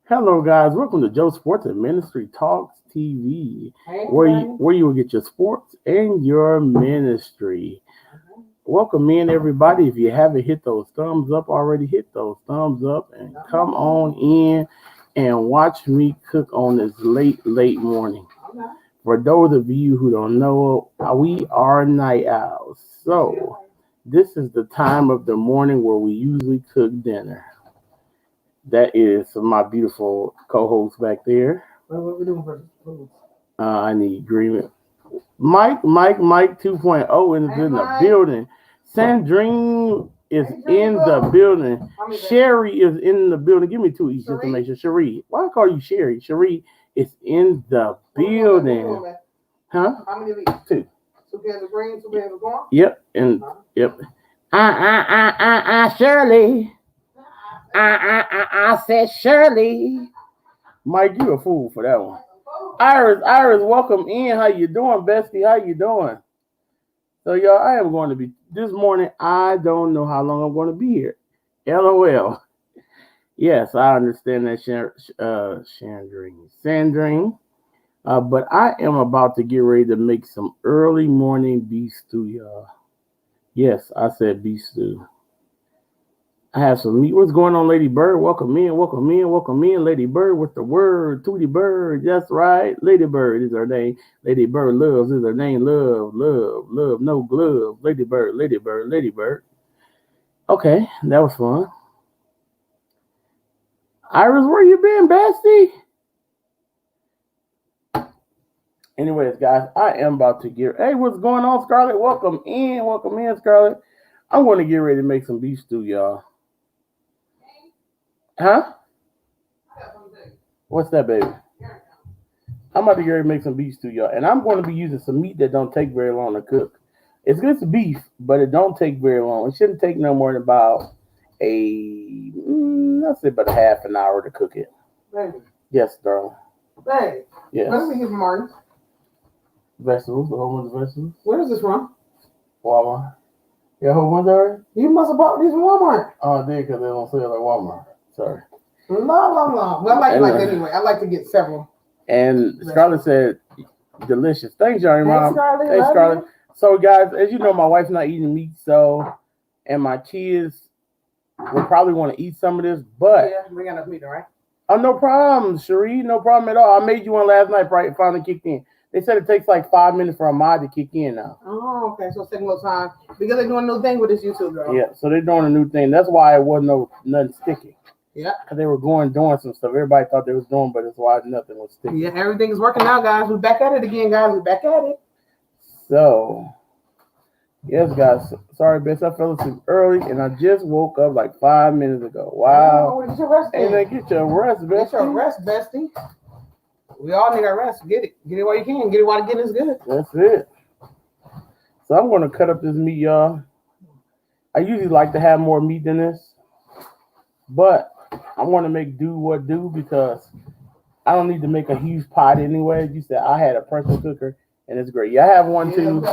Hello, guys. Welcome to Joe Sports and Ministry Talks TV, Hey, where you will get your sports and your ministry. Welcome in, everybody. If you haven't hit those thumbs up already, hit those thumbs up and come on in and watch me cook on this late morning. For those of you who don't know, we are night owls. So this is the time of the morning where we usually cook dinner. That is my beautiful co-host back there. What we doing first? I need agreement. Mike 2.0 is in the building. Sandrine is in the building. Sherry is in the building. Give me two each just to make sure. Cherie. Why I call you Sherry? Cherie is in the building. Huh? How many of these? Two. 2 cans of green, 2 cans of corn? Yep. And yep. Shirley. I said Shirley. Mike, you a fool for that one. Iris, welcome in. How you doing, bestie? How you doing? So, y'all, I am going to be this morning. I don't know how long I'm going to be here. LOL. Yes, I understand that, Sandrine. But I am about to get ready to make some early morning beef stew, y'all. Yes, I said beef stew. I have some meat. What's going on, Lady Bird? Welcome in, Lady Bird with the word. Tweety Bird, that's right. Lady Bird is her name. Lady Bird loves is her name. Love, no glove. Lady Bird. Okay, that was fun. Iris, where you been, bestie? Anyways, guys, I am about to get. Hey, what's going on, Scarlett? Welcome in, Scarlett. I'm going to get ready to make some beef stew, y'all. Huh? What's that, baby? I'm about to get ready to make some beef stew, y'all. And I'm going to be using some meat that don't take very long to cook. It's good to beef, but it don't take very long. It shouldn't take no more than about let's say about a half an hour to cook it. Baby. Yes, darling. Baby. Yes. What did we get from Martin? Vegetables, a whole bunch of vegetables. Where is this from? Walmart. Yeah, a whole bunch already? You must have bought these from Walmart. Oh, I did because they don't sell at Walmart. Sorry. No. Well, I like it anyway. I like to get several. And Scarlett said, delicious. Thanks, Johnny Mom. Hey, Scarlett. So, guys, as you know, my wife's not eating meat, and my kids will probably want to eat some of this, but. Yeah, we got enough meat, all right? Oh, no problem, Cherie. No problem at all. I made you one last night, right? It finally kicked in. They said it takes like 5 minutes for a mod to kick in now. Oh, okay. So it's taking a little time. Because they're doing a new thing with this YouTube, girl. Yeah, so they're doing a new thing. That's why it wasn't nothing sticky. Yeah. Because they were doing some stuff. Everybody thought they was doing, but that's why nothing was sticky. Yeah, everything is working now, guys. We're back at it again, guys. We're back at it. So, yes, guys. Sorry, Bess. I fell asleep early, and I just woke up like 5 minutes ago. Wow. Get your rest, and then get your rest, bestie. Get your rest, bestie. We all need our rest. Get it. Get it while you can. Get it while the getting is good. That's it. So I'm going to cut up this meat, y'all. I usually like to have more meat than this, but I want to make do what do because I don't need to make a huge pot anyway. You said I had a pressure cooker, and it's great. Yeah, I have one too.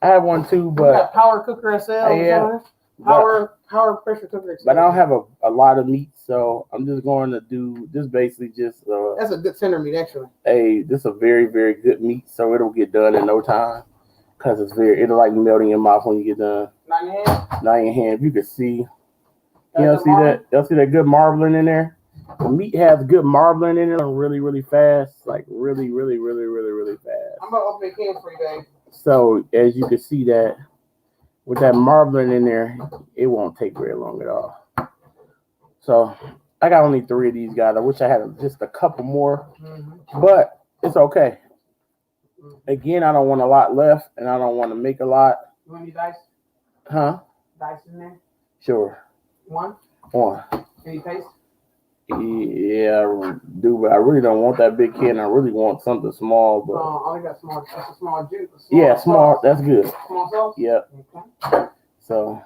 I have one too, but we got power cooker ourselves. Yeah. Power pressure cooker. But I don't have a lot of meat, so I'm just going to do this basically just. That's a good tender meat, actually. This is a very, very good meat, so it'll get done in no time. Because it'll like melt in your mouth when you get done. Not in your hand? Not in your hand. If you can see. Y'all see that good marbling in there? The meat has good marbling in it really, really fast. Like really, really, really, really, really fast. I'm going to open the can for you, babe. So as you can see that, with that marbling in there, it won't take very long at all. So I got only 3 of these guys. I wish I had just a couple more, but it's okay. Again, I don't want a lot left, and I don't want to make a lot. You want any dice? Huh? Dice in there? Sure. One. Any paste? Yeah, I do, but I really don't want that big can. I really want something small. But I only got small. Just a small juice. Small. That's good. Small sauce? Yep. Okay. So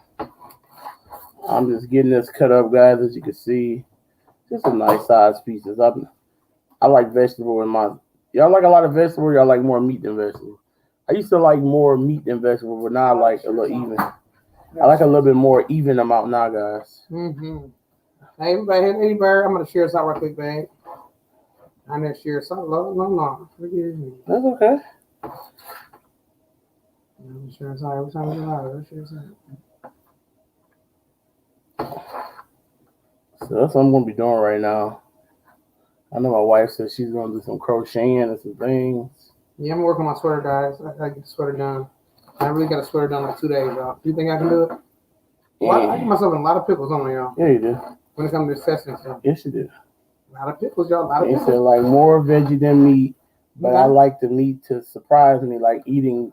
I'm just getting this cut up, guys. As you can see, just some nice size pieces. I like vegetable in my. Y'all like a lot of vegetable. Y'all like more meat than vegetable. I used to like more meat than vegetable, but now I like a little even. I like a little bit more even amount now, guys. Hey, everybody, hey, Bird. I'm gonna share this out real quick, babe. I didn't share this out. No. Forgive me. That's okay. I'm gonna share this out every time we get live. Let's share this out. So that's what I'm gonna be doing right now. I know my wife said she's gonna do some crocheting and some things. Yeah, I'm working on my sweater, guys. I gotta get the sweater done. I really got a sweater done like 2 days, y'all. You think I can do it? Well, I get myself in a lot of pickles on me, y'all. Yeah, you do. When it comes to this testing stuff. Yes, you do. A lot of pickles, y'all. A lot of He pickles. said like more veggie than meat, but I Okay. like the meat to surprise me, like eating.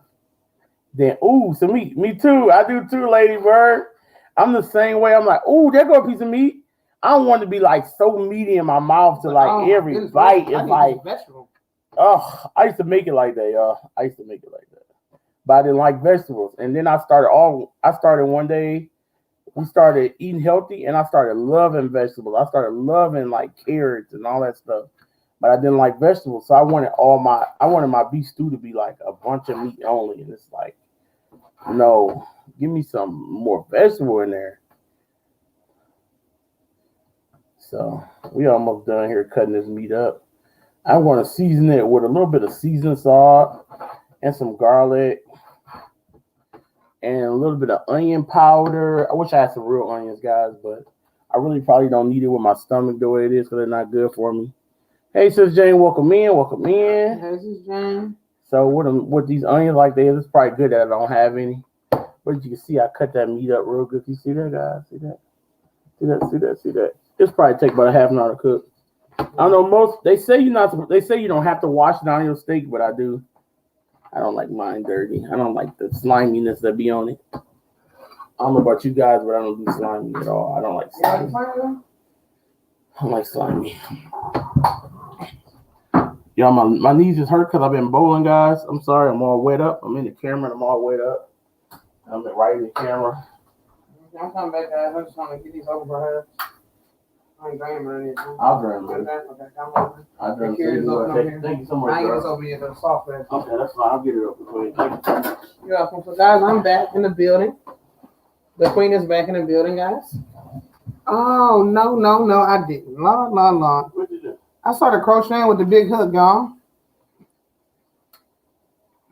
Then some meat. Me too. I do too, Lady Bird. I'm the same way. I'm like, there go a piece of meat. I don't want to be like so meaty in my mouth to like Oh, every goodness, bite I is need like, this vegetable. I used to make it like that, y'all. I used to make it like that, but I didn't like vegetables. And then I started one day. We started eating healthy, and I started loving vegetables. I started loving like carrots and all that stuff, but I didn't like vegetables. So I wanted my beef stew to be like a bunch of meat only, and it's like, no, give me some more vegetable in there. So we almost done here cutting this meat up. I'm going to season it with a little bit of seasoned salt and some garlic and a little bit of onion powder. I wish I had some real onions, guys, but I really probably don't need it with my stomach the way it is because they're not good for me. Hey, Sis Jane, welcome in. Hey, this is Jane. So with these onions like this, it's probably good that I don't have any. But you can see I cut that meat up real good. You see that, guys? See that? It's probably take about a half an hour to cook. I don't know, they say you don't have to wash it on your steak, but I do. I don't like mine dirty. I don't like the sliminess that be on it. I don't know about you guys, but I don't do slimy at all. I don't like slimy. I don't like slimy. Y'all, my knees just hurt because I've been bowling, guys. I'm sorry, I'm all wet up. I'm in the camera and I'm all wet up. I'm right in the camera. I'm coming back, guys. I'm just trying to get these over for her. I ain't draining or anything. I'll drain it. Okay, come over. I'll drain it. Thank you so much, I ain't get bro. this over yet, the software. Okay, that's fine. I'll get it up for you. Thank you. You're welcome. So, guys, I'm back in the building. The queen is back in the building, guys. Oh, no, I didn't. Lord. What'd you do? I started crocheting with the big hook, y'all.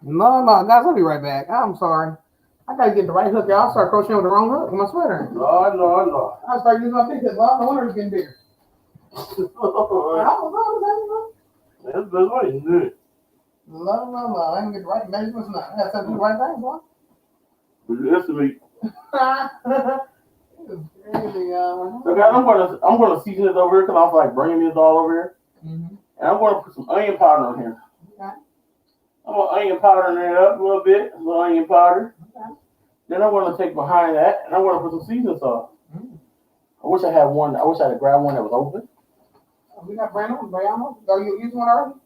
Lord, guys, I'll be right back. I'm sorry. I gotta get the right hook, y'all. I started crocheting with the wrong hook with my sweater. No. I started using my big hook. Lord, no wonder it's getting bigger. That's the best way to do it. No. I didn't get the right measurements. I had to do the right thing, boy. That's me. Crazy, y'all. So guys, I'm gonna season this over here because I'm like bringing this all over here, and I'm gonna put some onion powder on here. Okay. I'm gonna onion powder it up a little bit, a little onion powder. Okay. Then I'm gonna take behind that and I'm gonna put some seasoning sauce. I wish I had one. I wish I had grabbed one that was open. We got Brandon. Are you using one already?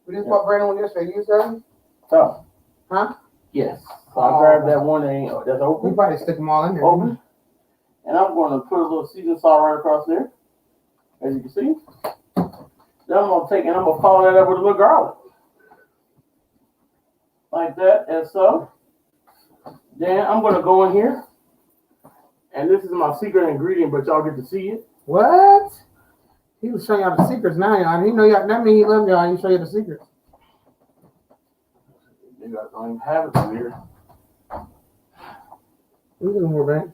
We just bought Brandon one yesterday. You used it already? So, huh? Yes. So I grabbed that one that's We open. probably stick them all in there. Open. And I'm going to put a little seasoning salt right across there, as you can see. Then I'm going to take and I'm going to follow that up with a little garlic. Like that, and so. Then I'm going to go in here. And this is my secret ingredient, but y'all get to see it. What? He was showing y'all the secrets now, y'all. He know y'all. That means he love y'all. And he show you the secrets. Maybe I don't even have it in here. We looking for, back.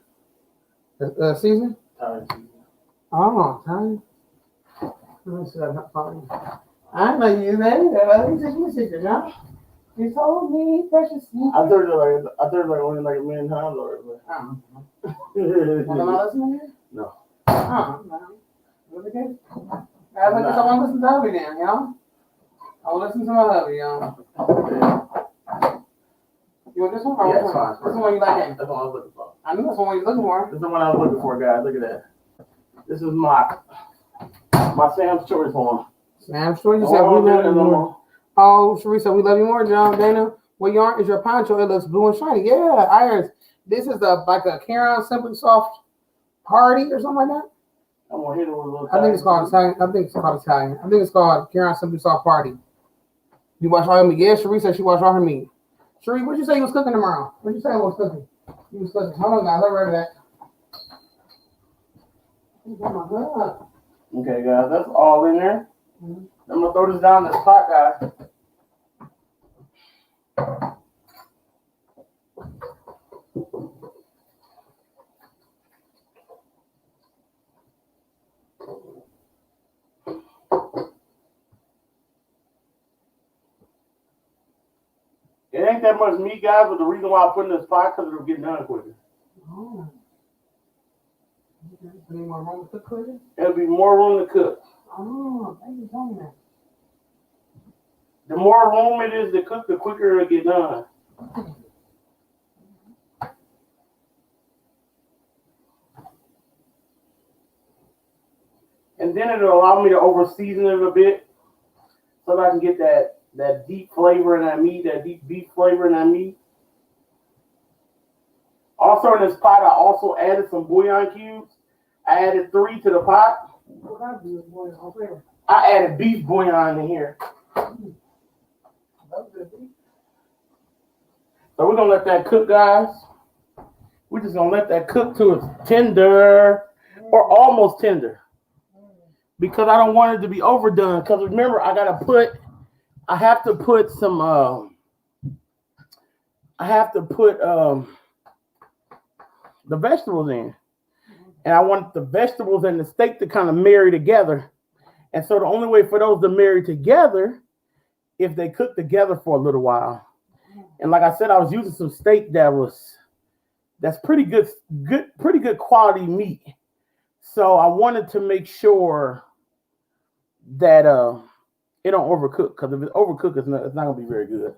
Season? Oh, time. Let me see. I'm not following. I know you, man. Let me take your secret, huh? You told me precious secret. I thought it like only like a million times already. Am I listening here? No. Oh, no. Really good? I want to listen to Hubby then, you know? I will listen to my hubby, you know? You want this one? Or Yeah, this it's one? fine. This one you like it? That's what I was looking for. I knew that's one you're looking for. This is the one I was looking for, guys. Look at that. This is my Sam's Choice one. Sam's Choice. You said we love you more. Oh, Sharisa, we love you more, John. Dana, what yarn is your poncho? It looks blue and shiny. Yeah, Iris. This is like a Karen Simply Soft Party or something like that. I'm gonna hit it with a little. I think it's called Italian. I think it's called Karen Simply Soft Party. You watch all her meat? Yeah, Sharisa said she watched all her meat. Sheree, what'd you say you was cooking tomorrow? What'd you say you was cooking? You was cooking. Hold on, guys. I'll read that. Okay, guys, that's all in there. I'm gonna throw this down in this pot, guys. It ain't that much meat, guys, but the reason why I put in this pot because it'll get done quicker. Oh. Any more room to cook quicker? There'll be more room to cook. Oh, thank you for that. The more room it is to cook, the quicker it'll get done. And then it'll allow me to over season it a bit so that I can get that deep flavor in that meat, that deep beef flavor in that meat. Also in this pot, I also added some bouillon cubes. I added 3 to the pot. What kind of beef bouillon flavor? I added beef bouillon in here. So we're gonna let that cook, guys. We're just gonna let that cook till it's tender or almost tender. Because I don't want it to be overdone. Because remember, I have to put the vegetables in. And I want the vegetables and the steak to kind of marry together. And so the only way for those to marry together if they cook together for a little while. And like I said, I was using some steak that's pretty good quality meat. So I wanted to make sure that it don't overcook, because if it overcook, it's not gonna be very good.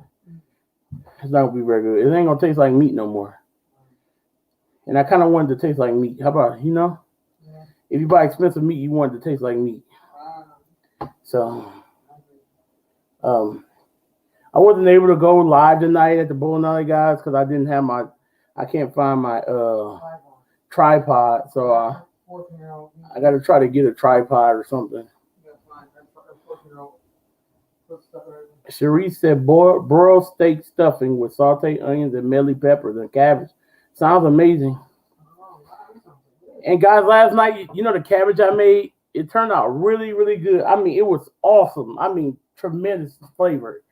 It's not gonna be very good. It ain't gonna taste like meat no more. And I kind of wanted to taste like meat. How about, yeah. If you buy expensive meat, you want it to taste like meat. So I wasn't able to go live tonight at the bowling alley, guys, because I can't find my tripod. So I got to try to get a tripod or something. Cherise said broiled steak stuffing with sauteed onions and medley peppers and cabbage. Sounds amazing. And guys, last night, the cabbage I made, it turned out really, really good. I mean, it was awesome. I mean, tremendous flavor.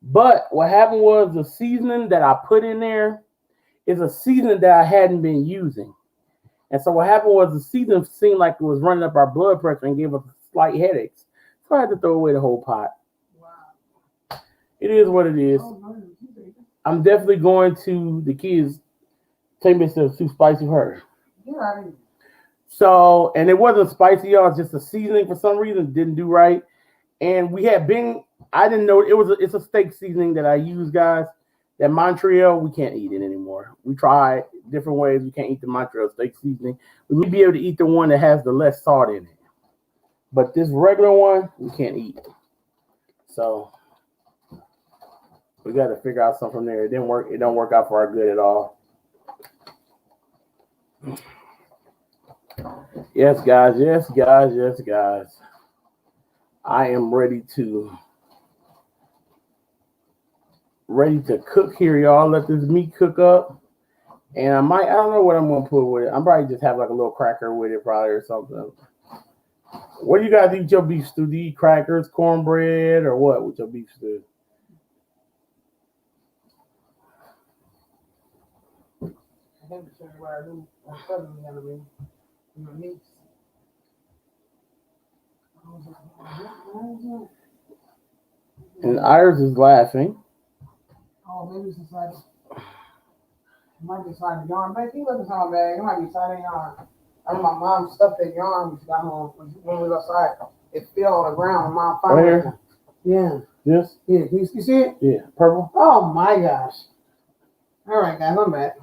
But what happened was the seasoning that I put in there is a seasoning that I hadn't been using. And so what happened was the seasoning seemed like it was running up our blood pressure and gave us slight headaches. So I had to throw away the whole pot. Wow. It is what it is. I'm definitely going to the kids. Tell me it's too spicy for her. Yeah. So, and it wasn't spicy, y'all. It's just the seasoning for some reason didn't do right. And we had been, I didn't know it's a steak seasoning that I use, guys. That Montreal, we can't eat it anymore. We tried different ways. We can't eat the Montreal steak seasoning. We may be able to eat the one that has the less salt in it. But this regular one, we can't eat. So we got to figure out something there. It didn't work. It don't work out for our good at all. Yes, guys. Yes, guys. Yes, guys. I am ready to cook here, y'all. Let this meat cook up. And I don't know what I'm going to put with it. I'm probably just have like a little cracker with it probably or something. What do you guys eat with your beef stew? Do you eat crackers, cornbread, or what with your beef stew? I think it's what I do. I'm probably going to be my meats. And Iris is laughing. Oh, maybe it's inside. It might be inside the yarn. But he wasn't sound bad. It might be inside the yarn. I know my mom stuffed that yarn when she got home. When we was outside, it fell on the ground. My mom found it. Yeah. This? Yeah. You see it? Yeah. Purple? Oh, my gosh. All right, guys. I'm back.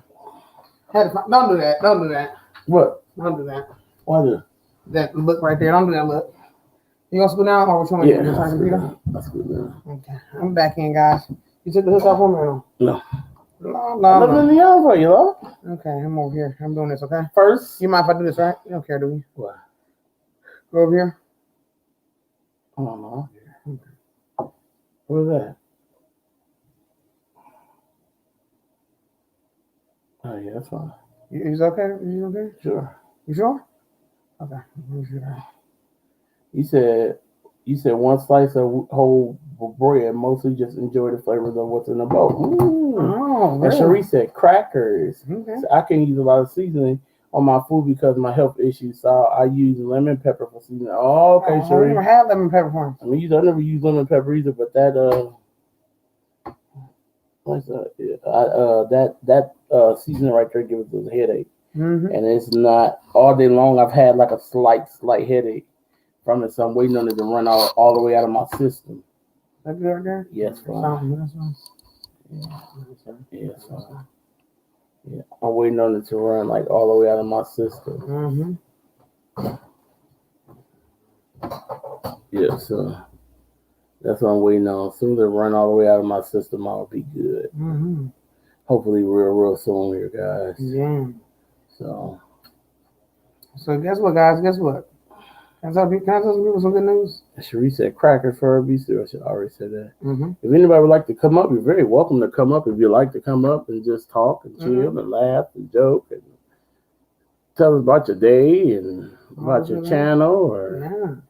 Don't do that. Don't do that. What? Don't do that. Why do? That look right there. Don't do that look. You gonna school now or which one? Yeah, that's good now. Okay, I'm back in, guys. You took the hook off for me or no? No. I'm in the yard for you, though. Okay, I'm over here. I'm doing this, okay? First. You mind if I do this, right? You don't care, do you? What? Go over here. Oh, no. Okay. What is that? Oh, yeah, that's fine. Is okay? You okay? Sure. You sure? Okay. You said one slice of whole bread. Mostly just enjoy the flavors of what's in the bowl. Oh, And really? Cherie said crackers. Okay. So I can use a lot of seasoning on my food because of my health issues. So I use lemon pepper for seasoning. Oh, okay, I Cherie. never had lemon pepper for I never use lemon pepper either, but that what's that seasoning right there gives us a headache. Mm-hmm. And it's not all day long. I've had like a slight headache from it, so I'm waiting on it to run all the way out of my system. That good right there? Yes, yeah. I'm waiting on it to run like all the way out of my system. Yeah, so that's what I'm waiting on. As soon as it run all the way out of my system, I'll be good. Hopefully, real soon here, guys. Yeah. So guess what, guys? Guess what? Can I tell people some good news? Cherie said crackers for her bistro. I should already said that. Mm-hmm. If anybody would like to come up, you're very welcome to come up. If you like to come up and just talk and chill and laugh and joke and tell us about your day and about your channel or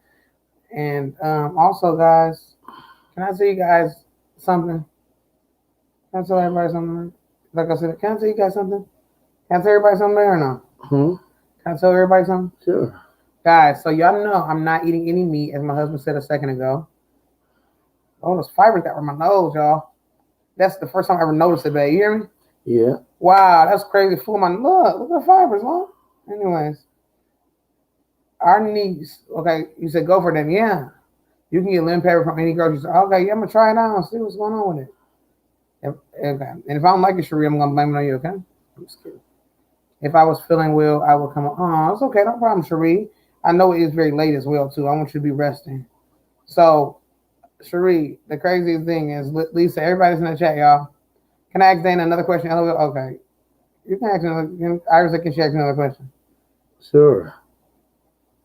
And also, guys, can I tell you guys something? Can I tell everybody something? Like I said, can I tell you guys something? Can I tell everybody something or no? Can I tell everybody something? Sure. Guys, so y'all know I'm not eating any meat, as my husband said a second ago. Oh, those fibers got on my nose, y'all. That's the first time I ever noticed it, babe. You hear me? Yeah. Wow, that's crazy. Fool my look at the fibers, huh? Anyways. Our niece, okay, you said go for them, yeah. You can get lemon pepper from any grocery store. Okay, yeah, I'm gonna try it out and see what's going on with it. Okay. And if I don't like it, Cherie, I'm gonna blame it on you, okay? I'm just kidding. If I was feeling well, I would come on. Oh, it's okay, no problem, Cherie. I know it is very late as well, too. I want you to be resting. So, Cherie, the craziest thing is, Lisa, everybody's in the chat, y'all. Can I ask Dana another question? Okay. You can ask another, Iris, can she ask another question? Sure.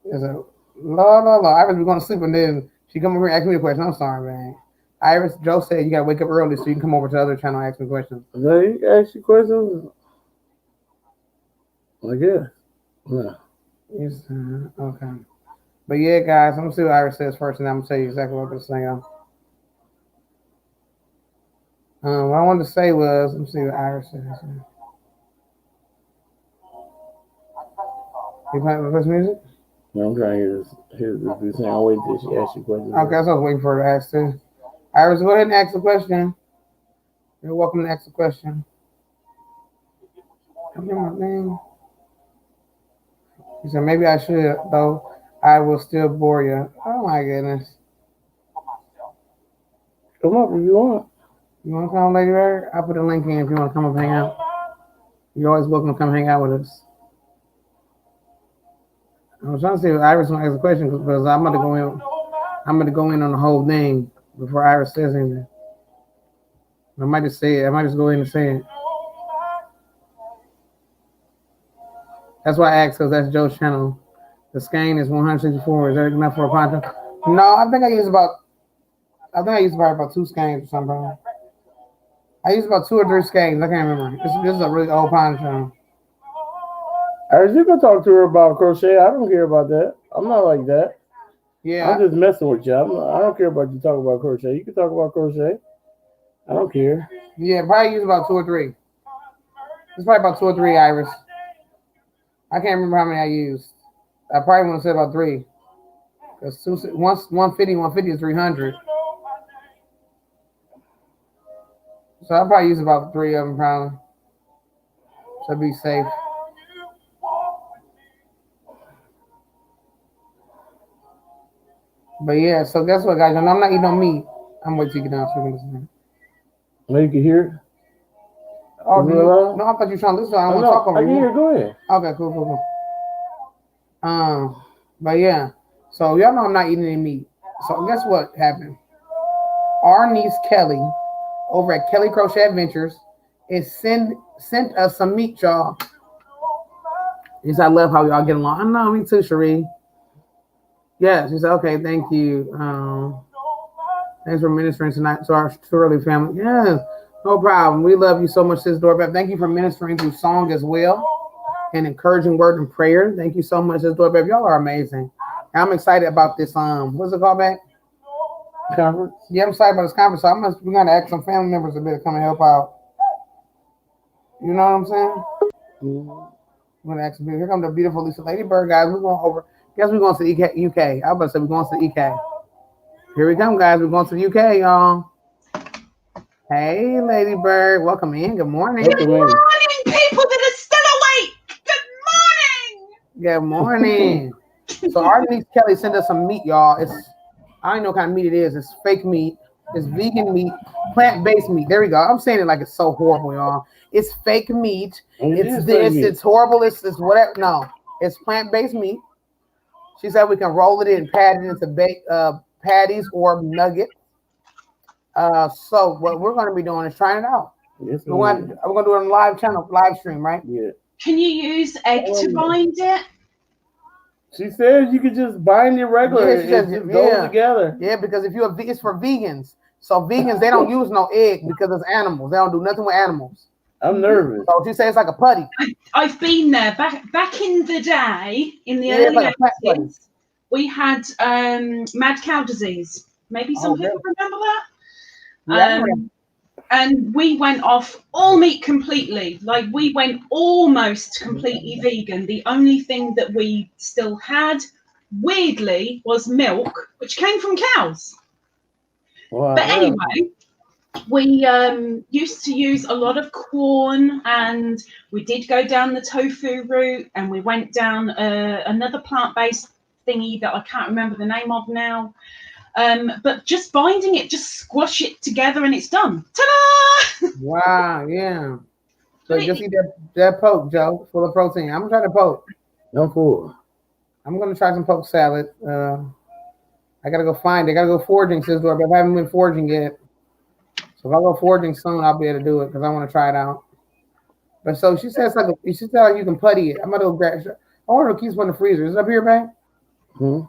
There's a Iris was going to sleep and then she come over here and ask me a question. I'm sorry, man. Iris, Joe said you got to wake up early so you can come over to the other channel and ask me questions. No, you can ask you questions. I guess. Yeah. Yes, okay. But yeah, guys, I'm going to see what Iris says first and I'm going to tell you exactly what I'm going to say. What I wanted to say was, let me see what Iris says. You playing with music? No, I'm trying to hear this thing. I'll wait till she asks you questions. Okay, that's what I was waiting for her to ask too. Iris, go ahead and ask the question. You're welcome to ask the question. Come here, my thing. He said, maybe I should, though. I will still bore you. Oh, my goodness. Come up if you want. You want to come, Lady Bird? I'll put a link in if you want to come up and hang out. You're always welcome to come hang out with us. I was trying to see if Iris want to ask a question because I'm going to go in. I'm going to go in on the whole thing before Iris says anything. I might just say it. I might just go in and say it. That's why I asked, because that's Joe's channel. The skein is 164. Is that enough for a poncho? No, I think I use about 2 skeins or something. I use about 2 or 3 skeins. I can't remember. This is a really old poncho. Iris, you can talk to her about crochet. I don't care about that. I'm not like that. Yeah. I'm just messing with you. I don't care about you talking about crochet. You can talk about crochet. I don't care. Yeah, probably use about 2 or 3. It's probably about 2 or 3, Iris. I can't remember how many I used. I probably want to say about 3. Because 150 is 300. So I'll probably use about 3 of them probably. To be safe. But yeah, so guess what, guys? I'm not eating no meat. I'm waiting to get down so we can listen. Oh, you can hear it? Oh, no, I thought you were trying to listen. I don't want to talk over you. I can hear it. Go ahead. Okay, cool. But yeah, so y'all know I'm not eating any meat. So guess what happened? Our niece Kelly, over at Kelly Crochet Adventures, sent us some meat, y'all. Yes, I love how y'all get along. I know, me too, Cherie. Yeah, she said, okay, thank you. Thanks for ministering tonight to our early family. Yes, no problem. We love you so much, Sis Doorbell. Thank you for ministering through song as well. and encouraging word and prayer. Thank you so much, Doorbell. Y'all are amazing. I'm excited about this. What's it called back? Conference. Yeah, I'm excited about this conference. So we're gonna ask some family members a bit to come and help out. You know what I'm saying? Mm-hmm. We're gonna ask them. Here comes the beautiful Lisa Lady Bird, guys. We're going over. Guess we're going to the UK. I was about to say we're going to the UK. Here we come, guys. We're going to the UK, y'all. Hey, Lady Bird. Welcome in. Good morning. Good morning, people that are still awake. Good morning. So our niece Kelly sent us some meat, y'all. I don't know what kind of meat it is. It's fake meat. It's vegan meat, plant-based meat. There we go. I'm saying it like it's so horrible, y'all. It's fake meat. It's this. It's horrible. It's whatever. No, it's plant-based meat. She said we can roll it in, pat it into patties or nuggets. So what we're going to be doing is trying it out. Yes, we're going to do it on live channel, live stream, right? Yeah. Can you use egg to bind it? She says you could just bind it regular. Yeah, it just goes together. Yeah, because if it's for vegans. So vegans, they don't use no egg because it's animals. They don't do nothing with animals. I'm nervous. So she says it's like a putty. I've been there back in the day, in the early 80s. We had mad cow disease. Maybe some people remember that. Yeah. And we went off all meat completely. Like we went almost completely vegan. The only thing that we still had, weirdly, was milk, which came from cows. Wow. But anyway, we used to use a lot of corn, and we did go down the tofu route, and we went down another plant-based thingy that I can't remember the name of now. But just binding it, just squash it together and it's done. Ta-da! Wow, yeah. So just eat that poke, Joe, full of protein. I'm gonna try the poke. No fool. I'm gonna try some poke salad. I gotta go find it. I gotta go foraging, Sis Doorbell, but I haven't been foraging yet. So if I go foraging soon, I'll be able to do it because I want to try it out. But so she says you can putty it. I'm gonna go grab it. I want to keep one in the freezer. Is it up here, babe? Hmm.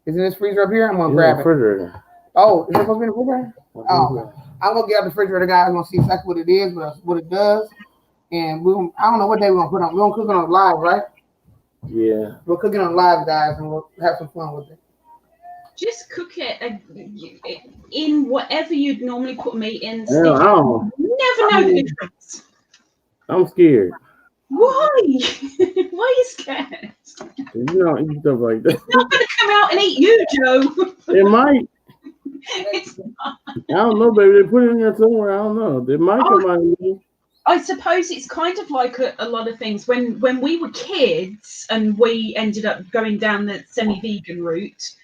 Is it in this freezer up here? I'm gonna grab it. Oh, is it supposed to be in the refrigerator? Oh, I'm gonna get out the refrigerator, guys. I'm gonna see exactly what it is, what it does, and I don't know what day we're gonna put on. We're gonna cook it on live, right? Yeah. We'll cook it on live, guys, and we'll have some fun with it. Just cook it in whatever you'd normally put meat in. Yeah, I don't. Never know the difference. I'm scared. Why? Why are you scared? You don't eat stuff like that. It's not going to come out and eat you, Joe. It might. It's not. I don't know, baby. They put it in there somewhere. I don't know. They might come out and eat. I suppose it's kind of like a lot of things. When we were kids and we ended up going down the semi-vegan route,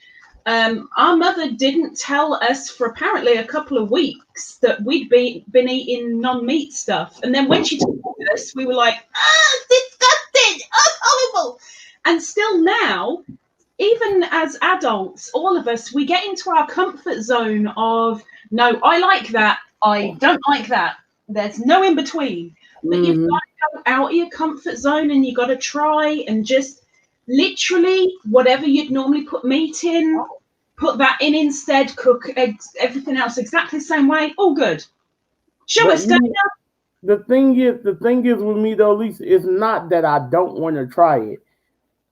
our mother didn't tell us for apparently a couple of weeks that we'd been eating non-meat stuff. And then when she told us, we were like, disgusting, horrible. And still now, even as adults, all of us, we get into our comfort zone of, no, I like that, I don't like that. There's no in between. But you've got to go out of your comfort zone and you've got to try and just literally whatever you'd normally put meat in, put that in instead, cook everything else exactly the same way. All good. Show us, Dana. The thing is with me though, Lisa, it's not that I don't want to try it.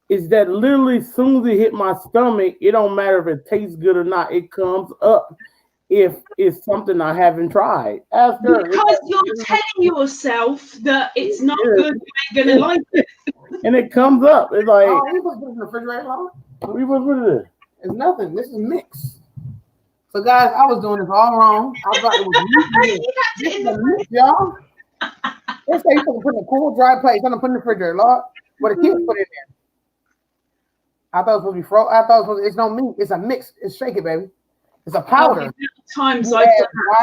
It's that literally as soon as it hit my stomach, it don't matter if it tastes good or not. It comes up if it's something I haven't tried. Ask her. Because you're telling yourself that it's not good, you ain't gonna like it. And it comes up. It's like, we supposed to put it in the refrigerator, huh? We supposed to put it in. It's nothing. This is mixed. So guys, I was doing this all wrong. I thought it was mix, y'all. They say you're supposed to put in a cool, dry place. I'm gonna put in the refrigerator, Lord. But the kids put it in there. I thought it was supposed to be frozen. I thought it's no meat. It's a mix. It's shake it, baby. It's a powder. Times I've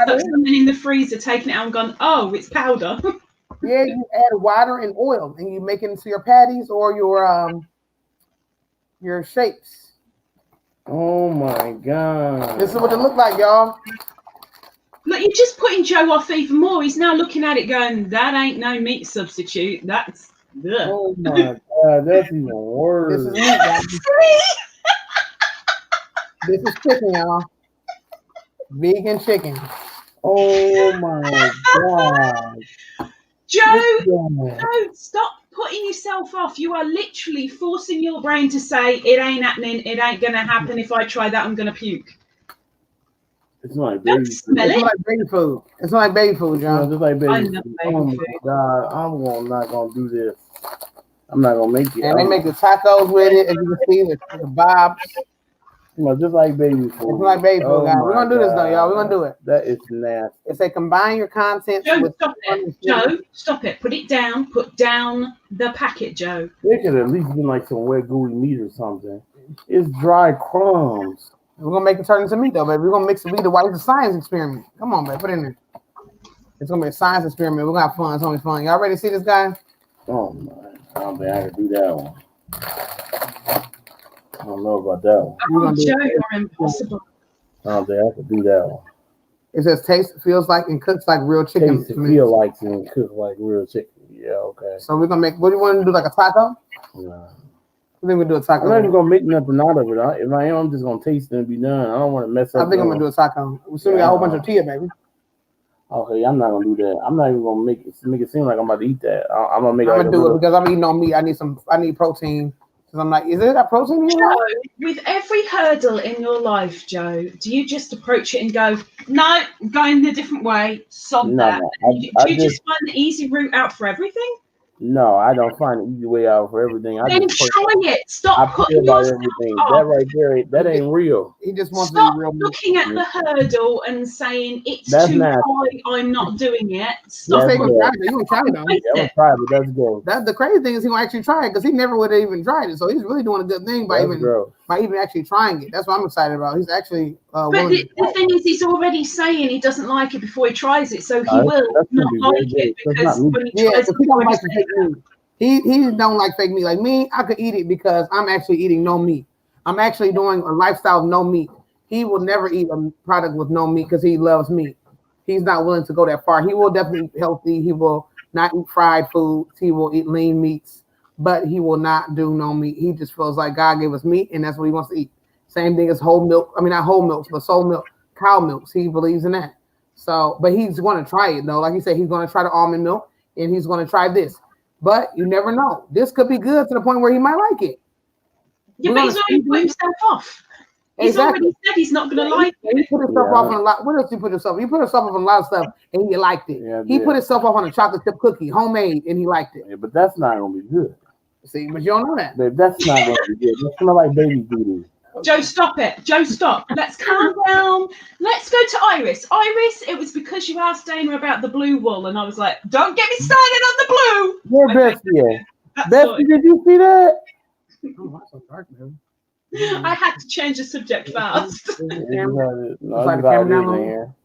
done something in the freezer, taken it out and gone, oh, it's powder. Yeah, you add water and oil, and you make it into your patties or your shapes. Oh my God! This is what it looked like, y'all. Look, you're just putting Joe off even more. He's now looking at it, going, "That ain't no meat substitute. That's." Ugh. Oh my God, that's even worse. This is meat, This is chicken, y'all. Vegan chicken. Oh my God. Joe, stop putting yourself off. You are literally forcing your brain to say, it ain't happening. It ain't going to happen. If I try that, I'm going to puke. It's not like Don't baby smell It's it. like baby food. It's like baby food, John. Just like baby I food. love Oh baby my food. God, not gonna do this. I'm not gonna make it. And they make the tacos with it, as you can see, the bobs. Just like baby food. It's like baby food, guys. We're gonna do this though, y'all. We're gonna do it. That is nasty. It's a combine your contents Joe, with. stop it. Joe, stop it. Put it down. Put down the packet, Joe. There could at least been like some wet gooey meat or something. It's dry crumbs. We're gonna make it turn into meat though, baby. We're gonna mix it with the white. It's a science experiment. Come on, baby. Put it in there. It's gonna be a science experiment. We're gonna have fun. It's gonna be fun. Y'all ready to see this guy? Oh my! I don't think I can do that one. I don't know about that one. Oh, Joe, you're impossible. I don't think I could do that one. It says taste, feels like, and cooks like real chicken. Taste and feel like and cook like real chicken. Yeah, okay. So we're gonna make. What do you want to do? Like a taco? Nah. I think we do a I'm taco. not even gonna make nothing out of it. If I am, I'm just gonna taste it and be done. I don't want to mess up. I think I'm gonna do a taco. We still got a whole bunch of tia, baby. Okay, I'm not gonna do that. I'm not even gonna make it seem like I'm about to eat that. I'm gonna make. I'm like gonna do it because I'm eating on meat. I need protein. Because I'm like, is it that protein in here? Joe, with every hurdle in your life, Joe, do you just approach it and go, no, going a different way, sod No, that? no, Do you just find the easy route out for everything? No, I don't find an easy way out for everything. I Then just try it. I Stop feel putting about yourself everything. off. That right there, that ain't real. He just wants Stop to be real meat. looking at the hurdle and saying it's That's too nasty. high, I'm not doing it. Don't Stop say That's you good. gonna try it. You gonna try it though. Face Yeah, I'm it. gonna try it, but that's gross. That's the crazy thing is he gonna actually try it because he never would have even tried it. So he's really doing a good thing by That's gross. even actually trying it. That's what I'm excited about. He's actually But willing the to thing is, he's already saying he doesn't like it before he tries it, so he That's- will that's gonna not be like very it good. That's because not me. when he Yeah, tries because it, he don't like before the fake meat. He don't like fake meat. Like me, I could eat it because I'm actually eating no meat. I'm actually doing a lifestyle of no meat. He will never eat a product with no meat because he loves meat. He's not willing to go that far. He will definitely eat healthy. He will not eat fried foods. He will eat lean meats, but he will not do no meat. He just feels like God gave us meat and that's what he wants to eat. Same thing as whole milk. I mean, not whole milk, but soul milk, cow milks. He believes in that. So, but he's going to try it though. Like he said, he's going to try the almond milk and he's going to try this. But you never know. This could be good to the point where he might like it. Yeah, We're but he's gonna already see put him. himself off. He's Exactly. already said he's not going to like He it. put himself off on a lot. What else he put himself? He put himself off on a lot of stuff and he liked it. Yeah, He yeah. put himself off on a chocolate chip cookie, homemade, and he liked it. Yeah, but that's not gonna be good. See, but you don't know that. Babe, that's not gonna be good. It's smell like baby doo. Joe, stop it. Joe, stop. Let's calm down. Let's go to Iris. Iris, it was because you asked Dana about the blue wool, and I was like, don't get me started on the blue. Where Bessie at? That's Bessie, sorry. did you see that? Oh, that's so dark, man. I had to change the subject fast. It's camera? how it- no, It's like it's the how it camera is down in low? here.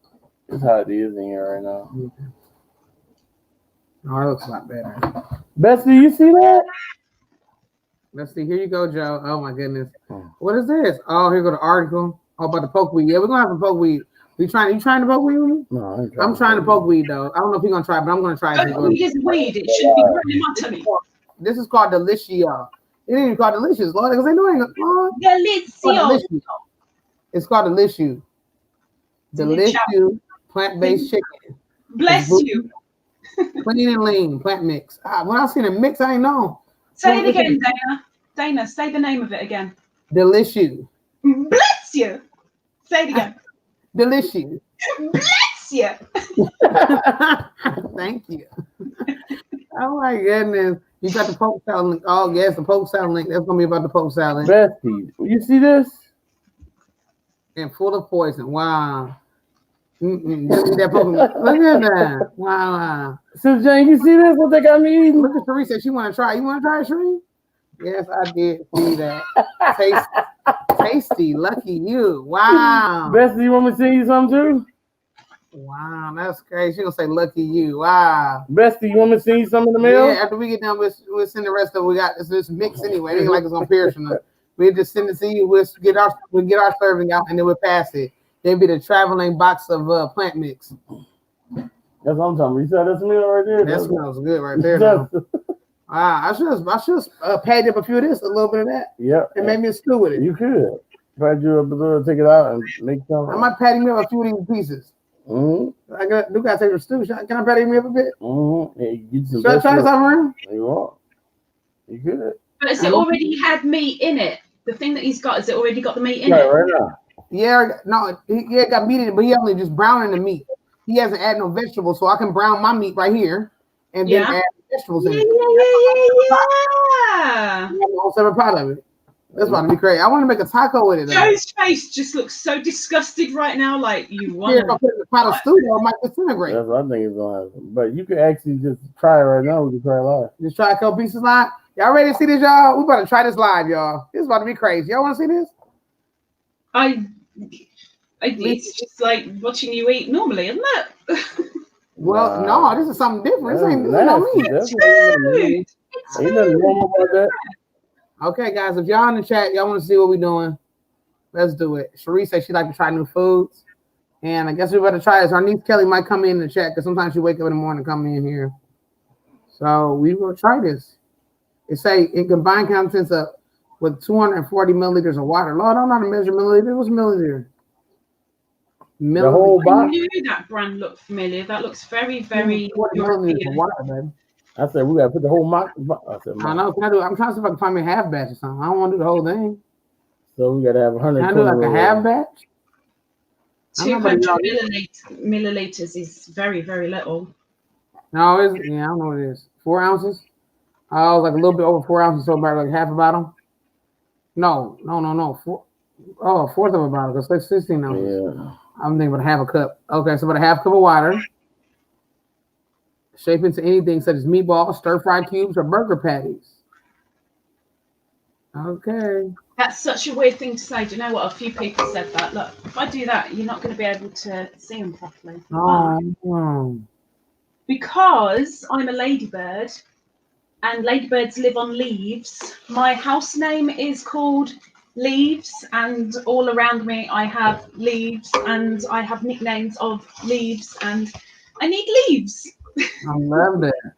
It's how it is in here right now. Oh, it looks a lot better. Bessie, you see that? Let's see. Here you go, Joe. Oh my goodness. What is this? Oh, here go the article. Oh, about the pokeweed. Yeah, we're gonna have some pokeweed. You trying to pokeweed with me? No, I ain't I'm trying to pokeweed though. I don't know if he's gonna try, but I'm gonna try it. Weed is weed. It shouldn't be growing in my tummy. This is called Delicia. It ain't even called Delicious, Lord, because they know ain't Lord. It's called Delicious. Delicious. It's called Delicious. Delicious plant-based chicken. Bless you. Clean and lean plant mix. When I seen a mix, I ain't know. Say it again, Dana. Dana, say the name of it again. Delicious. Bless you. Say it again. Delicious. Bless you. Thank you. Oh my goodness. You got the poke salad link. Oh, yes, the poke salad link. That's gonna be about the poke salad. Bessie, you see this? And full of poison. Wow. That Pokemon. Look at that. Wow. So Jane, you see this? What they got me eating? Look at Sheree said she want to try. You want to try it, Sheree? Yes, I did see that. Tasty. Lucky you. Wow. Bessie, you want me to sing you something too? Wow, that's crazy. She gonna say lucky you. Wow. Bessie, you want me to sing you some in the mail? Yeah, after we get done, we'll send the rest of we got this mix anyway. It ain't like it's gonna perish from it. We'll just send it to you. We'll get our serving out and then we'll pass it. Then be the traveling box of plant mix. That's what I'm talking about. You saw this meal right there? That smells good right there. Though. I should packed up a few of this, a little bit of that, Yep. and make me a stew with it. You could. Try to take it out and make something. I might patty me up a few of these pieces. Mm-hmm. I do gotta take the stew. Can I patty me up a bit? Mm-hmm. Yeah, you get some Should I try vegetables. something around? You want? You good? But has it already had meat in it? The thing that he's got, has it already got the meat in Right, it? right now. Yeah, no, he got meat in it, but he only just browning the meat. He hasn't added no vegetables, so I can brown my meat right here and then add vegetables in it. Yeah. I'm a whole separate pot of it. That's about to be crazy. I want to make a taco with it. Joe's face just looks so disgusted right now. Like you want if I put it in a pot of stew, it might disintegrate. That's what I think is gonna happen. But you can actually just try it right now. We can try it live. Just try a couple pieces live. Y'all ready to see this, y'all? We about to try this live, y'all. This is about to be crazy. Y'all want to see this? It's just like watching you eat normally, isn't it? Well, no, this is something different. This ain't me. It's food. Ain't nothing wrong about that. Okay, guys, if y'all in the chat, y'all want to see what we're doing, let's do it. Cherie said she'd like to try new foods. And I guess we better try this. Our niece Kelly might come in the chat because sometimes she wake up in the morning and come in here. So we will try this. It say in combined contents of with 240 milliliters of water. Lord, I don't know how to measure milliliters. What's milliliter? The whole box. I knew that brand looked familiar. That looks very, very milliliters of water, baby. I said we gotta put the whole mock. I know. Can I do? I'm trying to see if I can find me a half batch or something. I don't want to do the whole thing. So we gotta have 100. Can I do like a half batch? 200 milliliters is very, very little. No, it's I don't know what it is. 4 ounces. Oh, like a little bit over 4 ounces, so about like half a bottle. No. A fourth of a bottle, because it's 16 ounces. Yeah. I'm thinking about half a cup. Okay, so about a half cup of water. Shape into anything such as meatballs, stir-fry cubes, or burger patties. Okay. That's such a weird thing to say. Do you know what? A few people said that. Look, if I do that, you're not going to be able to see them properly. Because I'm a ladybird, and ladybirds live on leaves. My house name is called Leaves, and all around me I have leaves, and I have nicknames of leaves, and I need leaves. I love that.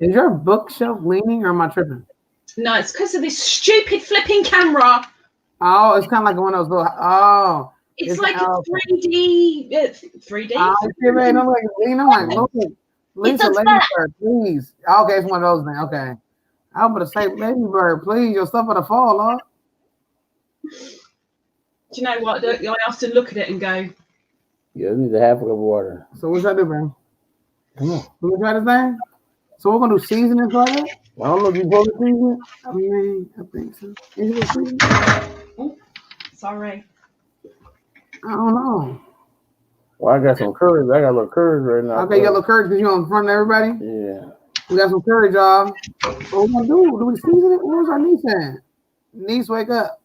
Is your bookshelf leaning, or am I tripping? No, it's because of this stupid flipping camera. Oh, it's kind of like one of those little. Oh, it's like a 3D. 3D. I'm like, look, Lisa, ladybird, please. Okay, it's one of those things. Okay, I'm gonna say, ladybird, please, your stuff gonna fall, Lord. Do you know what? I often look at it and go, yeah, it needs a half a cup of water. So what should I do, bro? Come on. We gonna try this thing? So we're gonna do seasoning for that? I don't know if you supposed to season it. I mean, I think so. Is it season? Oh, sorry. I don't know. Well, I got some courage. I got a little courage right now. Okay, you got a little courage because you're in front of everybody? Yeah. We got some courage, y'all. What we gonna do? Do we season it? Where's our niece at? Niece, wake up.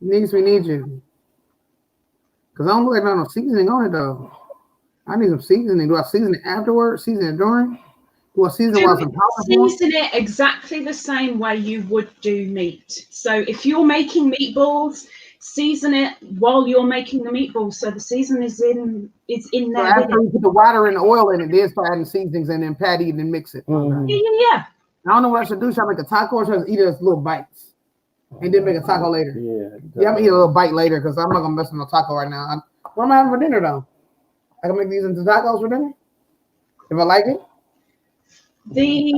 Niece, we need you. Because I don't look like there's no seasoning on it, though. I need some seasoning. Do I season it afterwards? Season it during? Do I season it while some powder? Season it exactly the same way you would do meat. So if you're making meatballs, season it while you're making the meatballs. So the season is in there. So after you put the water and the oil in it, then start adding seasonings and then patty it and mix it. Mm-hmm. Yeah. I don't know what I should do. Should I make a taco or should I eat it as little bites? And then make a taco later. Yeah, I'm gonna eat a little bite later because I'm not gonna mess with no taco right now. What am I having for dinner though? I can make these into tacos for dinner if I like it. The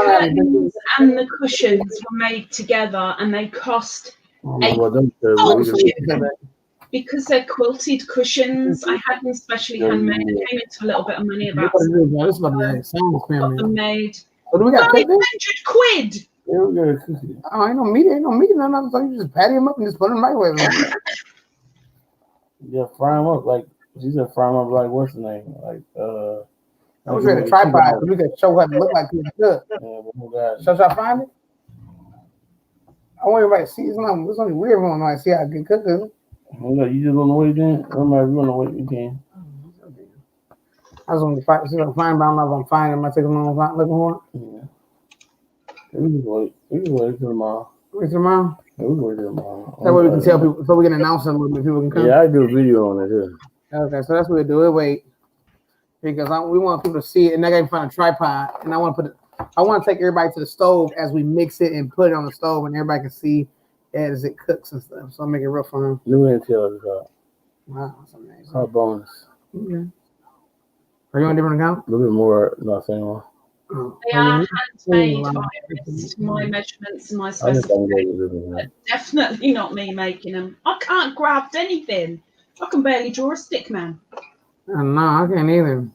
curtains and the cushions were made together, and they cost because they're quilted cushions. I had them specially handmade. It came into a little bit of money about. Got them made. What do we got? 900 quid. Oh, ain't no meat, nothing. So you just patty them up and just put them in the microwave. Yeah, fry them up like she said. Fry them up like what's the name? Like I was ready to tripod so we could show what it look like. Good. Shall I find it? I want everybody to see. It's only weird when I see how I can cook it. No, you just don't know what you doing. Remember, you don't know what you can. I was going to see if I can find, but I don't know if I'm finding. Am I taking a long time looking for it? Yeah. We can wait. We can wait till tomorrow. Wait till tomorrow? Yeah, we can wait till tomorrow. That way we can tell people, so we can announce it a little bit. People can come. Yeah, I do a video on it too. Okay, so that's what we do. We'll wait because we want people to see it, and I got to find a tripod, and I want to take everybody to the stove as we mix it and put it on the stove, and everybody can see as it cooks and stuff. So I'll make it real fun. New intel is up. Wow, that's amazing. Hot bonus. Okay. Are you on a different account? A little bit more, not saying one. They are handmade Iris, my measurements and my specifications, but definitely not me making them. I can't graft anything. I can barely draw a stick man. No, I can't either.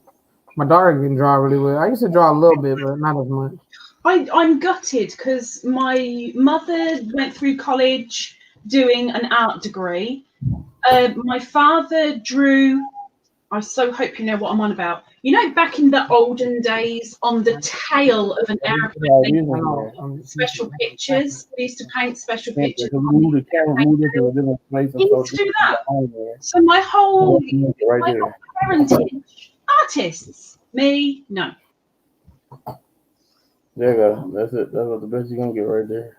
My daughter can draw really well. I used to draw a little bit, but not as much. I'm gutted because my mother went through college doing an art degree. My father drew. I so hope you know what I'm on about. You know, back in the olden days, on the tail of an airplane, special pictures. We used to paint special pictures. He used to do that. So my whole parentage, artists. Me, no. There you go. That's it. That's the best you're gonna get right there.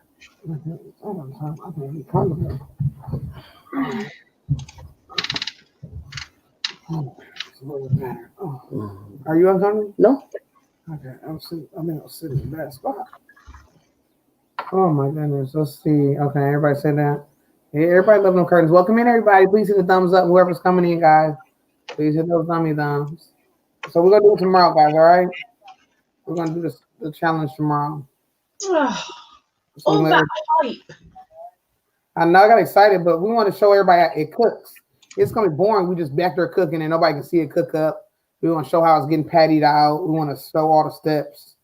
Are you uncomfortable? No. Okay, I'm sitting in that spot. Oh my goodness. Let's see. Okay, everybody sit down. Hey, everybody love them curtains. Welcome in, everybody. Please hit the thumbs up. Whoever's coming in, guys. Please hit those thumbs. So we're gonna do it tomorrow, guys. All right. We're gonna do the challenge tomorrow. All that hype. I know I got excited, but we want to show everybody it cooks. It's gonna be boring. We just back there cooking and nobody can see it cook up. We want to show how it's getting pattied out. We want to show all the steps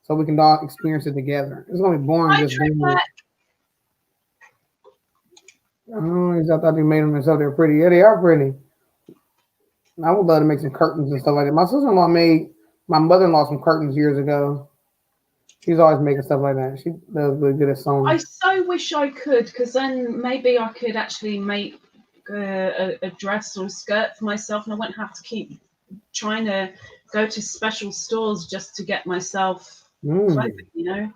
so we can all experience it together. It's gonna be boring just doing it. I thought they made them so they're pretty. Yeah, they are pretty. I would love to make some curtains and stuff like that. My sister-in-law made my mother-in-law some curtains years ago. She's always making stuff like that. She does really good at sewing. I so wish I could, because then maybe I could actually make a dress or a skirt for myself, and I wouldn't have to keep trying to go to special stores just to get myself clothing, you know?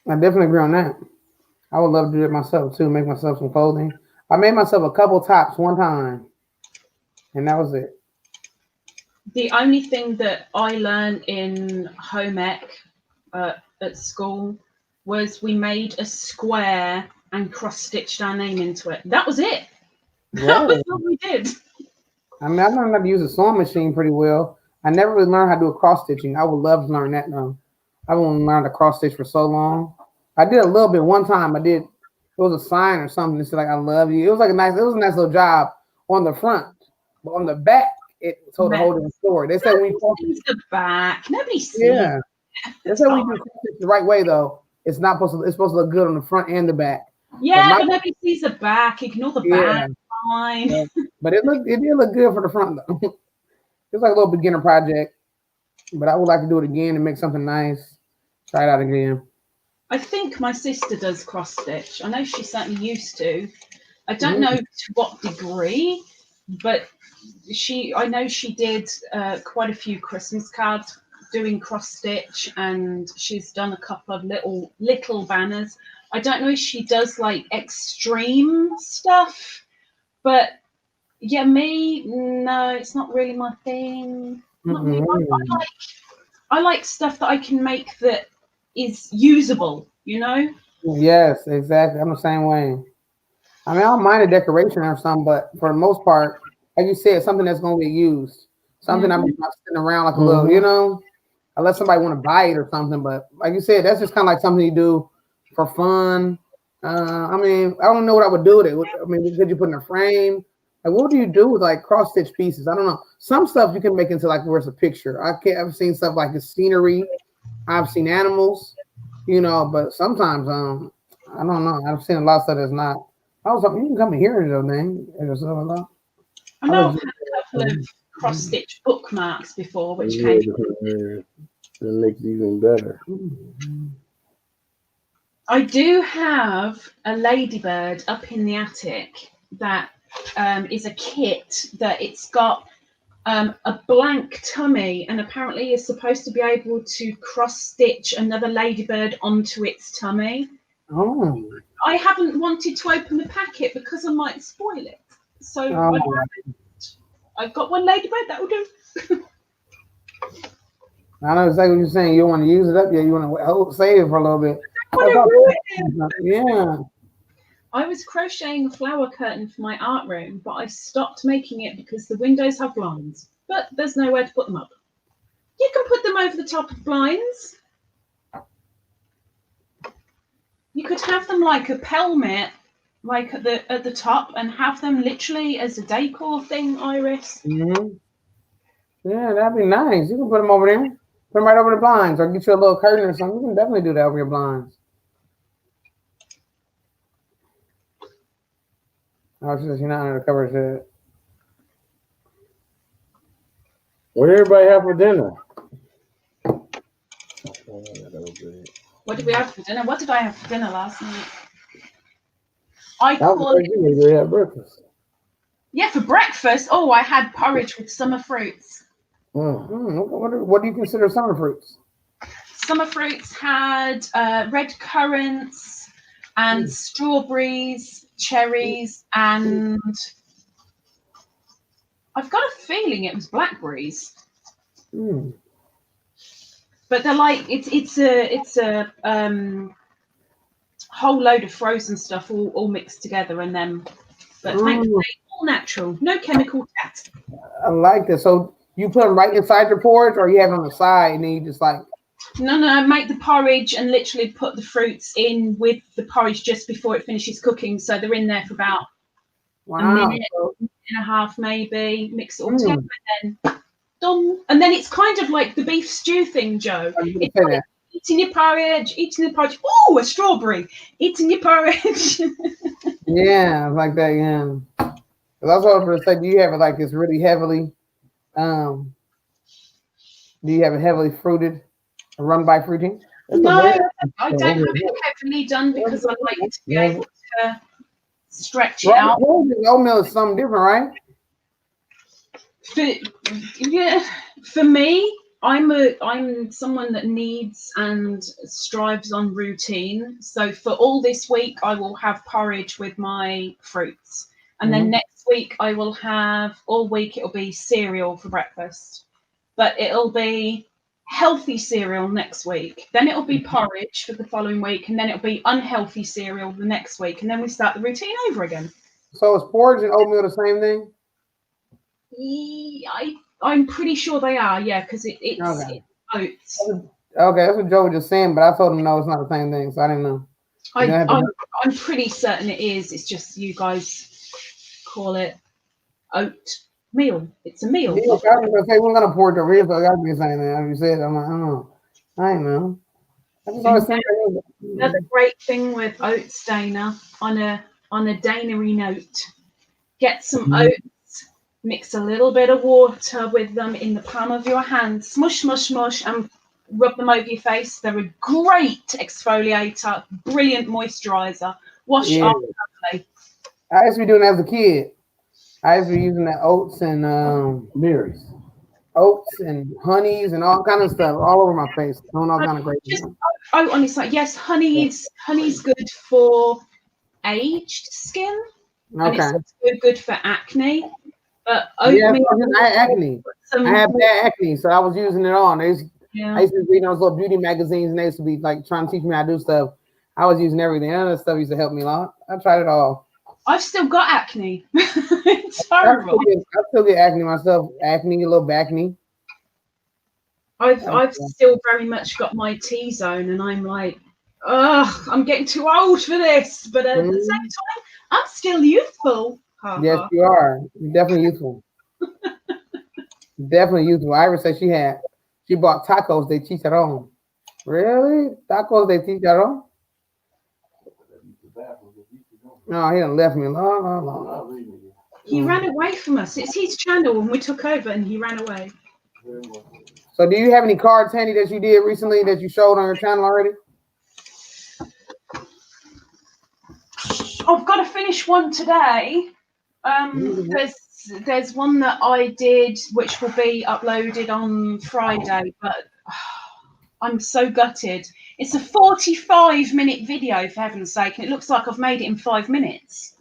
I definitely agree on that. I would love to do it myself too, make myself some clothing. I made myself a couple tops one time, and that was it. The only thing that I learned in home ec at school was we made a square and cross-stitched our name into it. That was it. Right. That was what we did. I mean, I learned how to use a sewing machine pretty well. I never really learned how to do a cross-stitching. I would love to learn that though. I haven't learned to cross-stitch for so long. I did a little bit one time. I did. It was a sign or something that said like "I love you." It was a nice little job on the front, but on the back it told a whole different story. They said we sees the back. Nobody sees. Yeah, they said we do the right way though. It's not supposed to. It's supposed to look good on the front and the back. Yeah, but nobody sees the back. Ignore the back. Fine. Yeah. But it did look good for the front though. It's like a little beginner project, but I would like to do it again and make something nice. Try it out again. I think my sister does cross stitch. I know she certainly used to. I don't know to what degree, but I know she did quite a few Christmas cards doing cross stitch, and she's done a couple of little banners. I don't know if she does like extreme stuff, but yeah, no, it's not really my thing. Not me. I like stuff that I can make that is usable, you know? Yes, exactly. I'm the same way. I mean, I don't mind a decoration or something, but for the most part, like you said, something that's going to be used. Something I'm not sitting around like a little, you know, unless somebody want to buy it or something. But like you said, that's just kind of like something you do for fun. I mean, I don't know what I would do with it. I mean, could you put in a frame? Like, what do you do with like cross stitch pieces? I don't know. Some stuff you can make into like where it's a picture. I've seen stuff like the scenery. I've seen animals, you know, but sometimes I don't know. I've seen a lot of stuff that's not. I was like, you can come in here and everything. I know I've had a couple of cross stitch bookmarks before, which came. That makes it even better. I do have a ladybird up in the attic that is a kit that it's got a blank tummy, and apparently is supposed to be able to cross stitch another ladybird onto its tummy. Oh. I haven't wanted to open the packet because I might spoil it. So I've got one ladybird that will do. I know exactly what you're saying. You don't want to use it up yet. You want to save it for a little bit. Yeah. I was crocheting a flower curtain for my art room, but I stopped making it because the windows have blinds, but there's nowhere to put them up. You can put them over the top of blinds. You could have them like a pelmet, like at the top, and have them literally as a decor thing, Iris. Mm-hmm. Yeah, that'd be nice. You can put them over there. Put them right over the blinds, or get you a little curtain or something. You can definitely do that over your blinds. Oh, she says you're not under the covers yet. What did everybody have for dinner? What did we have for dinner? What did I have for dinner last night? They had breakfast. Yeah, for breakfast. Oh, I had porridge with summer fruits. What do you consider summer fruits? Summer fruits had red currants and strawberries, cherries, and I've got a feeling it was blackberries. But they're like it's a whole load of frozen stuff all mixed together, and then thankfully all natural, no chemical cat. I like this. So you put them right inside your porridge, or you have them on the side and then you just like. No, make the porridge and literally put the fruits in with the porridge just before it finishes cooking, so they're in there for about a minute and a half maybe. Mix it all together and then done. And then it's kind of like the beef stew thing, Joe. It's like eating your porridge. Oh, a strawberry. Eating your porridge. Yeah, like that. Yeah. That's what I was going to say. Do you have it like this really heavily? Do you have it heavily fruited, run by fruiting? No, I don't have it heavily done because I like to be able to stretch it out. Oatmeal is something different, right? For me, I'm someone that needs and strives on routine. So for all this week, I will have porridge with my fruits. And then next week, I will have, all week, it'll be cereal for breakfast. But it'll be healthy cereal next week. Then it'll be porridge for the following week. And then it'll be unhealthy cereal the next week. And then we start the routine over again. So is porridge and oatmeal the same thing? I'm pretty sure they are, yeah, because it's oats. Okay, that's what Joe was just saying, but I told him no, it's not the same thing, so I didn't know. I'm pretty certain it is. It's just you guys call it oatmeal. It's a meal. Yeah, I was gonna say we're gonna pour it over here, so I gotta be the same thing. As you said, I'm like, oh, I ain't know. I just always think another great thing with oats, Dana, on a Danery note, get some oats. Mix a little bit of water with them in the palm of your hand, smush, and rub them over your face. They're a great exfoliator, brilliant moisturizer. Wash off lovely. I used to be doing that as a kid. I used to be using the oats and berries. Oats and honeys and all kind of stuff all over my face. Doing all kind of great stuff. Oh, honestly, yes, honey's good for aged skin. Okay. And it's good for acne. But I had acne. I had bad acne, so I was using it on. I used to read those little beauty magazines, and they used to be like trying to teach me how to do stuff. I was using everything. None of that stuff used to help me a lot. I tried it all. I've still got acne. It's horrible. I still get acne myself. Acne, a little back knee. I've still very much got my T-zone, and I'm like, ugh, I'm getting too old for this. But at the same time, I'm still youthful. Yes, you are. You're definitely youthful. Definitely youthful. Iris said she bought tacos de chicharron. Really? Tacos de chicharron? No, he done left me long. He ran away from us. It's his channel, and we took over, and he ran away. So do you have any cards handy that you did recently that you showed on your channel already? I've got to finish one today. There's one that I did which will be uploaded on Friday, but I'm so gutted. It's a 45-minute video, for heaven's sake, and it looks like I've made it in 5 minutes.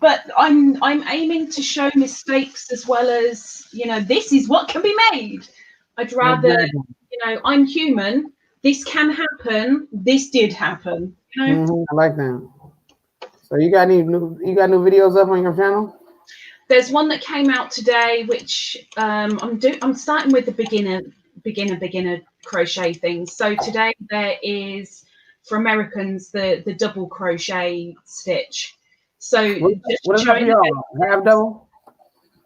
But I'm aiming to show mistakes as well as, this is what can be made. I'd rather, I'm human. This can happen. This did happen. I like that. So you got new videos up on your channel? There's one that came out today, which I'm starting with the beginner crochet things. So today there is, for Americans, the double crochet stitch. So what is that for y'all? Half double?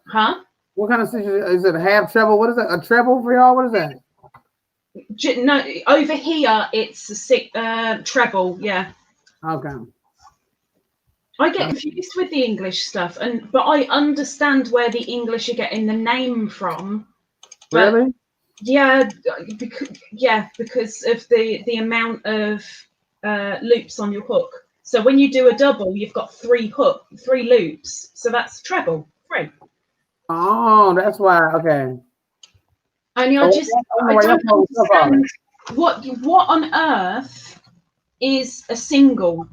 Huh? What kind of stitch is it? A half treble? What is that? A treble for y'all? What is that? No, over here it's a treble. Yeah. Okay. I get confused with the English stuff, but I understand where the English are getting the name from. But really? Yeah, because of the amount of loops on your hook. So when you do a double, you've got three loops. So that's treble, 3. Oh, that's why. Okay. And I don't understand what on earth is a single.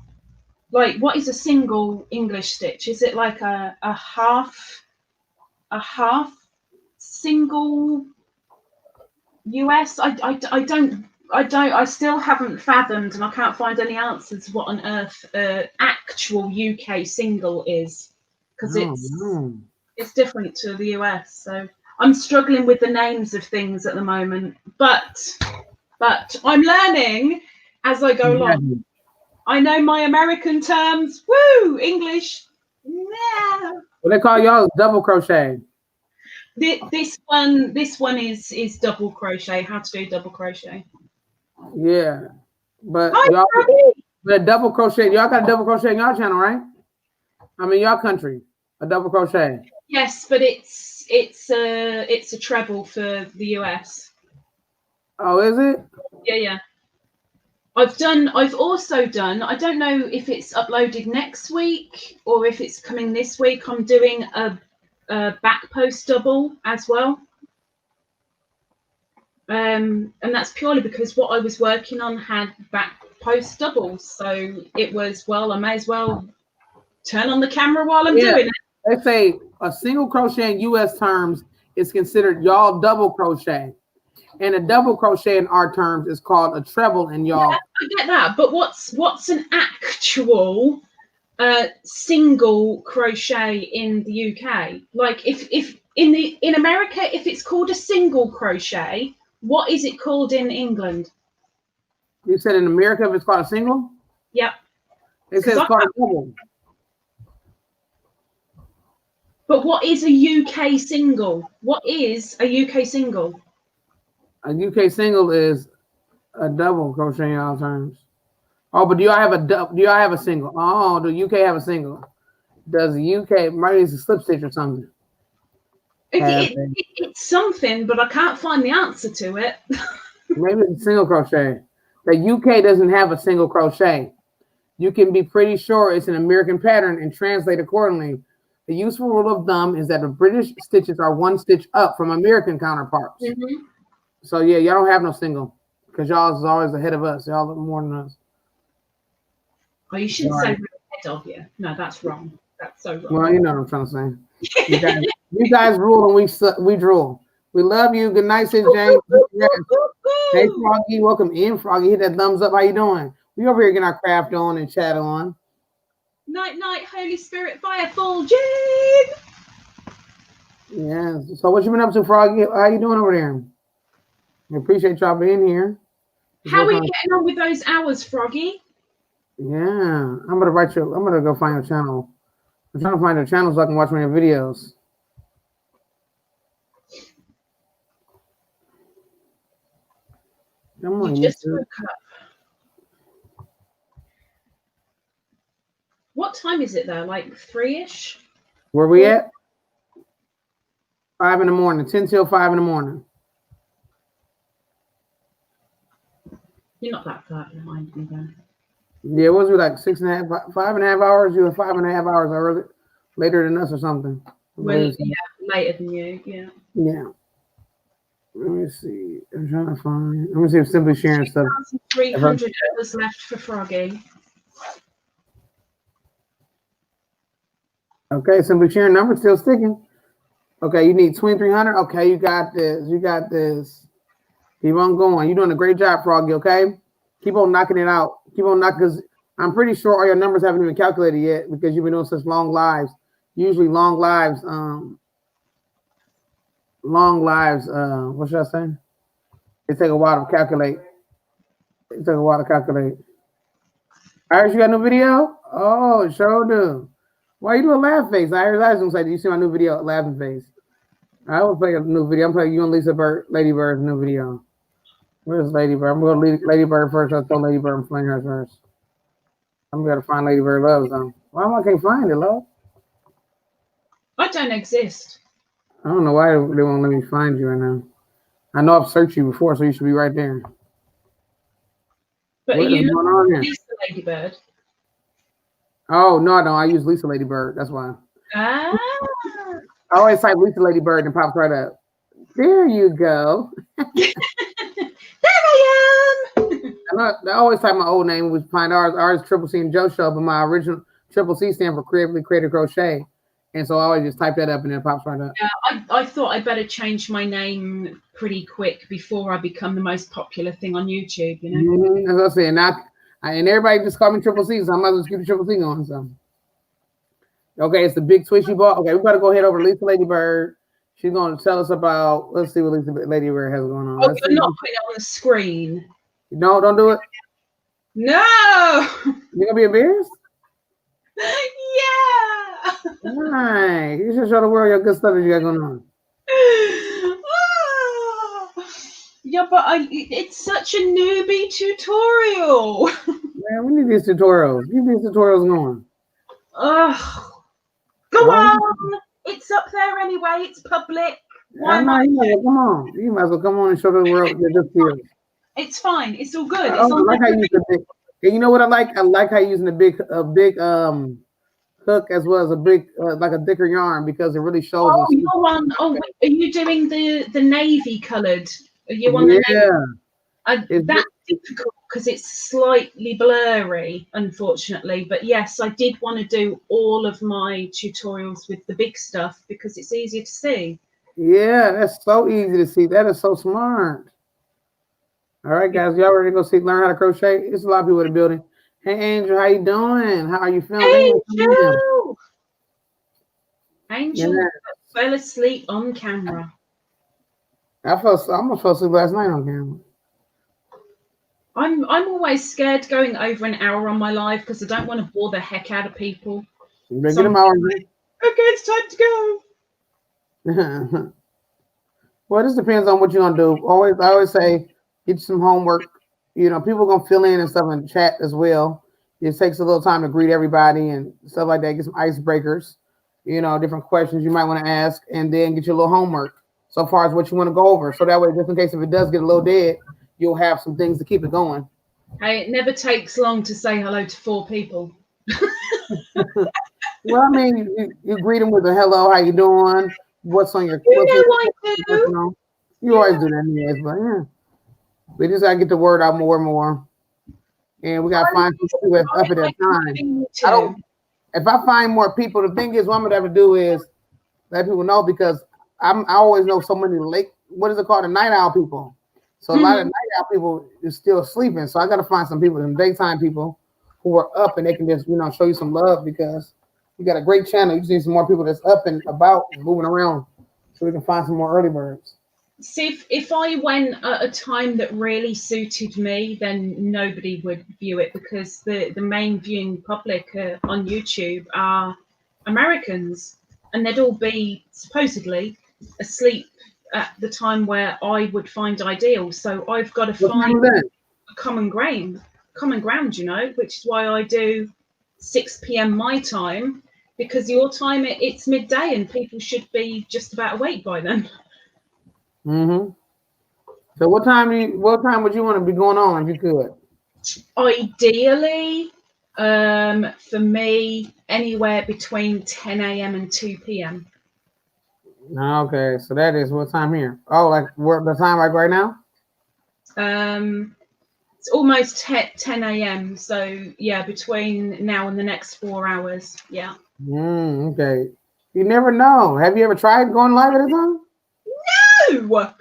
Like, what is a single English stitch? Is it like a half single US? I still haven't fathomed, and I can't find any answers what on earth actual UK single is, because it's different to the US. So I'm struggling with the names of things at the moment, but I'm learning as I go along. I know my American terms. Woo! English. Nah. What they call y'all double crochet. This one is double crochet. How to do double crochet? Yeah, but Hi, y'all, the double crochet. Y'all got a double crochet in y'all channel, right? I mean, y'all country, a double crochet. Yes, but it's a treble for the US. Oh, is it? Yeah. I've also done, I don't know if it's uploaded next week or if it's coming this week, I'm doing a back post double as well. And that's purely because what I was working on had back post doubles. So it was, well, I may as well turn on the camera while I'm doing it. They say a single crochet in US terms is considered y'all double crochet. And a double crochet in our terms is called a treble in y'all. Yeah, I get that, but what's an actual single crochet in the UK? Like, if in America, if it's called a single crochet, what is it called in England? You said in America if it's called a single? Yep. They say it's called a double. But what is a UK single? What is a UK single? A UK single is a double crochet in all terms. Oh, but do y'all have a single? Oh, do UK have a single? Does the UK, maybe it's a slip stitch or something? It's something, but I can't find the answer to it. Maybe it's a single crochet. The UK doesn't have a single crochet. You can be pretty sure it's an American pattern and translate accordingly. The useful rule of thumb is that the British stitches are one stitch up from American counterparts. Mm-hmm. So yeah, y'all don't have no single because y'all is always ahead of us. Y'all look more than us. Oh, you shouldn't say ahead of you. No, that's wrong. That's so wrong. Well, you know what I'm trying to say. You guys rule and we drool. We love you. Good night, St. James. Hey, Froggy, welcome in, Froggy. Hit that thumbs up. How you doing? We over here getting our craft on and chat on. Night, Holy Spirit, Firefall, Jane. Yeah. So what you been up to, Froggy? How you doing over there? I appreciate y'all being here. How are you getting on with those hours, Froggy? Yeah, I'm gonna go find your channel. I'm trying to find your channel so I can watch my videos. Come on, you just woke up. What time is it there? Like 3-ish? Where we at? 5 in the morning. 10 till 5 in the morning. You're not that far behind me then. Yeah, it was like 5.5 hours. You were 5.5 hours early, later than us or something. Well, yeah, later than you. Yeah. Yeah. Let me see. I'm trying to find. Let me see if Simply Sharing stuff. 2,300 hours left for Froggy. Okay, Simply Sharing number still sticking. Okay, you need 2,300. Okay, you got this. You got this. Keep on going. You're doing a great job, Froggy. Okay, keep on knocking it out. Keep on knocking, because I'm pretty sure all your numbers haven't even calculated yet because you've been doing such long lives. usually long lives. What should I say? It take a while to calculate. Iris, you got a new video? Oh, sure do. Why you do a laugh face? Iris, I was gonna say, do you see my new video, laughing face? I will play a new video. I'm playing you and Lady Bird's new video. Where's Lady Bird? I'm gonna leave Lady Bird first. I'll throw Lady Bird and fling her first. I'm gonna find Lady Bird Love though. Why am I can't find it, love? I don't exist. I don't know why they won't let me find you right now. I know I've searched you before, so you should be right there. But what are you going on here? Lisa Ladybird? Oh no, I use Lisa Lady Bird. That's why. Ah. I always type Lisa Lady Bird and pops right up. There you go. There I am. I always type my old name, which find ours Triple C and Joe Show, but my original Triple C stand for Creatively Creative Crochet. And so I always just type that up and then it pops right up. Yeah, I thought I better change my name pretty quick before I become the most popular thing on YouTube, you know? Mm-hmm. As I said, and everybody just call me Triple C, so I might as well keep the Triple C going. So, okay, it's the big swishy ball. Okay, we got to go head over to Lisa Lady Bird. She's going to tell us about, let's see what Lisa Lady Bird has going on. Oh, you're not putting it on the screen. No, don't do it. No. You're going to be embarrassed? Yeah. Right. You should show the world your good stuff that you got going on. Yeah, but it's such a newbie tutorial. Man, we need these tutorials. Keep these tutorials going. Go on. It's up there anyway. It's public. Why not? Come on. You might as well come on and show the world your good skills. It's fine. It's all good. I like how you use the big. And you know what I like? I like how you're using a big hook as well as a big like a thicker yarn because it really shows. Oh, you're on. Oh, wait, are you doing the navy coloured? Are you on the navy? That's difficult because it's slightly blurry, unfortunately. But yes, I did want to do all of my tutorials with the big stuff because it's easier to see. Yeah, that's so easy to see. That is so smart. All right, guys, y'all ready to go learn how to crochet? There's a lot of people in the building. Hey, Angel, how you doing? How are you feeling? Angel fell asleep on camera. I almost fell asleep last night on camera. I'm always scared going over an hour on my live because I don't want to bore the heck out of people. You better get them out. Okay, it's time to go. Well, this depends on what you're gonna do. I always say get some homework. You know, people are gonna fill in and stuff in the chat as well. It takes a little time to greet everybody and stuff like that. Get some icebreakers, you know, different questions you might want to ask, and then get your little homework so far as what you want to go over. So that way, just in case if it does get a little dead, you'll have some things to keep it going. Hey, it never takes long to say hello to 4 people. Well, I mean, you greet them with a hello, how you doing? What's on your? You always do that, anyways, but yeah. We just gotta get the word out more and more, and we gotta find people up at that time. If I find more people, the thing is, what I'm gonna have to do is let people know because I always know so many what is it called, the night owl people. So a lot of night owl people is still sleeping. So I gotta find some people, some daytime people who are up and they can just show you some love because you got a great channel. You just need some more people that's up and about and moving around, so we can find some more early birds. See, if I went at a time that really suited me, then nobody would view it because the main viewing public on YouTube are Americans, and they'd all be supposedly asleep at the time where I would find ideal. So I've got to find a common ground, which is why I do 6 p.m. my time, because your time it's midday and people should be just about awake by then. Mm-hmm. So what time would you want to be going on if you could? Ideally, for me, anywhere between 10 a.m. and 2 p.m. Okay, so that is what time here? Oh, like the time like right now? It's almost 10 a.m. So yeah, between now and the next 4 hours. Yeah. Okay. You never know. Have you ever tried going live at a time? No. Why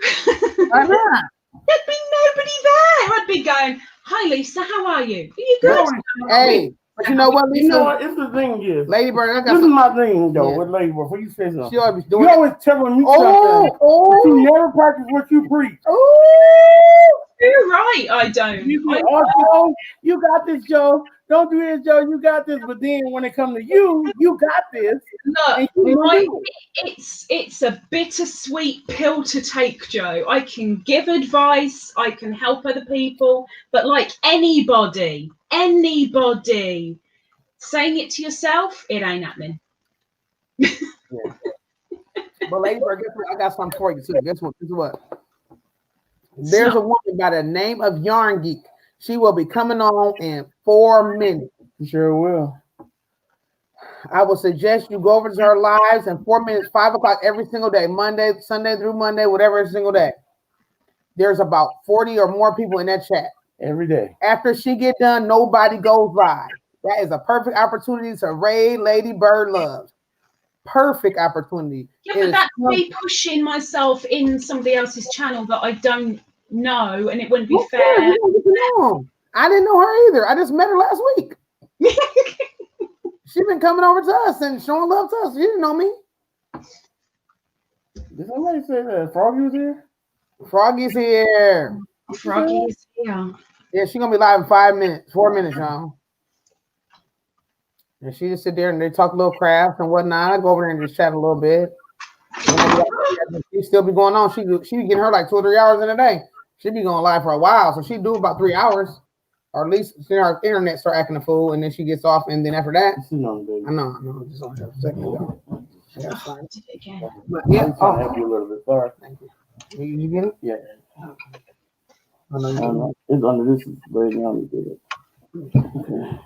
not? There'd be nobody there. I'd be going, "Hi Lisa, how are you? Are you good?" Hey, But you know what, Lisa? You know what? It's the thing is, Lady Bird, I got this is some. my thing though Yeah. with Lady Bird. Before you say something, She always you doing. always telling me something, but you never practice what you preach. You're right. I don't. You say, "Oh, Joe, you got this, Joe. Don't do this, Joe. You got this." But then when it comes to you, you got this. Look, it's a bittersweet pill to take, Joe. I can give advice, I can help other people, but like anybody, saying it to yourself, it ain't happening. But Lady Bird, guess what? I got something for you too. Guess what? Guess what? There's a woman by the name of Yarn Geek. She will be coming on in 4 minutes. You sure will. I would suggest you go over to her lives in 4 minutes, 5 o'clock every single day, Monday, Sunday through Monday, whatever single day. There's about 40 or more people in that chat. Every day. After she get done, nobody goes by. That is a perfect opportunity to raid Lady Bird Loves. Perfect opportunity. Yeah, but that's me pushing myself in somebody else's channel that I don't know, and it wouldn't be fair. I didn't know her either. I just met her last week. She's been coming over to us and showing love to us. You didn't know me. Did somebody say that Froggy was here? Froggy's here. Froggy's here. Yeah, she's gonna be live in 5 minutes, 4 minutes, y'all. And she just sit there and they talk a little crafts and whatnot. I go over there and just chat a little bit. She still be going on. She be getting her like 2 or 3 hours in a day. She be going live for a while, so she do about 3 hours, or at least her internet start acting a fool, and then she gets off, and then after that, I know. Just on a second ago. But yeah, help you a little bit. Sorry. Thank you. You get it? Yeah. I know. It's under this. Okay.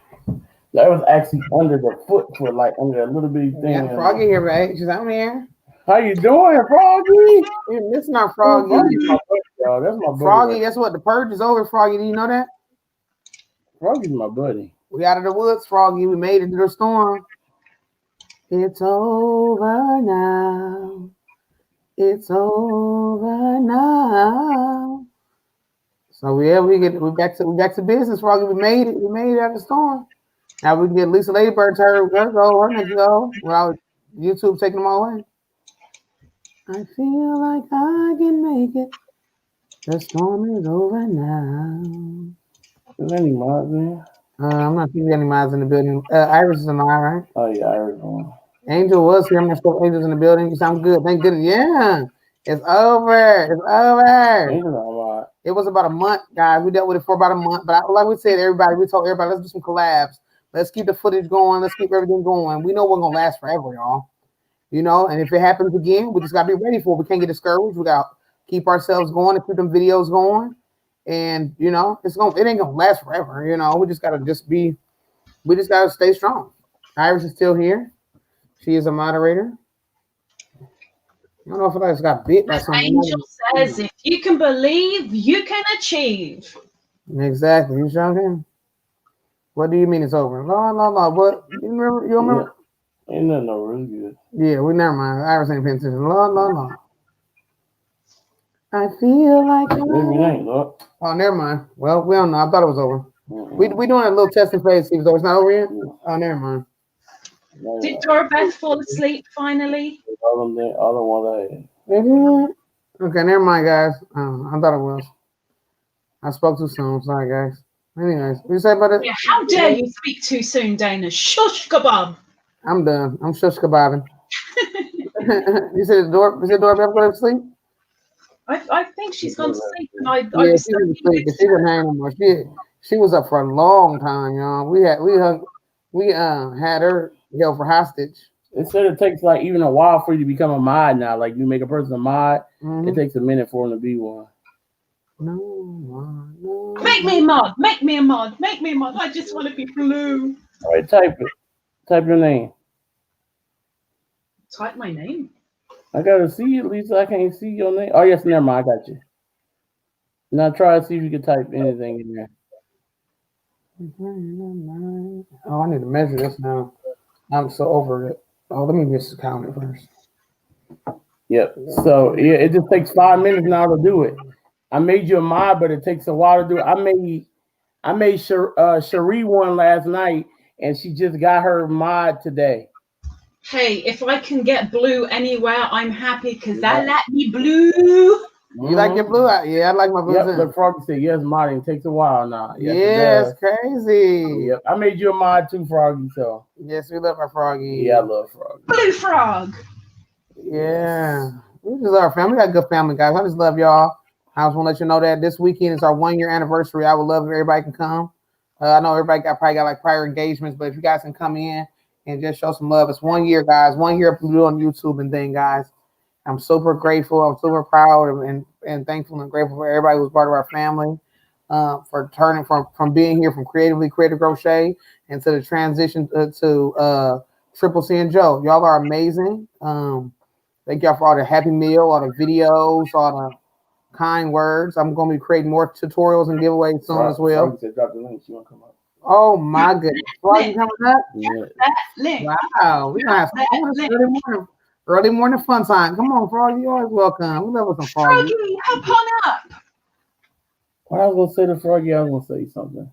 That was actually under the foot, like under a little bitty thing. Yeah, Froggy here, right? She's out here. How you doing, Froggy? It's not Froggy. That's my buddy. Froggy, that's what the purge is over, Froggy. Do you know that? Froggy's my buddy. We out of the woods, Froggy. We made it through the storm. It's over now. It's over now. So yeah, we back to business, Froggy. We made it. We made it out of the storm. Now we can get Lisa Lady Bird her next go without YouTube taking them all away. I feel like I can make it. The storm is over now. Is there any mods in? I'm not seeing any mods in the building. Iris is alive, right? Oh yeah, Iris on. Angel was here. I'm not sure if Angel's in the building. You sound good. Thank goodness. Yeah. It's over. It's over. Angel's alive. It was about a month, guys. We dealt with it for about a month. But like we said, we told everybody, let's do some collabs. Let's keep the footage going. Let's keep everything going. We know we're going to last forever, y'all. You know, and if it happens again, we just got to be ready for it. We can't get discouraged. We got to keep ourselves going and keep them videos going. And, you know, it ain't going to last forever. You know, we just got to stay strong. Iris is still here. She is a moderator. I don't know if I just got bit by something. Angel says, if you can believe, you can achieve. Exactly. You sure can. What do you mean it's over? La. What? You remember? Yeah. Ain't nothing really good. Yeah, we never mind. Iris ain't paying attention. La. I feel like Maybe it ain't, look. Oh, never mind. Well, we don't know. I thought it was over. Mm-hmm. We doing a little testing phase. See if it's not over yet. Oh, never mind. Did Dora Beth fall asleep finally? All the ones I had. Mm-hmm. Okay, never mind, guys. I thought it was. I spoke too soon. Sorry, guys. Anyways, what you say about it? Yeah, how dare you speak too soon, Dana? Shush kebab. I'm done. I'm shush kebabbing. You said Dora Beth go to sleep? I think she's gone to sleep. And I Yeah, was she didn't sleep. She didn't hang anymore. She was up for a long time, y'all. We had her held for hostage. It said it takes like even a while for you to become a mod now. Like you make a person a mod, It takes a minute for them to be one. No. Make me a mod. Make me a mod. Make me a mod. I just want to be blue. All right, type it. Type your name. Type my name. I gotta see it, Lisa. I can't see your name. Oh yes, never mind. I got you. Now try to see if you can type anything in there. Oh, I need to measure this now. I'm so over it. Oh, let me just count it first. Yep. So yeah, it just takes 5 minutes now to do it. I made you a mod, but it takes a while to do it. I made Cherie one last night, and she just got her mod today. Hey, if I can get blue anywhere, I'm happy because I like me blue. You like your blue? Yeah, I like my blue. Yep, too. but Froggy said yes, modding takes a while now. Yes, it's crazy. Yep, I made you a mod too, Froggy. So yes, we love our Froggy. Yeah, I love Froggy. Blue frog. Yeah, we just love our family. We got a good family, guys. I just love y'all. I just want to let you know that this weekend is our 1 year anniversary. I would love if everybody can come. I know everybody probably got like prior engagements, but if you guys can come in and just show some love, it's 1 year, guys. 1 year on YouTube and thing, guys. I'm super grateful. I'm super proud and thankful and grateful for everybody who's part of our family, for turning from being here from Creative Crochet and to the transition to Triple C and Joe. Y'all are amazing. Thank y'all for all the happy meal, all the videos, all the kind words. I'm going to be creating more tutorials and giveaways soon as well. Froggy said, drop the link. She want to come up. Oh my goodness. Froggy coming up? Yeah. Wow. We're going to have some early morning fun time. Come on, Froggy. You're always welcome. We love some Froggy. Froggy, hop on up. What I was going to say to Froggy, I was going to say something.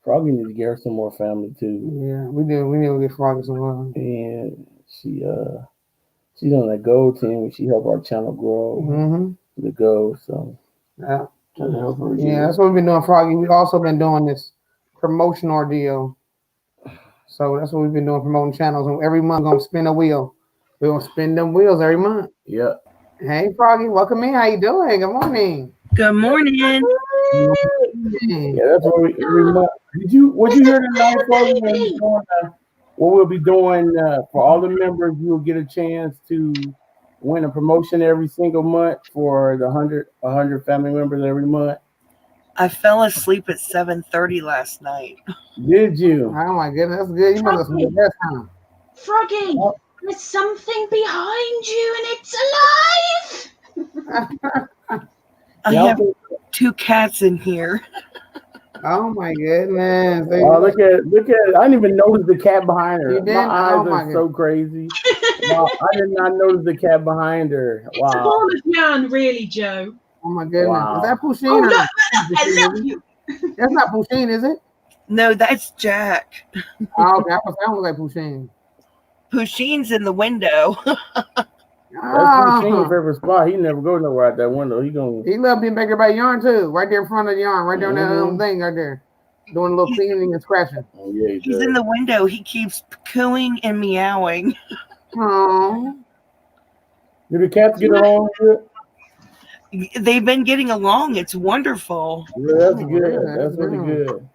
Froggy needs to get her some more family too. Yeah, we do. We need to get Froggy some more. And she's on that gold team and she helped our channel grow. Mm-hmm. The go, so yeah. Trying to help her. Yeah, that's what we've been doing, Froggy. We've also been doing this promotion ordeal. So that's what we've been doing, promoting channels. And every month, we're going to spin a wheel. We're going to spin them wheels every month. Yep. Hey, Froggy, welcome in. How you doing? Good morning. Good morning. Yeah, that's what every month. Would you hear tonight, Froggy? What we'll be doing for all the members, you'll get a chance to win a promotion every single month for the 100 family members every month. I fell asleep at 7:30 last night. Did you? Oh my goodness, that's good. You must have some best time. Froggy, there's something behind you and it's alive. I have 2 cats in here. Oh my goodness. Oh, look at I didn't even notice the cat behind her. You didn't? My eyes Oh, my are so crazy. Wow, I did not notice the cat behind her. It's a ball of yarn, really, Joe. Oh my goodness. Wow. Is that Pusheen? Oh, or look, I love you. That's not Pusheen, is it? No, that's Jack. Oh, okay. I sound like Pusheen. Pusheen's in the window. That's Pusheen's favorite spot. He never go nowhere out that window. He love being back there by yarn too. Right there in front of the yarn. Right there on that thing right there. Doing a little cleaning and scratching. Oh, yeah, He's in the window. He keeps cooing and meowing. Oh. Do the cats get along good? They've been getting along. It's wonderful. Yeah, that's good. That's really good.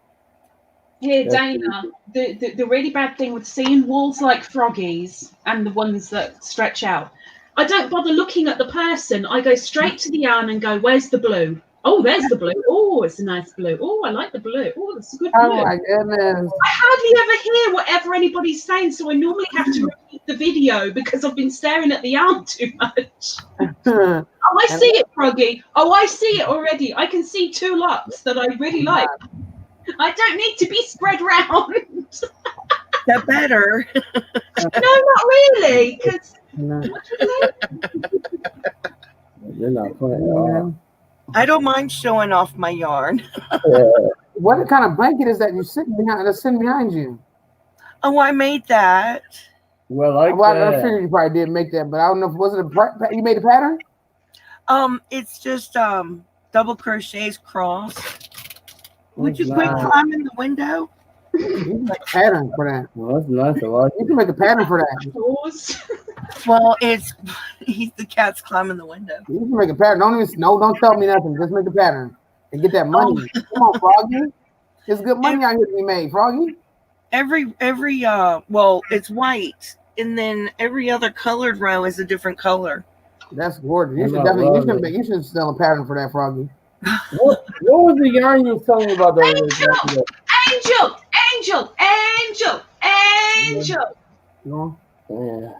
Here, Dana, the really bad thing with seeing walls like Froggy's and the ones that stretch out, I don't bother looking at the person. I go straight to the yarn and go, where's the blue? Oh, there's the blue. Oh, it's a nice blue. Oh, I like the blue. Oh, that's a good blue. Oh my goodness. I hardly ever hear whatever anybody's saying, so I normally have to repeat the video because I've been staring at the yarn too much. Oh, I see it, Froggy. Oh, I see it already. I can see 2 lots that I really like. I don't need to be spread round. They're better. No, not really. Because They're not playing. I don't mind showing off my yarn. What kind of blanket is that you're sitting behind? That's sitting behind you. Oh, I made that. Well, I figured you probably did make that, but I don't know if you made a pattern. It's just double crochets cross. Would you That's quit nice. climbing the window? You can make a pattern for that. Well, that's nice. I like You it. can make a pattern for that. Well, he's the cat's climbing the window. You can make a pattern. Don't tell me nothing. Just make a pattern and get that money. Come on, Froggy. There's good money out here to be made, Froggy. Every well, it's white, and then every other colored row is a different color. That's gorgeous. You I should love definitely it. you should sell a pattern for that, Froggy. What was the yarn you was telling me about the other day? Angel. You know? Yeah.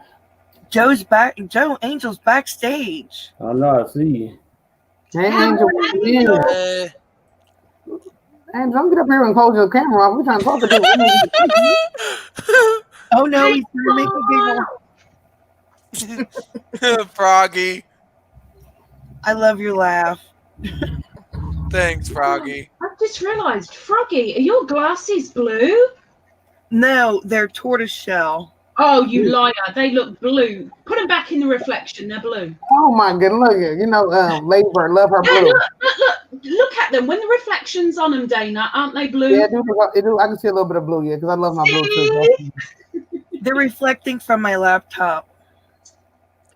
Joe Angel's backstage. I know. I see. Hey, Angel. Hey. Angel, don't get up here and close your camera off. We're trying to talk to you. Oh no, he's trying to make a giggle. Froggy. I love your laugh. Thanks, Froggy. I've just realised, Froggy, are your glasses blue? No, they're tortoiseshell. Oh, you liar! They look blue. Put them back in the reflection. They're blue. Oh my good, look at Lady Bird, love her Yeah, blue. look at them. When the reflections on them, Dana, aren't they blue? Yeah, it do. I can see a little bit of blue, yeah, because I love my blue too. They're reflecting from my laptop.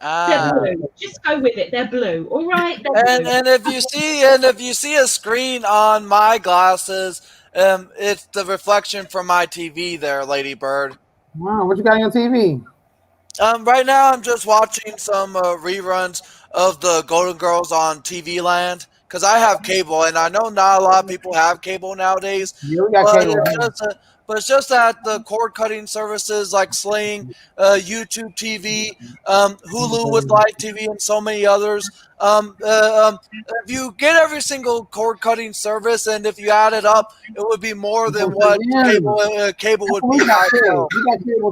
They're blue. Just go with it. They're blue. All right. They're blue. And if you see a screen on my glasses, it's the reflection from my TV there, Lady Bird. Wow, what you got on your TV? Right now I'm just watching some reruns of the Golden Girls on TV Land because I have cable, and I know not a lot of people have cable nowadays. Yeah, we got cable. But it's just that the cord cutting services like Sling, YouTube TV, Hulu with Live TV, and so many others. If you get every single cord cutting service, and if you add it up, it would be more than what cable would be. We got cable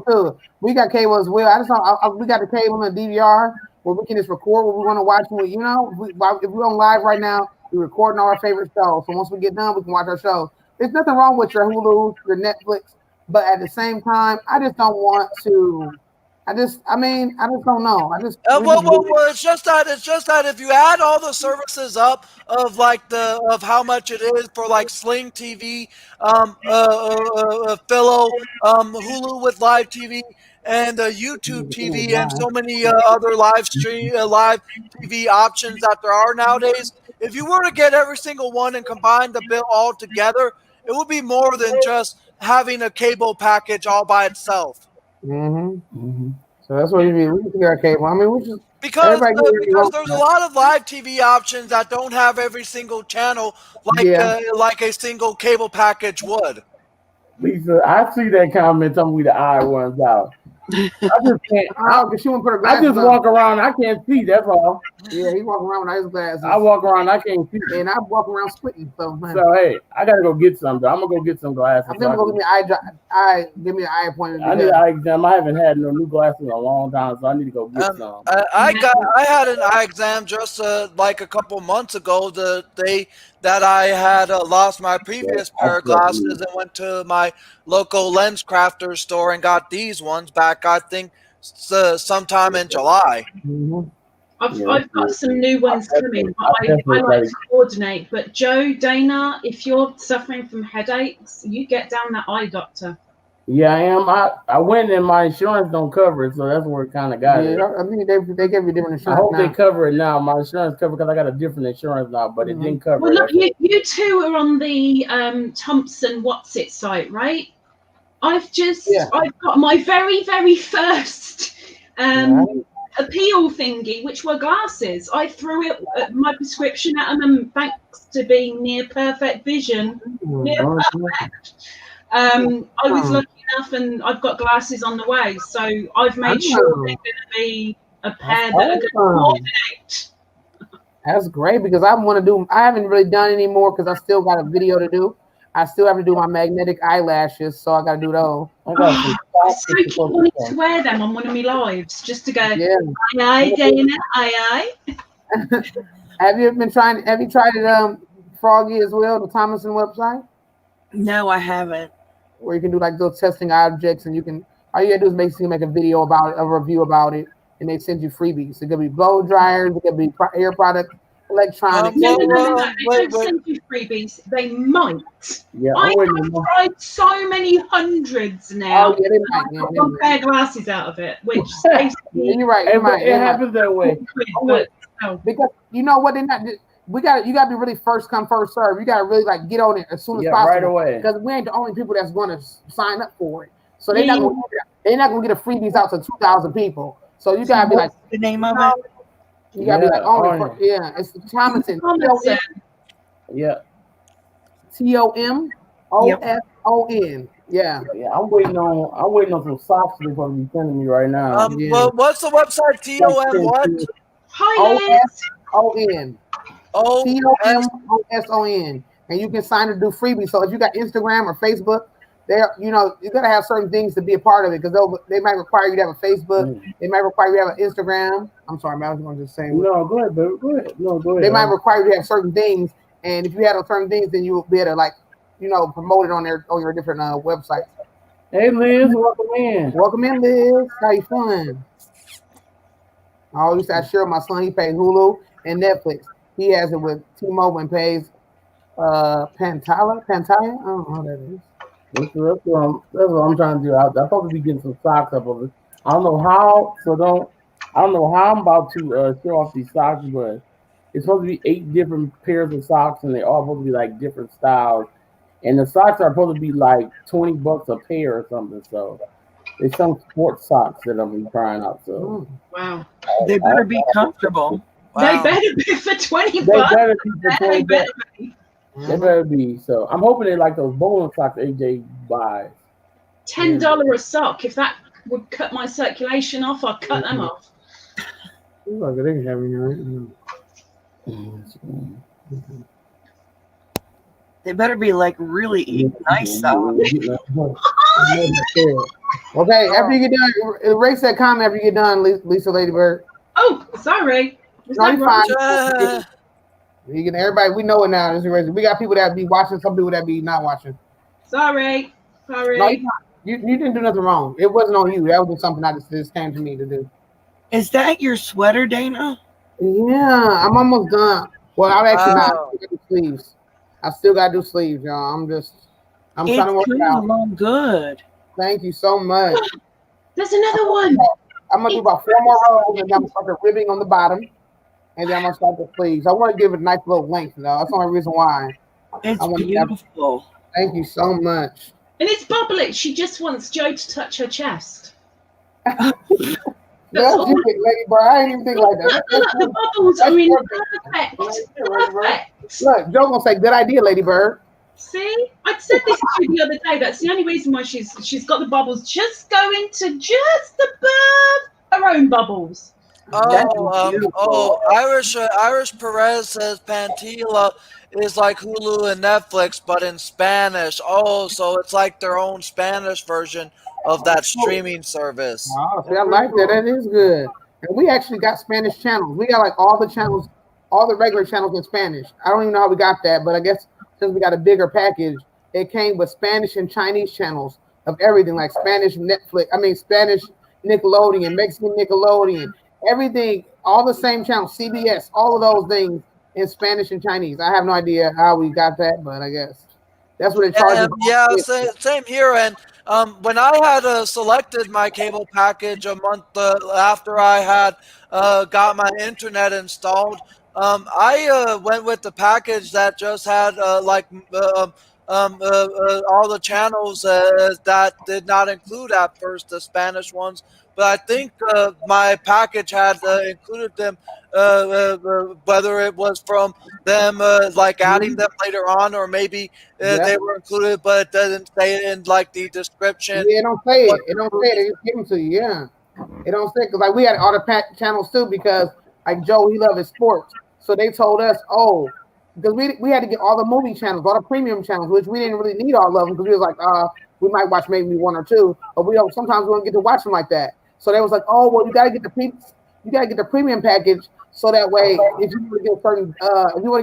too. We got cable as well. I just don't, we got the cable and the DVR where we can just record what we want to watch. If we're on live right now, we're recording all our favorite shows. So once we get done, we can watch our shows. There's nothing wrong with your Hulu, your Netflix, but at the same time, I just don't want to. I just don't know. It's just that if you add all the services up of how much it is for like Sling TV, Philo, Hulu with Live TV, and YouTube TV, and so many other live TV options that there are nowadays. If you were to get every single one and combine the bill all together, it would be more than just having a cable package all by itself. So that's what we can get our cable. I mean, because there's a lot of live TV options that don't have every single channel like a single cable package would. Lisa, I see that comment telling me the eye ones out. I just can't. I just walk around. I can't see. That's all. Yeah, he walk around with his glasses. I walk around. I can't see. And I walk around splitting. So hey, I gotta go get some. I'm gonna go get some glasses. I'm gonna go give me an eye appointment. I need an eye exam. I haven't had no new glasses in a long time, so I need to go get some. I had an eye exam just like a couple months ago. The day that I had lost my previous pair of glasses and went to my local lens crafter store and got these ones back, I think sometime in July. I've got some new ones coming. I like to coordinate. But Joe, Dana, if you're suffering from headaches, you get down that eye doctor. Yeah, I am. I went and my insurance don't cover it, so that's where it kind of got it. I think they give you different insurance. I hope they cover it now. My insurance cover because I got a different insurance now, but it didn't cover it. Well, look, you two are on the Thompson What's It site, right? I've got my very, very first appeal thingy, which were glasses. I threw my prescription at them, and thanks to being near perfect vision, I was lucky enough, and I've got glasses on the way, so I've made sure they're going to be a pair that are going to coordinate. That's great because I haven't really done any more because I still got a video to do. I still have to do my magnetic eyelashes, so I got to do those. I so keep wanting to wear them on one of my lives just to go, aye, Dana, aye. Have you tried it, Froggy, as well, the Thomason website? No, I haven't. Where you can do like those testing objects, and all you gotta do is basically make a video about it, a review about it, and they send you freebies. It could be blow dryers, it could be hair product, electronics. No. They don't send you freebies. They might. Yeah, I've tried so many hundreds now. Oh, yeah, they might. I've got one pair of glasses out of it, which basically you're right. It happens that way. Because you know what? You got to be really first come first serve. You got to really get on it as soon as possible. Right away. Because we ain't the only people that's going to sign up for it. So they're not going to get a freebies out to 2,000 people. So you got to be like the name of it. You got to be like it's Thomason. Yeah. TOMOSON. Yeah. I'm waiting on some socks they're supposed to be sending me right now. Well, what's the website? TOM what? OSON. TOMOSON. And you can sign to do freebies. So if you got Instagram or Facebook, you gotta have certain things to be a part of it because they might require you to have a Facebook. They might require you to have an Instagram. I'm sorry, man. I was going to just say. No, go ahead, baby. Go ahead. No, go ahead. They might require you to have certain things, and if you have certain things, then you will be able to promote it on your different websites. Hey, Liz, welcome in. Welcome in, Liz. How you feeling? Oh, you said sure. My son, he pays Hulu and Netflix. He has it with T-Mobile and pays Pantaya. I don't know what that is. That's what I'm trying to do. I'll probably be getting some socks up of it. I don't know how, I don't know how I'm about to show off these socks, but it's supposed to be 8 different pairs of socks, and they're all supposed to be like different styles. And the socks are supposed to be like $20 a pair or something. So it's some sports socks that I'm trying out. So Wow. They better be comfortable. They Wow. better be for 20 they bucks. better be for They 20 better bucks. be. They better be. So I'm hoping they like those bowling socks AJ buys. $10 a sock. If that would cut my circulation off, I'd cut them off. Look, they can have me right. They better be like really nice socks. Okay, after you get done, erase that comment after you get done, Lisa Ladybird. Oh, sorry. Was No, that you're wrong? fine. You can, everybody, we know it now. We got people that be watching, some people that be not watching. Sorry. No, you're fine. You didn't do nothing wrong. It wasn't on you. That was just something that just came to me to do. Is that your sweater, Dana? Yeah, I'm almost done. Well, I'm actually not. Wow. I still gotta do sleeves. I still got to do sleeves, y'all. I'm trying to work it It's out. coming along good. Thank you so much. There's another one. I'm going to do about 4 more rows, and then I'm going to start the ribbing on the bottom, and then I'm going to start the sleeves. I want to give it a nice little length, though. That's the only reason why. It's I wanna- beautiful. Thank you so much. And it's bubbly. She just wants Joe to touch her chest. That's all. you, Lady Bird. I didn't even think like that. Look at the bubbles. I mean, perfect. Perfect. Look, Joe going to say, good idea, Lady Bird. See, I said this to you the other day. That's the only reason why she's got the bubbles just going to just above her own bubbles. Irish Perez says Pantila is like Hulu and Netflix, but in Spanish. Oh, so it's like their own Spanish version of that streaming service. Oh, see, I like that. That is good. And we actually got Spanish channels. We got like all the channels, all the regular channels in Spanish. I don't even know how we got that, but I guess since we got a bigger package, it came with Spanish and Chinese channels of everything, like Spanish Spanish Nickelodeon, Mexican Nickelodeon, everything, all the same channels, CBS, all of those things in Spanish and Chinese. I have no idea how we got that, but I guess that's what it charges. Yeah, same here. And when I had selected my cable package a month after I had got my internet installed, I went with the package that just had all the channels that did not include at first the Spanish ones. But I think my package had included them, whether it was from them like adding them later on, or maybe they were included, but it doesn't say it in like the description. Yeah, it don't say it. It don't say it. They just give them to you. Yeah, it don't say, because like we had all the channels too, because like Joe, he loved his sports, so they told us, because we had to get all the movie channels, all the premium channels, which we didn't really need all of them, because we was like, we might watch maybe 1 or 2, but we don't. Sometimes we don't get to watch them like that. So they was like, well, you gotta get the premium package, so that way if you want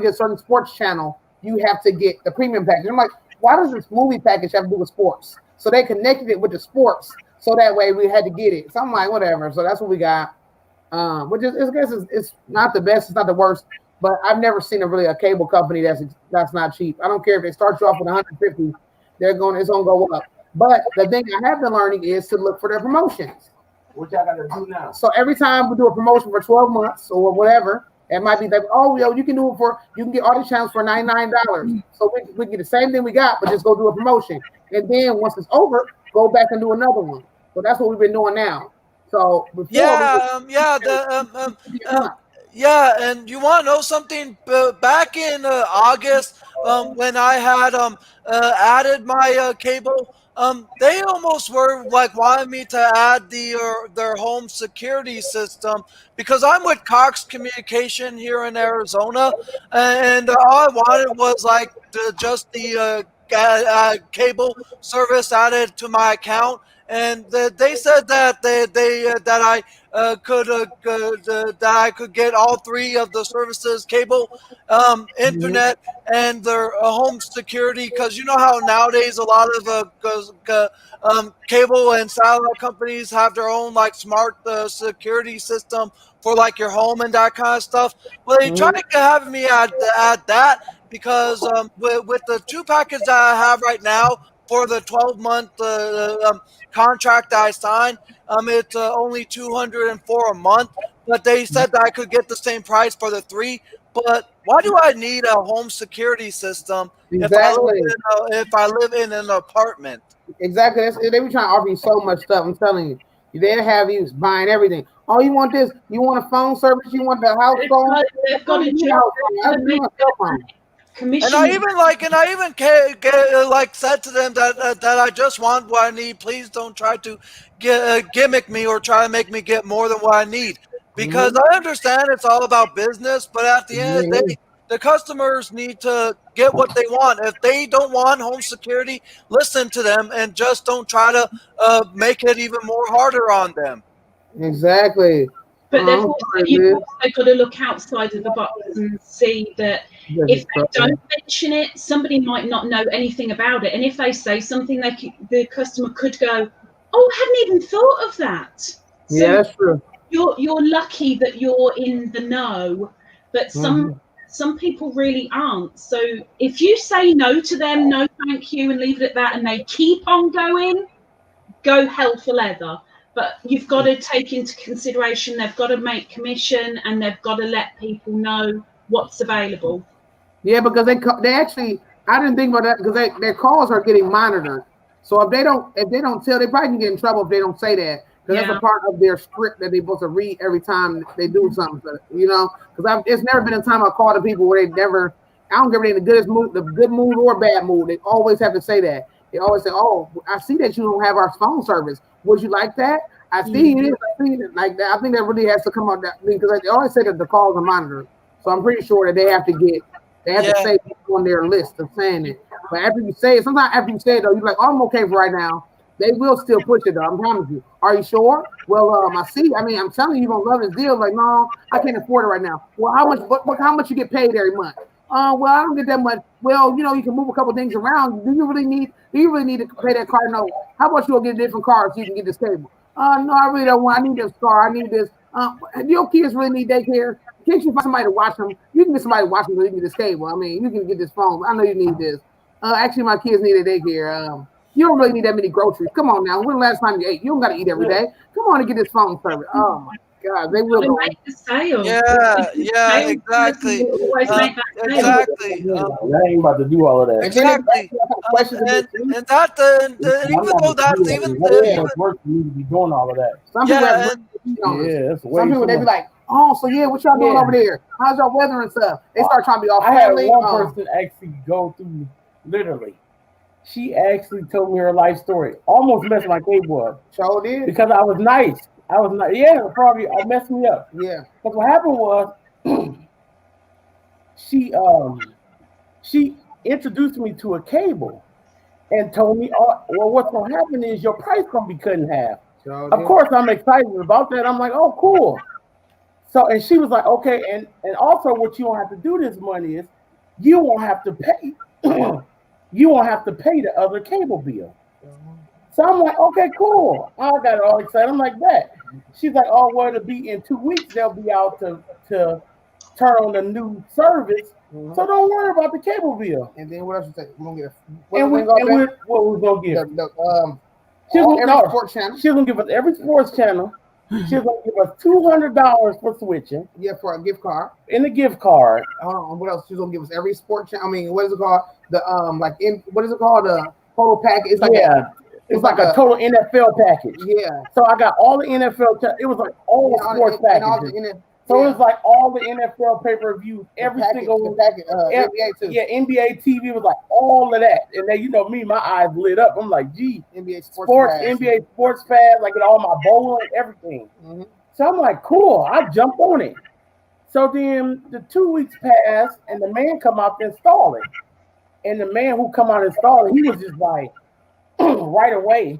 to get a certain sports channel, you have to get the premium package. I'm like, why does this movie package have to do with sports? So they connected it with the sports, so that way we had to get it. So I'm like, whatever. So that's what we got. Which is, I guess it's not the best, it's not the worst, but I've never seen a cable company that's not cheap. I don't care if they start you off with 150, it's gonna go up. But the thing I have been learning is to look for their promotions, which I gotta do now. So every time we do a promotion for 12 months or whatever, it might be like, you can get all the channels for $99. So we get the same thing we got, but just go do a promotion. And then once it's over, go back and do another one. So that's what we've been doing now. So and you want to know something? Back in August, when I had added my cable, they almost were like wanting me to add their home security system, because I'm with Cox Communication here in Arizona, and all I wanted was like just the cable service added to my account, and they said that that I could get all three of the services: cable, internet, and their home security. Because you know how nowadays a lot of cable and satellite companies have their own like smart security system for like your home and that kind of stuff. Well, they tried to have me add that because with the 2 packets that I have right now for the 12-month contract that I signed, it's only $204 a month. But they said that I could get the same price for the 3. But why do I need a home security system Exactly. if I live in an apartment? Exactly. They be trying to offer you so much stuff. I'm telling you, they have you buying everything. Oh, you want this? You want a phone service? You want the house phone? They've got to commission. And I even said to them that I just want what I need. Please don't try to gimmick me or try to make me get more than what I need. Because I understand it's all about business, but at the end of the day, the customers need to get what they want. If they don't want home security, listen to them and just don't try to make it even more harder on them. Exactly. But you've also got to look outside of the box and see that if they don't mention it, somebody might not know anything about it. And if they say something, the customer could go, "Oh, I hadn't even thought of that." So yeah, that's true. You're lucky that you're in the know, but some people really aren't. So if you say no to them, no thank you, and leave it at that, and they keep on going, go hell for leather. But you've got to take into consideration they've got to make commission and they've got to let people know what's available. Yeah, because they actually, I didn't think about that because their calls are getting monitored. So if they don't tell, they probably can get in trouble if they don't say that. Because that's a part of their script that they're supposed to read every time they do something. You know, because it's never been a time I called the people where they never. I don't give a damn the good mood or bad mood. They always have to say that. They always say, "Oh, I see that you don't have our phone service. Would you like that? I see it. I see it like that." I think that really has to come out that because they always say that the calls are monitored. So I'm pretty sure that they have to say on their list of saying it. But after you say it, sometimes after you say it though, you're like, "Oh, I'm okay for right now." They will still push it though. I'm promise you. Are you sure? Well, I see. I mean, I'm telling you, you're gonna love this deal. Like, no, I can't afford it right now. Well, how much? How much you get paid every month? Well, I don't get that much. Well, you know, you can move a couple things around. Do you really need to pay that car? No. How about you'll get a different car so you can get this cable? No, I really don't want. I need this car. I need this. Your kids really need daycare. Can't you find somebody to watch them? You can get somebody to watch them so you can get this cable. I mean, you can get this phone. I know you need this. Actually, my kids need a daycare. You don't really need that many groceries. Come on now. When the last time you ate? You don't got to eat every day. Come on and get this phone service. Oh my God, they will make the sale. Yeah, exactly. Exactly. I ain't about to do all of that. Exactly. And even though that's even work for me to be doing all of that. Some people they be like, "Oh, so yeah, what y'all doing over there? How's y'all weather and stuff?" They start trying to be all family. I had one person actually go through literally. She actually told me her life story. Almost messed my cable up. Sure did. Because I was nice. Yeah, probably I messed me up. Yeah. But what happened was she introduced me to a cable and told me, "Oh, well, what's gonna happen is your price gonna be cut in half." Sure of course, I'm excited about that. I'm like, "Oh, cool." So, and she was like, "Okay," and also what you don't have to do this money is you won't have to pay. You won't have to pay the other cable bill. So I'm like, okay, cool. I got all excited. I'm like that. She's like, oh, well, it'll be in 2 weeks. They'll be out to turn on the new service. So don't worry about the cable bill. And then what else you say? We're gonna get what we're gonna get? She's gonna give us every sports channel. She's gonna give us $200 for switching. Yeah, for a gift card. And a gift card. What else? She's gonna give us every sports channel. I mean, what is it called? What is it called? The total package. It's like it's like a total NFL package. Yeah. So I got all the NFL. It was like all sports packages. So it was like all the NFL pay-per-views, every single package. NBA too. Yeah, NBA TV was like all of that. And then me, my eyes lit up. I'm like, gee, NBA sports NBA sports pass, like all my bowling, everything. Mm-hmm. So I'm like, cool. I jumped on it. So then the 2 weeks passed, and the man come out to install it. And the man who come out and install it, he was just like, right away,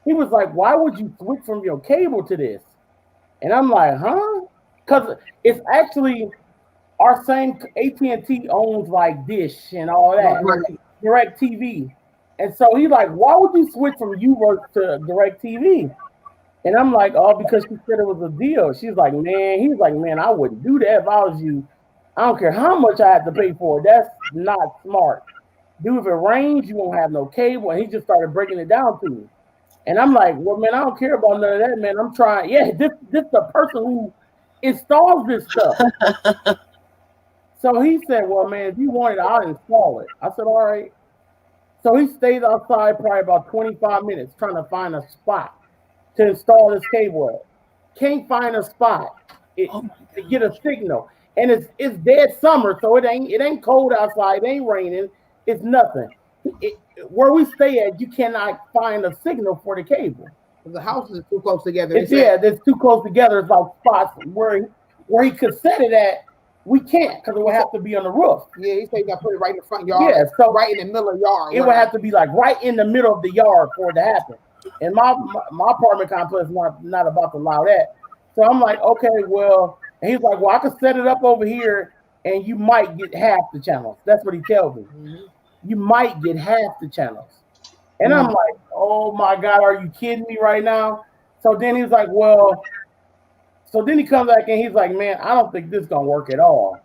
he was like, why would you switch from your cable to this? And I'm like, huh? Because it's actually our same AT&T owns like Dish and all that, Right. Direct TV. And so he's like, why would you switch from UVerse to Direct TV? And I'm like, oh, because she said it was a deal. She's like, man, he's like, man, I wouldn't do that if I was you. I don't care how much I have to pay for it. That's not smart. Dude, if it rains, you won't have no cable. And he just started breaking it down to me. And I'm like, well, man, I don't care about none of that, man. I'm trying. Yeah, this the person who installs this stuff. So he said, well, man, if you want it, I'll install it. I said, all right. So he stays outside probably about 25 minutes trying to find a spot to install this cable at. Can't find a spot to get a signal. And it's dead summer, so it ain't cold outside, it ain't raining, it's nothing. Where we stay at, you cannot find a signal for the cable. The houses are too close together. It's too close together. It's like spots where he could set it at. We can't because it would have to be on the roof. Yeah, he said you got to put it right in the front yard. Yeah, so right in the middle of the yard. It would have to be like right in the middle of the yard for it to happen. And my apartment complex is not about to allow that. So I'm like, okay, well, and he's like, well, I could set it up over here and you might get half the channels. That's what he tells me. Mm-hmm. You might get half the channels. And I'm like, oh my God, are you kidding me right now? So then he's like, well, so then he comes back and he's like, man, I don't think this is going to work at all.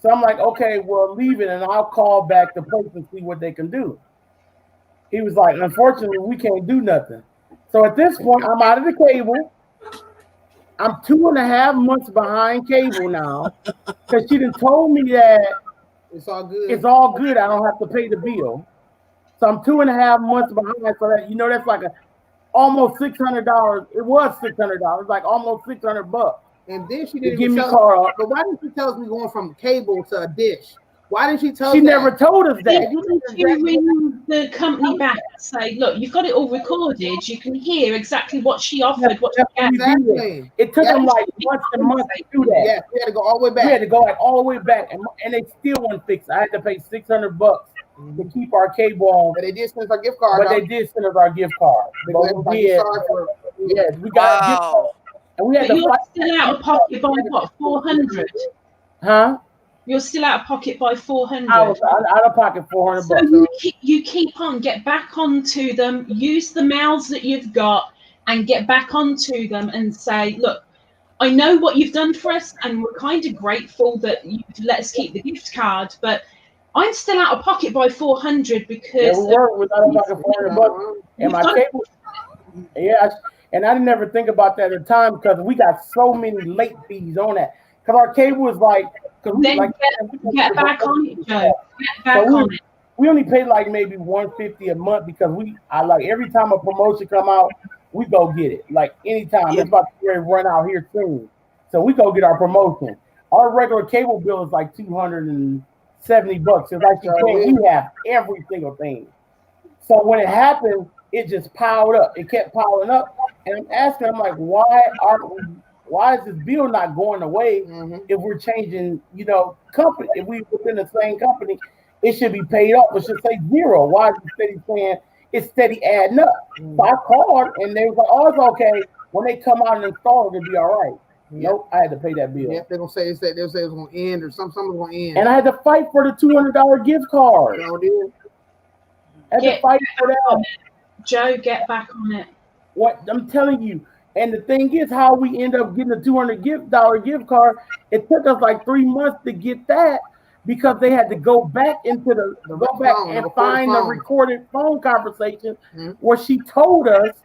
So I'm like, okay, well, leave it and I'll call back the place and see what they can do. He was like, unfortunately, we can't do nothing. So at this point, I'm out of the cable. I'm 2.5 months behind cable now because she done told me that it's all good. It's all good. I don't have to pay the bill. So I'm 2.5 months behind. So that that's like almost $600. It was $600, like almost $600. And then she didn't give me tell car up. But why didn't she tell us we going from cable to a dish? Why didn't she tell us She that? never told us that. Did you ring the company back and say, look, you've got it all recorded. You can hear exactly what she offered, what she got. Exactly. It took them like months and months to do that. Yeah, we had to go all the way back. We had to go like all the way back, and they still wouldn't fix it. I had to pay $600 to keep our cable on. But they did send us our gift card. But they did send us our gift card. But we did. Yes, we got a gift card. And we had you're still out of pocket by what, 400? Huh? You're still out of pocket by 400. I was out of pocket $400. So you keep on, get back onto them, use the mails that you've got, and get back onto them and say, look, I know what you've done for us, and we're kind of grateful that you've let us keep the gift card, but I'm still out of pocket by 400 because we were out of pocket $400, and my cable. Yeah, and I didn't never think about that at the time because we got so many late fees on that. Because our cable was like. Then get back on it, Joe. Get back on it. We only pay like maybe $150 a month because I like every time a promotion come out, we go get it. Like anytime. It's about to run out here soon. So we go get our promotion. Our regular cable bill is like $270. It's like we have every single thing. So when it happened, it just piled up. It kept piling up. And I'm asking, I'm like, why is this bill not going away if we're changing, company? If we within the same company, it should be paid off. It should say zero. Why is it steady saying it's steady adding up? So I called and they was like, oh, it's okay. When they come out and install it, it'll be all right. Nope, I had to pay that bill. Yeah, they're gonna say they'll say it's gonna end or something's gonna end. And I had to fight for the $200 gift card. Oh, dude. I had to fight for that. Joe, get back on it. What I'm telling you. And the thing is, how we end up getting a $200 gift card, it took us like 3 months to get that because they had to go back into find the recorded phone conversation where she told us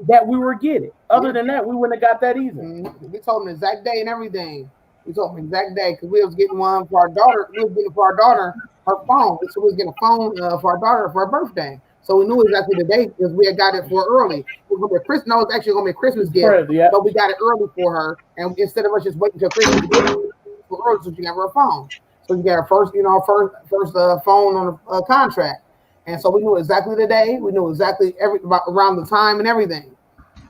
that we were getting. Other than that, we wouldn't have got that either. We told them the exact day and everything. We told them the exact day because we was getting one for our daughter. We was getting for our daughter her phone. So we was getting a phone for our daughter for her birthday. So we knew exactly the date because we had got it for early. It was gonna be Christmas. No, it was actually gonna be a Christmas gift, but we got it early for her. And instead of us just waiting until Christmas for early, so she got her phone. So she got her first, first phone on the contract. And so we knew exactly the day. We knew exactly around the time and everything.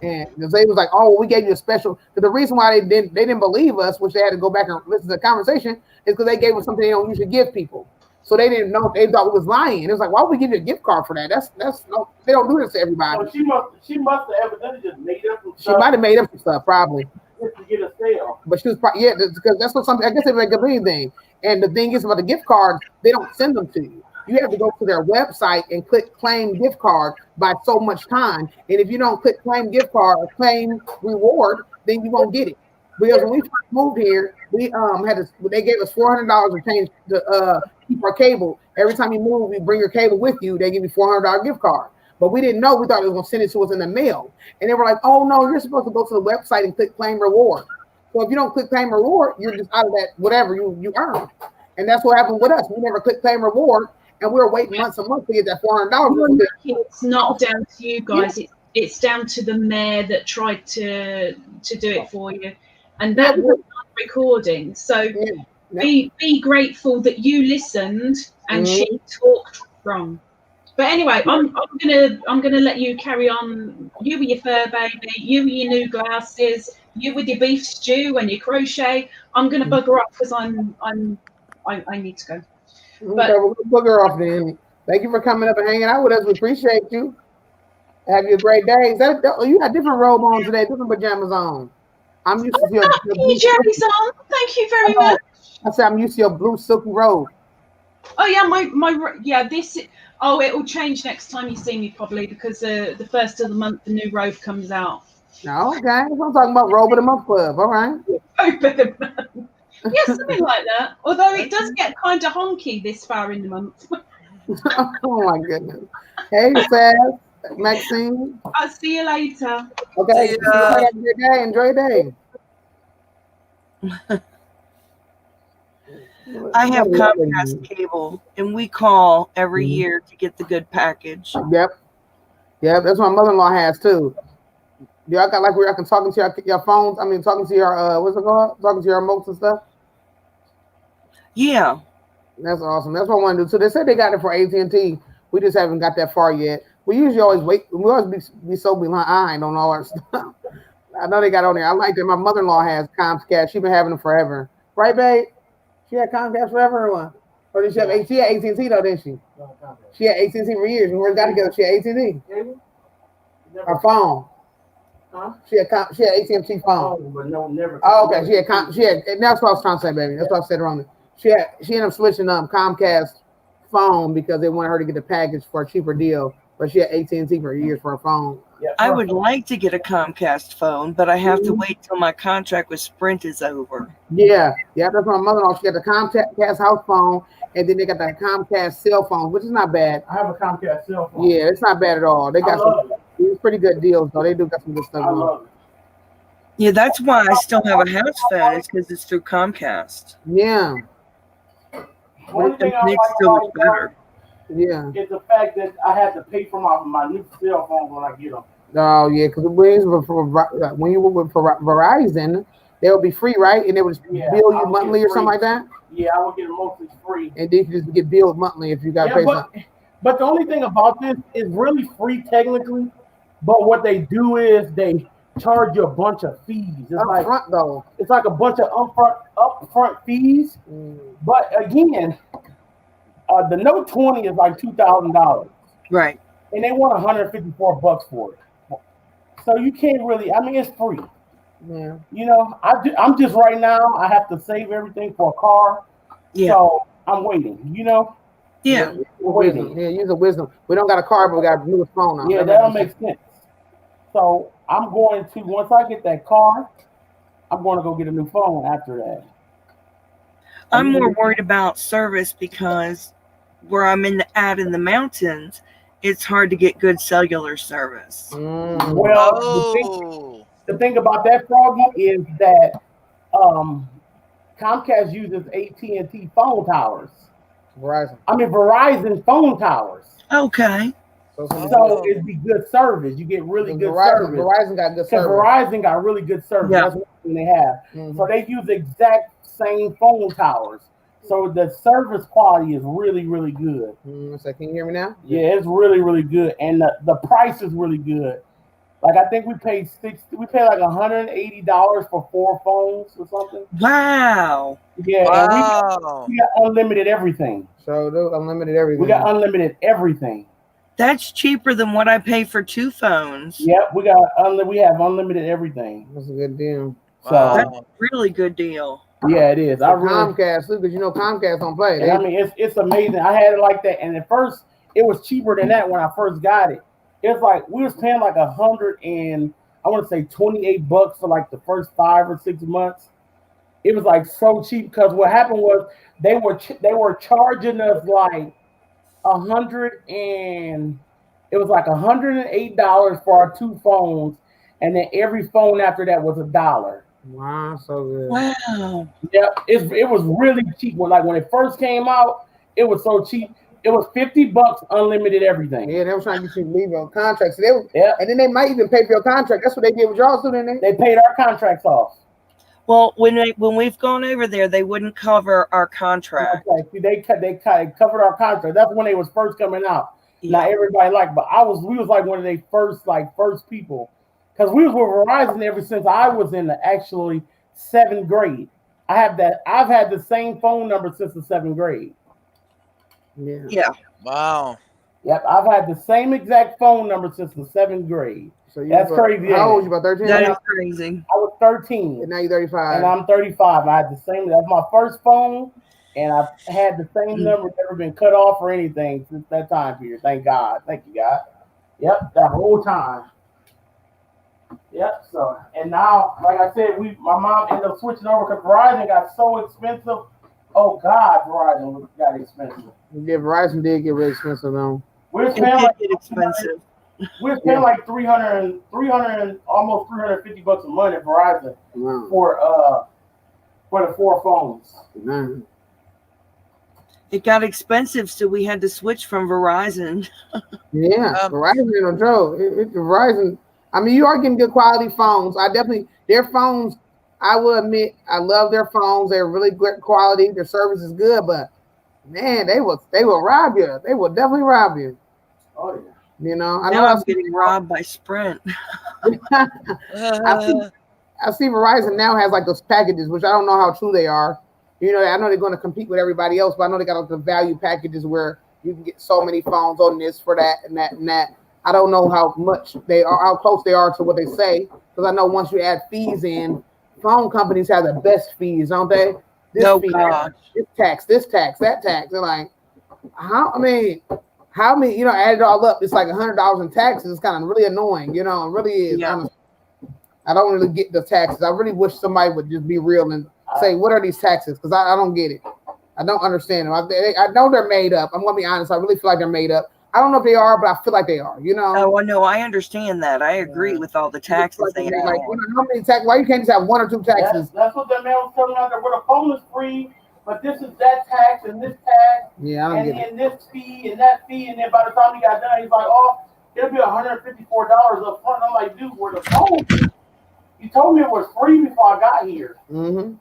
And they was like, "Oh, well, we gave you a special." But the reason why they didn't believe us, which they had to go back and listen to the conversation, is because they gave us something they don't usually give people. So they didn't know. They thought we was lying. It was like, why would we give you a gift card for that? That's no. They don't do this to everybody. So she must have evidently just made up some She stuff might have made up some stuff, probably. just to get a sale. But she was because that's what something. I guess they make up anything. And the thing is about the gift cards, they don't send them to you. You have to go to their website and click claim gift card by so much time. And if you don't click claim gift card or claim reward, then you won't get it. Because when we first moved here, we they gave us $400 to change to keep our cable. Every time you move, you bring your cable with you, they give you $400 gift card. But we didn't know. We thought it was going to send it to us in the mail. And they were like, oh, no, you're supposed to go to the website and click claim reward. So if you don't click claim reward, you're just out of that whatever you earn. And that's what happened with us. We never clicked claim reward, and we were waiting months and months to get that $400. It's not down to you guys. Yeah. It's down to the mayor that tried to do it for you, and that was on recording. So be grateful that you listened and she talked wrong. But anyway, I'm gonna let you carry on. You with your fur baby, you with your new glasses, you with your beef stew and your crochet. I'm gonna bugger off because I need to go. But okay, we'll bugger off then. Thank you for coming up and hanging out with us. We appreciate you. Have you a great day. You got different robe on today, different pajamas on. I'm used to your PJs on. Thank you very much. I said I'm used to your blue silky robe. Oh yeah, this. Oh, it will change next time you see me probably because the first of the month the new robe comes out. Okay, that's what I'm talking about. Robe of the Month Club. All right. Robe of the Month. Yeah, something like that. Although it does get kind of honky this far in the month. Oh my goodness. Hey, Seth, Maxine. I'll see you later. Okay. See you later. Have a good day. Enjoy your day. I have Comcast cable, and we call every year to get the good package. Yep. That's what my mother-in-law has too. Y'all got like where I can talk to your phones. I mean, talking to your what's it called? Talking to your remotes and stuff. Yeah, that's awesome. That's what I want to do. So they said they got it for AT&T. We just haven't got that far yet. We usually always wait. We always be so behind on all our stuff. I know they got on there. I like that. My mother-in-law has Comcast. She's been having them forever, right, babe? She had Comcast forever, or what? Or did she have AT&T? She had AT&T though, didn't she? She had AT&T for years. We got together. She had AT&T. Her phone. Huh? She had AT&T phone. Oh, but no, never. Oh, okay. She had. That's what I was trying to say, baby. That's what I said wrong. She ended up switching Comcast phone because they wanted her to get the package for a cheaper deal. But she had AT&T for years for her phone. Yeah, I would like to get a Comcast phone, but I have to wait till my contract with Sprint is over. Yeah. That's my mother-in-law. She got the Comcast house phone, and then they got the Comcast cell phone, which is not bad. I have a Comcast cell phone. Yeah, it's not bad at all. They got some pretty good deals, though. They do got some good stuff. I love it. Yeah, that's why I still have a house phone. It's because it's through Comcast. Yeah. One thing I makes like so much about better. Yeah. It's the fact that I have to pay for my new cell phone when I get them. Oh yeah, because when you were with Verizon, they would be free, right? And they would just bill you monthly or something like that. Yeah, I would get them mostly free. And then you just get billed monthly if you got to pay something. But the only thing about this is really free technically. But what they do is they charge you a bunch of fees. It's Up front though. It's like a bunch of upfront fees. But again, the Note 20 is like $2,000. Right. And they want $154 for it. So you can't really, I mean, it's free. Yeah. You know, I'm just right now, I have to save everything for a car. Yeah. So I'm waiting, you know? Yeah. We're waiting. Yeah, use the wisdom. We don't got a car, but we got a newest phone now. Yeah, that'll make sense. So I'm going to, once I get that car, I'm going to go get a new phone after that. I'm more worried about service because where I'm in the mountains, it's hard to get good cellular service. Well, the thing about that, Froggy, is that Comcast uses AT&T phone towers. Verizon phone towers. Okay. So it'd be good service. You get really good service. Verizon got good service. Verizon got really good service. Yeah. That's one thing they have. So they use the exact same phone towers. So the service quality is really, really good. So can you hear me now? Yeah, it's really, really good. And the price is really good. Like I think we paid like $180 for 4 phones or something. Wow. Yeah, Wow. and we got unlimited everything. So those unlimited everything. We got unlimited everything. That's cheaper than what I pay for 2 phones. Yep, we have unlimited everything. That's a good deal. So That's a really good deal. yeah, it is. I really, Comcast too, because you know Comcast don't play. and I mean it's amazing. I had it like that, and at first it was cheaper than that when I first got it. It's like we was paying like $$28 for like the first 5 or 6 months. It was like so cheap because what happened was they were charging us like $108 for our 2 phones, and then every phone after that was $1. Wow, so good. Wow. Yeah, it was really cheap. When it first came out, it was so cheap. It was $50 unlimited everything. Yeah, they were trying to get you to leave your contract. So and then they might even pay for your contract. That's what they did with y'all too, didn't they? They paid our contracts off. Well, when we've gone over there, they wouldn't cover our contract. Okay, see, they covered our contract. That's when they was first coming out. Yeah. Not everybody but we was like one of their first people, because we was with Verizon ever since I was in the actually 7th grade. I've had the same phone number since the 7th grade. Yeah. Wow. Yep, I've had the same exact phone number since the 7th grade. So that's crazy. How old are you? About 13? That is crazy. I was 13. And now you're 35. And I'm 35. And I had the same. That's my first phone, and I've had the same number, never been cut off or anything since that time period. Thank God. Thank you, God. Yep, that whole time. Yep. So, and now, like I said, my mom ended up switching over because Verizon got so expensive. Oh God, Verizon got expensive. Yeah, Verizon did get really expensive though. We're It paying did like get expensive. We're paying like $300, almost $350 a month at Verizon for the 4 phones. Man. It got expensive, so we had to switch from Verizon. Yeah, Verizon ain't no joke. Verizon. I mean, you are getting good quality phones. Their phones. I will admit, I love their phones. They're really good quality. Their service is good, but man, they will rob you. They will definitely rob you. Oh yeah. You know, Now I'm getting robbed by Sprint. I see Verizon now has like those packages, which I don't know how true they are. You know, I know they're going to compete with everybody else, but I know they got like the value packages where you can get so many phones on this for that and that and that. I don't know how much they are, how close they are to what they say, because I know once you add fees in, phone companies have the best fees, don't they? This fee, this tax, that tax. They're like, how many, you know, add it all up, it's like $100 in taxes. It's kind of really annoying, you know, it really is. Yeah. I don't really get the taxes. I really wish somebody would just be real and say, what are these taxes? Because I don't get it. I don't understand them. I know they're made up. I'm going to be honest. I really feel like they're made up. I don't know if they are, but I feel like they are, you know? Oh, no, I understand that. I agree with all the taxes they have. Like, you know, how many taxes? Why you can't just have 1 or 2 taxes? That's what the man was telling out there. Where the phone is free, but this is that tax and this tax. Yeah, I don't get it. And this fee and that fee. And then by the time he got done, he's like, oh, it'll be $154 up front. I'm like, dude, where the phone is? You told me it was free before I got here. Mm-hmm.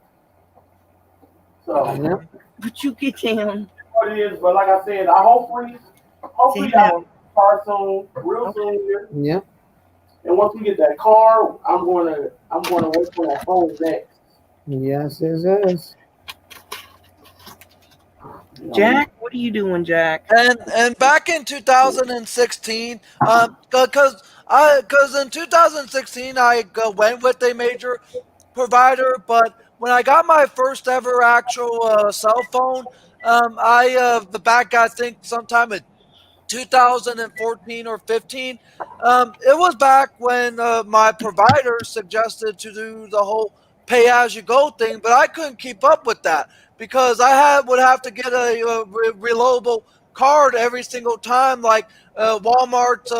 So, yeah. But you get down. What it is, but like I said, I hopefully y'all car soon, real soon here. Yeah. And once we get that car, I'm gonna wait for that phone next. Yes, yes. Jack, what are you doing, Jack? And back in 2016, because in 2016 I went with a major provider, but when I got my first ever actual cell phone, I think sometime in 2014 or 15. It was back when my provider suggested to do the whole pay-as-you-go thing, but I couldn't keep up with that because I would have to get a reloadable card every single time, like Walmart's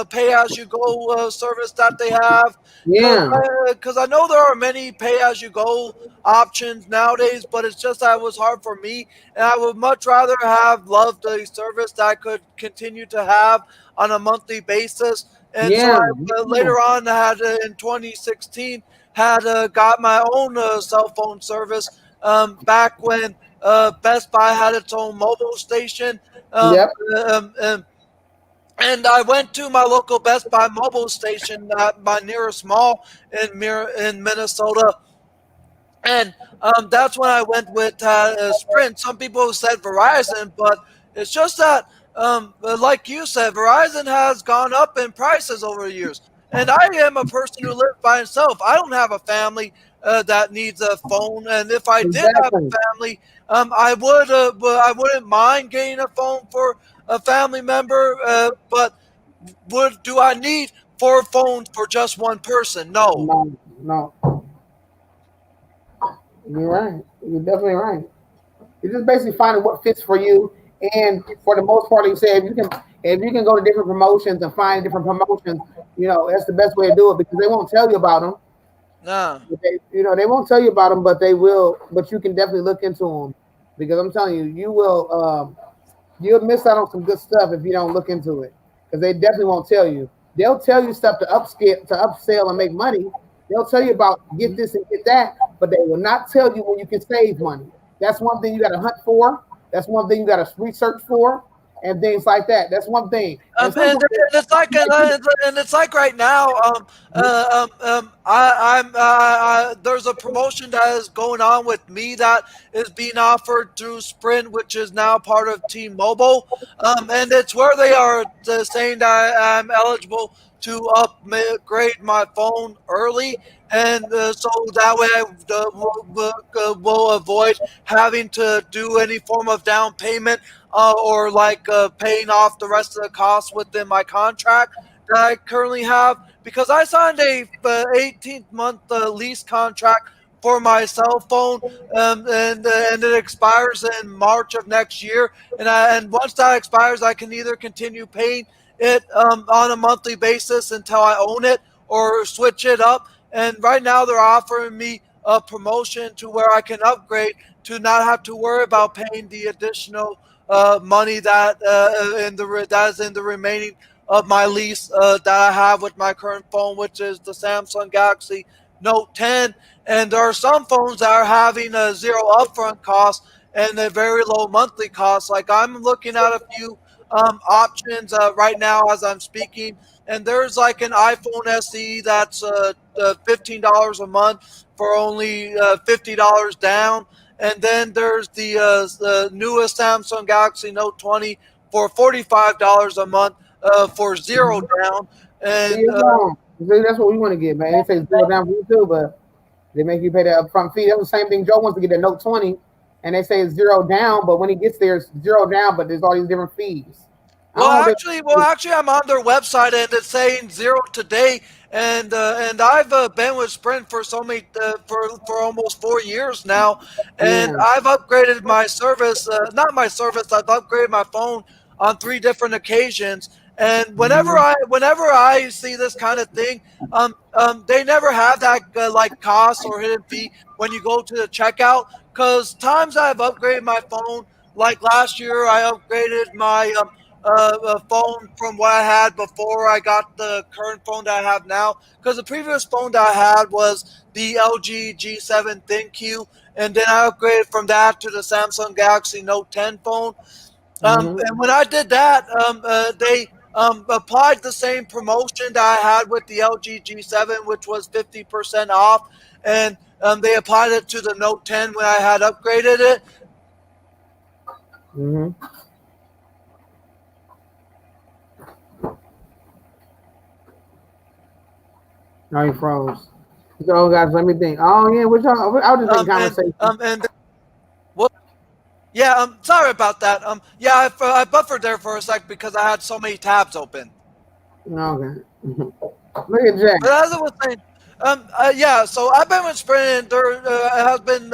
pay-as-you-go service that they have. Yeah. Because I know there are many pay-as-you-go options nowadays, but it's just that it was hard for me, and I would much rather have loved a service that I could continue to have on a monthly basis. And so later on, I had in 2016 got my own cell phone service back when Best Buy had its own mobile station. And And I went to my local Best Buy mobile station at my nearest mall in Minnesota, and that's when I went with Sprint. Some people said Verizon, but it's just that, like you said, Verizon has gone up in prices over the years. And I am a person who lives by himself. I don't have a family that needs a phone. And if I did have a Exactly. family, I wouldn't mind getting a phone for a family member. But do I need 4 phones for just one person? No. No, no. You're right. You're definitely right. You're just basically finding what fits for you. And for the most part, like you said, if you can go to different promotions and find different promotions, that's the best way to do it because they won't tell you about them. Nah. They won't tell you about them, but they will. But you can definitely look into them because I'm telling you, you'll miss out on some good stuff if you don't look into it because they definitely won't tell you. They'll tell you stuff to upsell and make money. They'll tell you about get this and get that, but they will not tell you when you can save money. That's one thing you got to hunt for. That's one thing you got to research for, and things like that. That's one thing. And it's like right now. There's a promotion that is going on with me that is being offered through Sprint, which is now part of T-Mobile. And it's where they are saying that I'm eligible to upgrade my phone early, and so that way I will avoid having to do any form of down payment or like paying off the rest of the costs within my contract that I currently have, because I signed a 18-month lease contract for my cell phone, and it expires in March of next year. And once that expires, I can either continue paying it on a monthly basis until I own it, or switch it up. And right now, they're offering me a promotion to where I can upgrade to not have to worry about paying the additional money that is in the remaining of my lease that I have with my current phone, which is the Samsung Galaxy Note 10. And there are some phones that are having a zero upfront cost and a very low monthly cost. Like I'm looking at a few options right now as I'm speaking, and there's like an iPhone SE that's $15 a month for only $50 down. And then there's the newest Samsung Galaxy Note 20 for $45 a month for zero down. And See, that's what we want to get, man. They say zero down for you too, but they make you pay the upfront fee. That's the same thing Joe wants to get the Note 20, and they say it's zero down, but when he gets there, it's zero down, but there's all these different fees. Well, actually, I'm on their website and it's saying zero today, and I've been with Sprint for for almost 4 years now, and I've upgraded my service. Not my service. I've upgraded my phone on 3 different occasions. And whenever I see this kind of thing, they never have that like cost or hidden fee when you go to the checkout. Because times I've upgraded my phone, like last year, I upgraded my a phone from what I had before I got the current phone that I have now. Because the previous phone that I had was the LG G7 ThinQ, and then I upgraded from that to the Samsung Galaxy Note 10 phone. And when I did that, they applied the same promotion that I had with the LG G7, which was 50% off, and they applied it to the Note 10 when I had upgraded it. No, you froze. So, guys, let me think. Oh, yeah, which I was just in conversation. Sorry about that. I buffered there for a sec because I had so many tabs open. Okay. Look at Jack. But as I was saying, so I've been with Sprint. There has been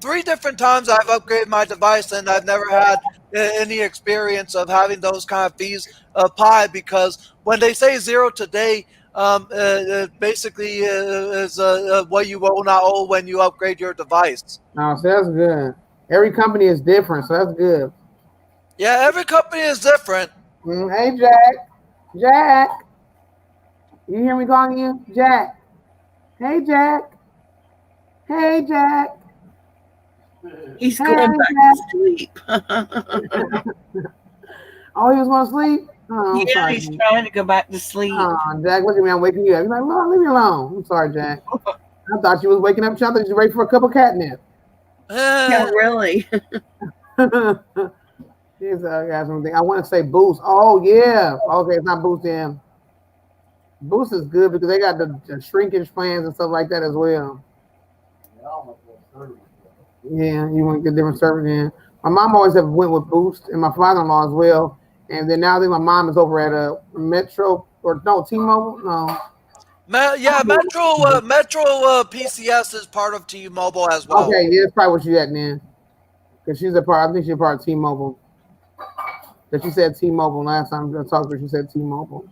3 different times I've upgraded my device, and I've never had any experience of having those kind of fees applied, because when they say zero today, basically is what you will not owe when you upgrade your device. Oh, so that's good. Every company is different, so that's good. Yeah, every company is different. Hey, Jack. Jack. You hear me calling you? Jack. Hey, Jack. Hey, Jack. He's going back to sleep. Oh, he was going to sleep? Oh, I'm Yeah, sorry. he's trying to go back to sleep. Oh, Jack, look at me. I'm waking you up. You're like, Mom, leave me alone. I'm sorry, Jack. I thought you was waking up. I thought you was ready for a cup of catnip. Yeah, really. Here's got something. I want to say Boost. Oh yeah. Okay, it's not Boost then. Boost is good because they got the shrinkage plans and stuff like that as well. Yeah, you want to get different service in. My mom always have went with Boost, and my father-in-law as well. And then now I think my mom is over at Metro or no T-Mobile. No. Metro PCS is part of T-Mobile as well. Okay, yeah, that's probably what she's at then. Because she's a part. I think she's a part of T-Mobile. That she said T-Mobile last time I talked to her. She said T-Mobile.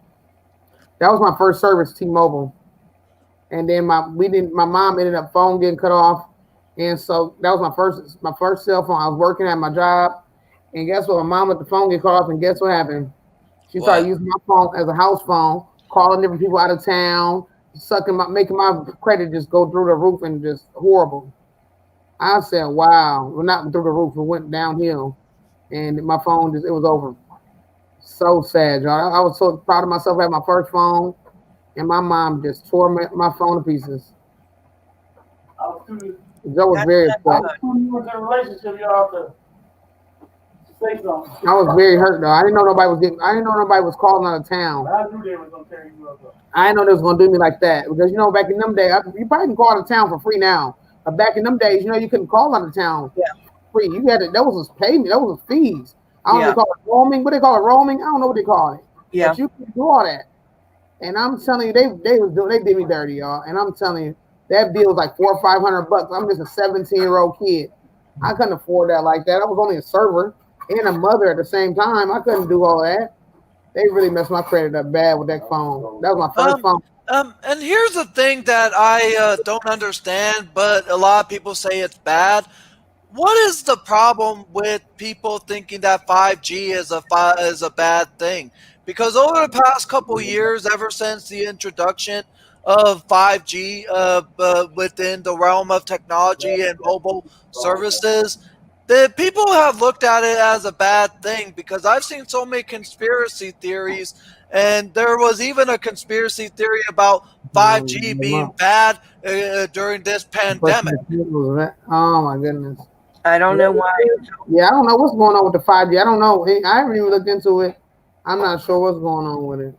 That was my first service, T-Mobile. And then my mom ended up phone getting cut off, and so that was my first cell phone. I was working at my job, and guess what? My mom let the phone get cut off, and guess what happened? She started using my phone as a house phone, calling different people out of town, making my credit just go through the roof and just horrible. I said, wow. Well, not through the roof, it went downhill. And my phone it was over. So sad, y'all. I was so proud of myself. I had my first phone, and my mom just tore my phone to pieces. Joe was very upset. I was very hurt though. I didn't know nobody was calling out of town. I knew they was gonna tear you up. I didn't know they was gonna do me like that because back in them days, you probably can call out of town for free now. But back in them days, you couldn't call out of town free. You had that was payment, that was fees. I don't know what they call it roaming. What they call it roaming? I don't know what they call it. Yeah. But you can do all that. And I'm telling you, they did me dirty, y'all. And I'm telling you, that bill was like $400 or $500. I'm just a 17-year-old kid. I couldn't afford that like that. I was only a server and a mother at the same time. I couldn't do all that. They really messed my credit up bad with that phone. That was my first phone. And here's the thing that I don't understand, but a lot of people say it's bad. What is the problem with people thinking that 5G is a bad thing? Because over the past couple of years, ever since the introduction of 5G within the realm of technology and mobile services, the people have looked at it as a bad thing because I've seen so many conspiracy theories, and there was even a conspiracy theory about 5G being bad during this pandemic. Oh my goodness. I don't know why. Yeah, I don't know what's going on with the 5G. I don't know. I haven't even looked into it. I'm not sure what's going on with it.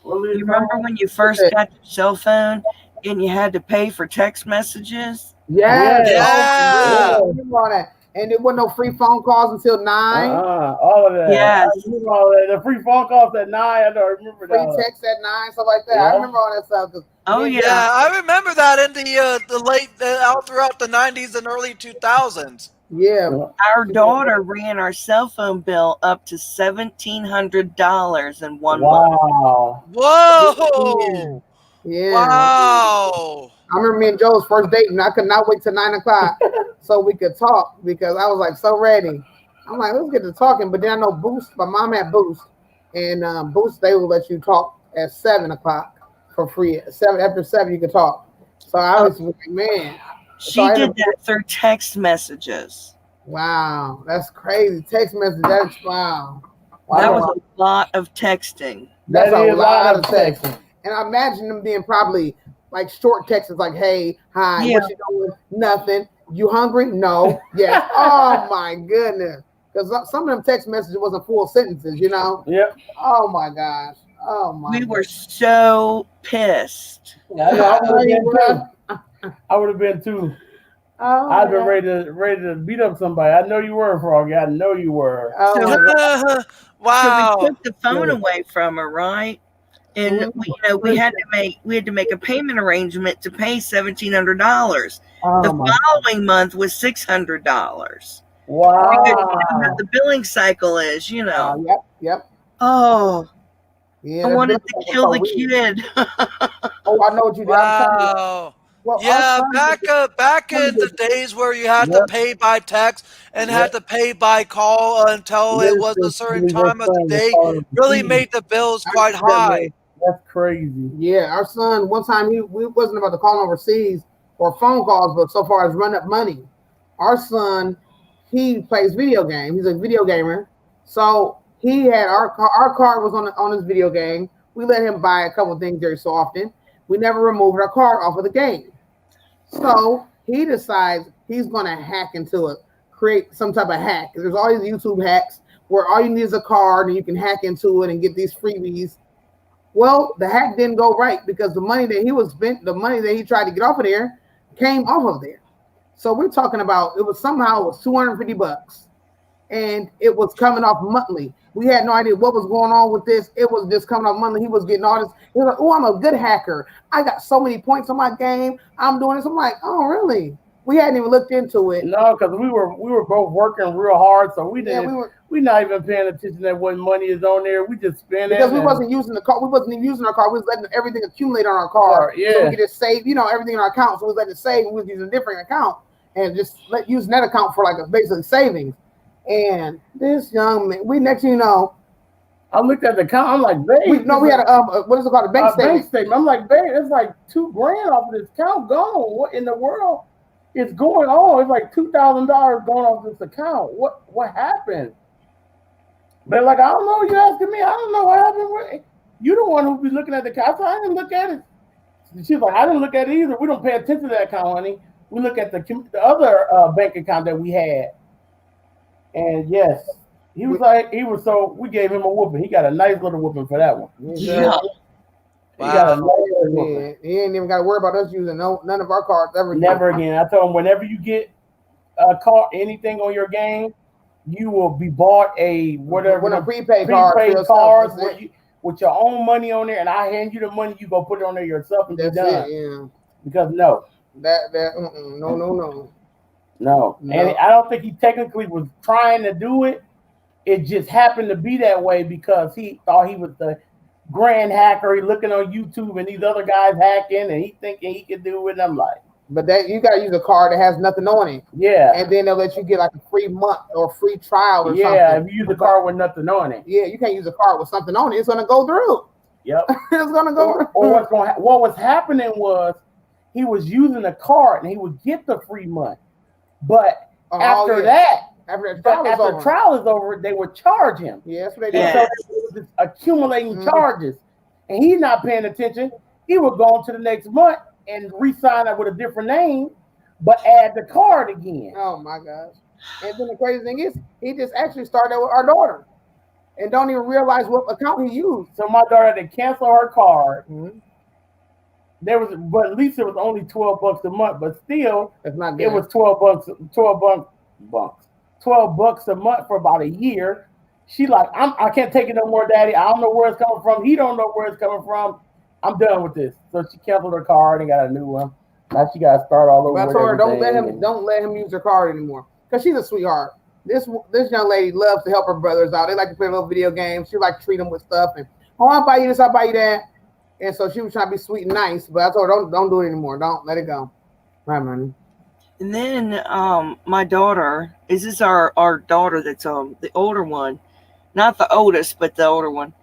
You remember when you first got your cell phone and you had to pay for text messages? Yeah. Yeah. I remember all that. And there wasn't no free phone calls until 9. All of that. Yes. I remember all that. The free phone calls at 9. I don't remember that. Free text at 9, stuff like that. I remember all that stuff. Oh Yeah, I remember that in the late out throughout the 90s and early 2000s. Yeah. Our daughter ran our cell phone bill up to $1,700 in 1 month. Wow. Whoa. Yeah. Wow. I remember me and Joe's first date, and I could not wait till 9 o'clock so we could talk because I was like so ready. I'm like, let's get to talking. But then I know Boost, my mom had Boost, and Boost, they will let you talk at 7 o'clock for free. After 7, you can talk. So I was like, man. She did that through text messages. Wow, that's crazy. Text message, that's wow. That was a lot of texting. That's a lot of texting. And I imagine them being probably like short texts like, hey, hi, what you doing? Nothing. You hungry? No. Yeah. Oh my goodness. Because some of them text messages wasn't full sentences, Yep. Oh my gosh. Oh my. We were so pissed. Yeah, I would have been too. Oh, I'd been ready to beat up somebody. I know you were, Froggy. I know you were. Oh, Wow. So we took the phone away from her, right? And we had to make a payment arrangement to pay $1,700. The following month was $600. Wow. What the billing cycle is, Yep. Oh, yeah. I wanted to kill the kid. Oh, I know what you did. Wow. Well, Yeah, back in the days where you had to pay by text and had to pay by call until it was a certain time of the day, really made the bills quite high. That's crazy. Yeah, our son, one time we wasn't about to call overseas or phone calls, but so far as run up money. Our son, he plays video games. He's a video gamer. So He had our card was on his video game. We let him buy a couple things every so often. We never removed our card off of the game. So he decides he's going to hack into it, create some type of hack. There's all these YouTube hacks where all you need is a card and you can hack into it and get these freebies. Well, the hack didn't go right because the money that he tried to get off of there came off of there. So we're talking about it was $250 and it was coming off monthly. We had no idea what was going on with this. It was just coming off monthly. He was getting all this. He was like, oh, I'm a good hacker. I got so many points on my game. I'm doing this. I'm like, oh, really? We hadn't even looked into it. No, because we were both working real hard, so we didn't. We're not even paying attention to what money is on there. We just spend it. Because we wasn't using the card. We wasn't even using our card. We was letting everything accumulate on our card. Yeah. So we could just save, everything in our account. So we was letting it save. We was using a different account and just using that account for basically savings. And this young man, next thing you know, I looked at the account. I'm like, babe. We had a what is it called? A bank statement. Bank statement. I'm like, babe, it's like $2,000 off of this account gone. What in the world is going on? It's like $2,000 going off this account. What happened? But like, I don't know. You asking me? I don't know what happened. You the one who be looking at the account. I didn't look at it. She's like, I didn't look at it either. We don't pay attention to that account, honey. We look at the other bank account that we had. And yes, we gave him a whooping. He got a nice little whooping for that one. Yeah. He got a nice little whooping. He ain't even got to worry about us using none of our cards ever. Never again. I told him whenever you get a card, anything on your game, you will be bought a prepaid card with your own money on there, and I hand you the money. You go put it on there yourself and that's be done. It, yeah. Because no. No. And I don't think he technically was trying to do it. It just happened to be that way because he thought he was the grand hacker. He looking on YouTube and these other guys hacking, and he thinking he could do it. And I'm like, but that you gotta use a card that has nothing on it. Yeah. And then they'll let you get like a free month or free trial or something. Yeah, if you use a card with nothing on it. Yeah, you can't use a card with something on it. It's gonna go through. Yep. It's gonna go through. Or what was happening was he was using a card and he would get the free month. But after the trial is over, they would charge him. Yeah, that's what they did. So it was accumulating charges. And he's not paying attention. He would go on to the next month and re-sign up with a different name, but add the card again. Oh my gosh. And then the crazy thing is, he just actually started with our daughter and don't even realize what account he used. So my daughter had to cancel her card. Mm-hmm. But at least it was only $12 a month, but still that's not good. It was $12 a month for about a year. She like, I can't take it no more, Daddy. I don't know where it's coming from. He don't know where it's coming from. I'm done with this. So she canceled her card and got a new one. Now she got to start all over. I told her don't let him use her card anymore because she's a sweetheart. This young lady loves to help her brothers out. They like to play little video games. She like to treat them with stuff and I'll buy you this, I'll buy you that. And so she was trying to be sweet and nice, but I told her don't do it anymore. Don't let it go. Right, money. And then my daughter, is this our daughter that's the older one, not the oldest, but the older one.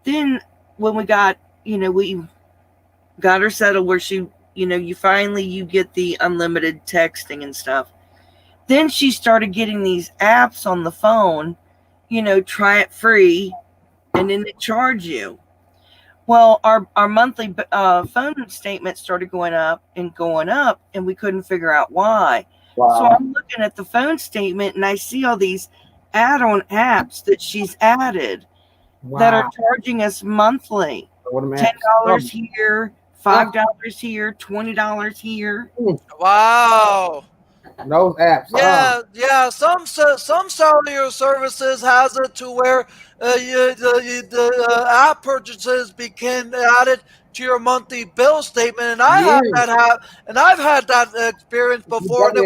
Then when we got, we got her settled where she, you finally get the unlimited texting and stuff. Then she started getting these apps on the phone, try it free, and then they charge you. Well, our monthly phone statement started going up, and we couldn't figure out why. Wow. So I'm looking at the phone statement, and I see all these add-on apps that she's added that are charging us monthly. $10 here, $5 here, $20 here. Wow. Those apps. Yeah. Some cellular services has it to where the app purchases became added to your monthly bill statement, and I've had that experience before. It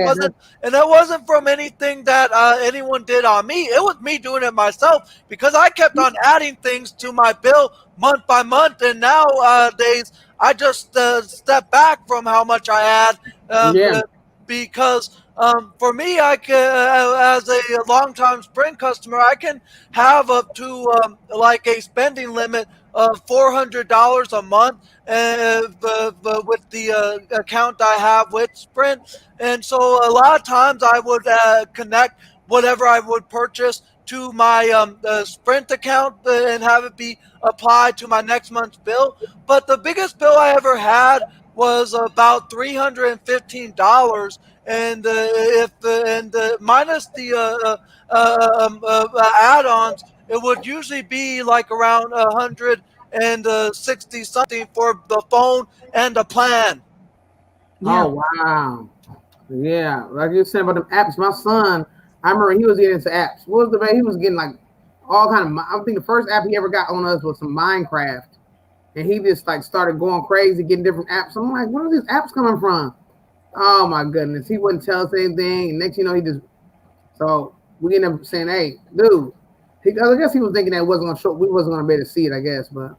wasn't from anything that anyone did on me. It was me doing it myself because I kept on adding things to my bill month by month, and nowadays I just step back from how much I add because. For me, I can, as a longtime Sprint customer, I can have up to like a spending limit of $400 a month with the account I have with Sprint. And so a lot of times I would connect whatever I would purchase to my Sprint account and have it be applied to my next month's bill. But the biggest bill I ever had was about $315, and minus the add-ons, it would usually be like around 160 something for the phone and the plan. Yeah. Oh wow. Yeah, like you said about them apps. My son, I remember he was getting into apps. What was the he was getting like all kind of. I think the first app he ever got on us was some Minecraft, and he just like started going crazy, getting different apps. I'm like, where are these apps coming from? Oh my goodness, he wouldn't tell us anything. And next, you know, he just. So we ended up saying, "Hey, dude," I guess he was thinking that it wasn't gonna show. We wasn't gonna be able to see it. I guess, but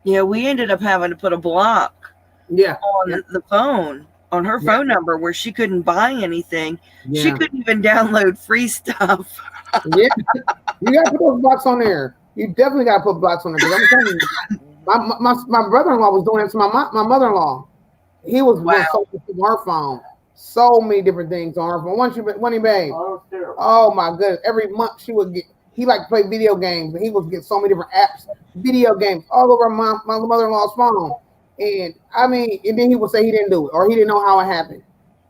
Yeah, we ended up having to put a block yeah, on the phone, on her phone number, where she couldn't buy anything. yeah, She couldn't even download free stuff. yeah. You gotta put those blocks on there. You definitely gotta put blocks on there. Because I'm telling you, my brother-in-law was doing it to my mother-in-law. He was doing so much on her phone. So many different things on her phone. Once he made, oh my goodness, every month she would get. He liked to play video games, and he would get so many different apps, video games, all over my mother-in-law's phone. And I mean, and then he would say he didn't do it or he didn't know how it happened.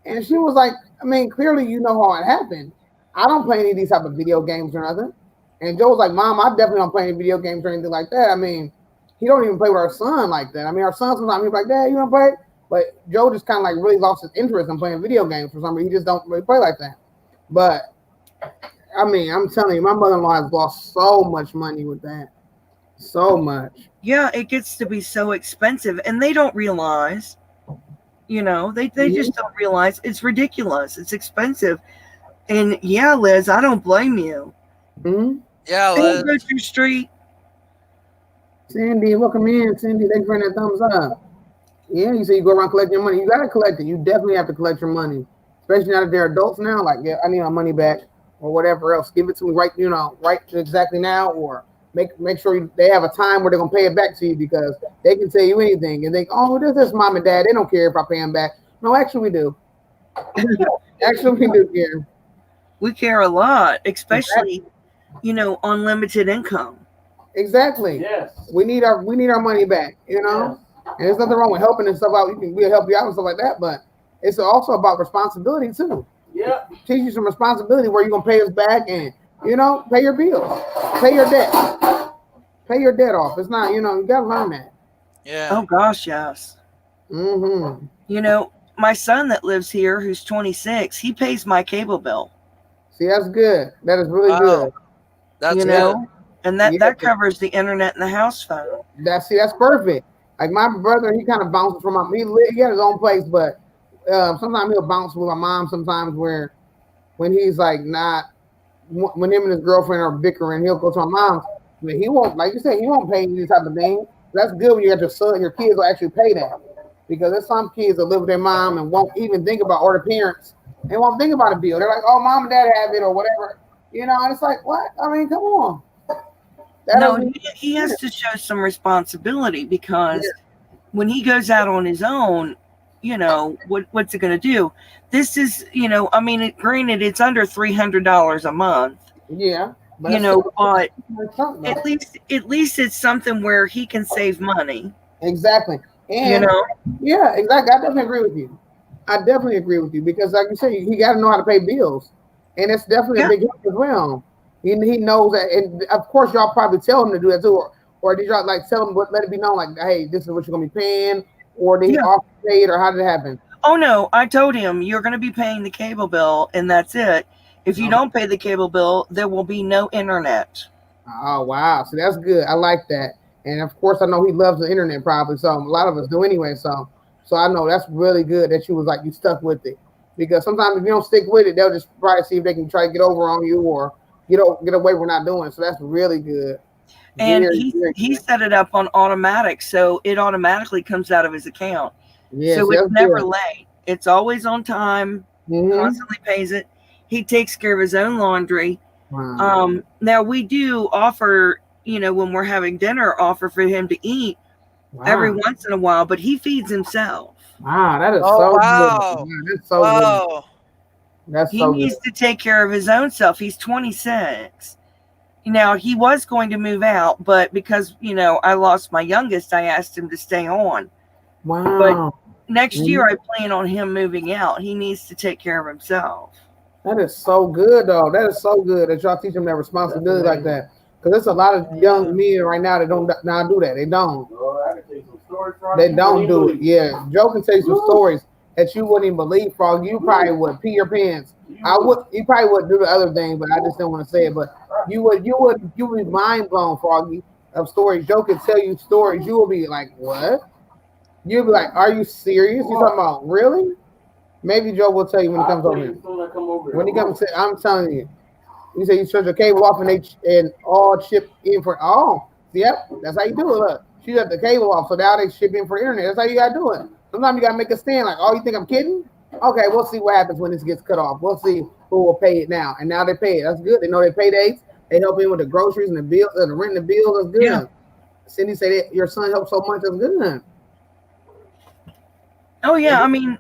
And she was like, I mean, clearly you know how it happened. I don't play any of these type of video games or nothing. And Joe was like, Mom, I definitely don't play any video games or anything like that. I mean, he don't even play with our son like that. I mean, our son sometimes he's like, Dad, you want to play? But Joe just kind of like really lost his interest in playing video games for some reason. He just don't really play like that. But I mean, I'm telling you, my mother-in-law has lost so much money with that. So much. Yeah, it gets to be so expensive, and they don't realize, you know, they just don't realize it's ridiculous. It's expensive. And yeah, Liz, I don't blame you. Mm-hmm. Yeah, Go to your street. Sandy, welcome in. Sandy, thanks for that thumbs up. Yeah, you say you go around collecting your money. You got to collect it. You definitely have to collect your money, especially now that they're adults now. Like, yeah, I need my money back or whatever else. Give it to me right exactly now, or make sure they have a time where they're going to pay it back to you, because they can tell you anything and think, oh, this is Mom and Dad. They don't care if I pay them back. No, actually we do. Actually, we do care. We care a lot, especially, you know, on limited income. Exactly. Yes. We need our money back, you know? Yes. And there's nothing wrong with helping and stuff out. We'll help you out and stuff like that, but it's also about responsibility too. Yeah. Teach you some responsibility where you're gonna pay us back and, you know, pay your bills, pay your debt. Pay your debt off. It's not, you know, you gotta learn that. Yeah. Oh gosh, yes. Mm-hmm. You know, my son that lives here, who's 26, he pays my cable bill. See, that's good. That is really good. That's you good. know, and that covers the internet and the house phone. That's perfect. Like my brother, he kind of bounces from he had his own place, but sometimes he'll bounce with my mom. Sometimes when he's like when him and his girlfriend are bickering, he'll go to my mom's. But he won't, like you said, he won't pay any type of thing. That's good when you have your kids will actually pay that, because there's some kids that live with their mom and won't even think about, or the parents, they won't think about a bill. They're like, oh, Mom and Dad have it or whatever, you know. And it's like, what? I mean, come on. He has to show some responsibility, because when he goes out on his own, you know, what's it going to do? This is, you know, I mean, granted, it's under $300 a month. Yeah. But you know, but at least it's something where he can save money. Exactly. And, you know? Yeah, exactly. I definitely agree with you. Because like you said, he got to know how to pay bills. And it's definitely a big help as well. He knows that, and of course y'all probably tell him to do that too, or did y'all like tell him, let it be known, like, hey, this is what you're gonna be paying, or did he offer to pay it, or how did it happen? Oh no, I told him you're gonna be paying the cable bill, and that's it. If you don't pay the cable bill, there will be no internet. Oh wow, so that's good. I like that, and of course I know he loves the internet probably. So a lot of us do anyway. So I know that's really good that you stuck with it, because sometimes if you don't stick with it, they'll just probably see if they can try to get over on you or get away with not doing it. So that's really good. And he set it up on automatic, so it automatically comes out of his account. Yeah, so it's never late. It's always on time. Constantly pays it. He takes care of his own laundry. Wow. Now we do offer, you know, when we're having dinner, offer for him to eat every once in a while, but he feeds himself. Wow, that is good. That's so good. He needs to take care of his own self. He's 26. Now, he was going to move out, but because, I lost my youngest, I asked him to stay on. Wow. Next year, I plan on him moving out. He needs to take care of himself. That is so good, though. That is so good that y'all teach them that responsibility like that. Because there's a lot of young men right now that don't now do that. They don't. They don't do it. Yeah. Joe can tell you some stories that you wouldn't even believe, Frog. You probably would pee your pants. You probably would do the other thing, but I just don't want to say it. But you would be mind blown, Froggy, of stories. Joe can tell you stories. You will be like, what? You'll be like, are you serious? You talking about really? Maybe Joe will tell you when he comes over here. When he comes, I'm telling you. You say you shut your cable off and all chip in for yep, that's how you do it. Look, she shut the cable off, so now they ship in for the internet. That's how you gotta do it. Sometimes you gotta make a stand. Like, oh, you think I'm kidding? Okay, we'll see what happens when this gets cut off. We'll see who will pay it now. And now they pay it. That's good. They know they pay dates. They help in with the groceries and the bills, the rent and the bills. That's good. Yeah. Cindy said that your son helped so much. That's good. Oh yeah, I mean,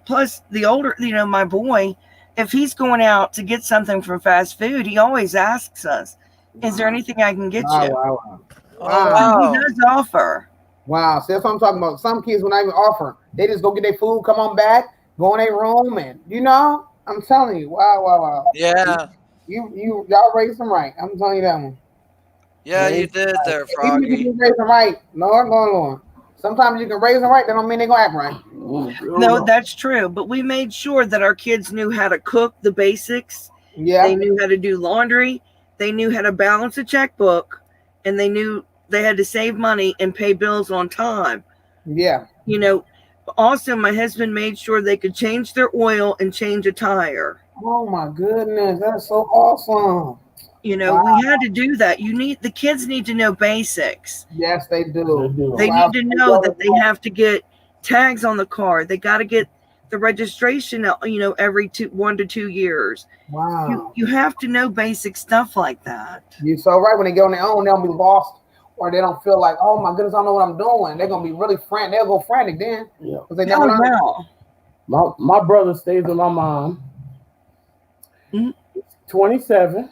plus the older, my boy, if he's going out to get something from fast food, he always asks us, "Is there anything I can get you?" Wow. He does offer. Wow, see, that's what I'm talking about. Some kids will not even offer. They just go get their food, come on back, go in their room, and I'm telling you, wow. Yeah. Y'all raised them right. I'm telling you that one. Yeah, you did there, Froggy. Even if you raise them right, Lord. Sometimes you can raise them right, that don't mean they're going to act right. No, that's true. But we made sure that our kids knew how to cook the basics. Yeah. They knew how to do laundry. They knew how to balance a checkbook. And they knew they had to save money and pay bills on time. Yeah. Also, my husband made sure they could change their oil and change a tire. Oh, my goodness. That's so awesome. Wow. We had to do that. The kids need to know basics. Yes, they do. They need to know that they have to get tags on the car. They got to get the registration, every 1 to 2 years. Wow. You have to know basic stuff like that. You're so right. When they get on their own, they'll be lost, or they don't feel like, oh my goodness, I don't know what I'm doing. They're gonna be really frantic. They'll go frantic then. Yeah. Because they never learn. My brother stays with my mom. Mm-hmm. 27.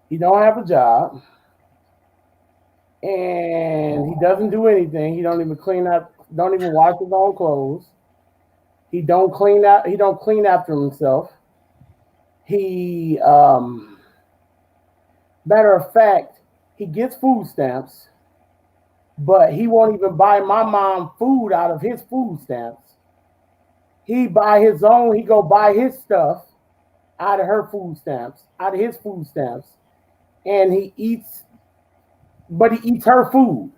He don't have a job, and he doesn't do anything. He don't even clean up. Don't even wash his own clothes. He don't clean out. He don't clean after himself. He, matter of fact, he gets food stamps, but he won't even buy my mom food out of his food stamps. He buy his own. He go buy his stuff out of her food stamps, out of his food stamps. And he eats her food.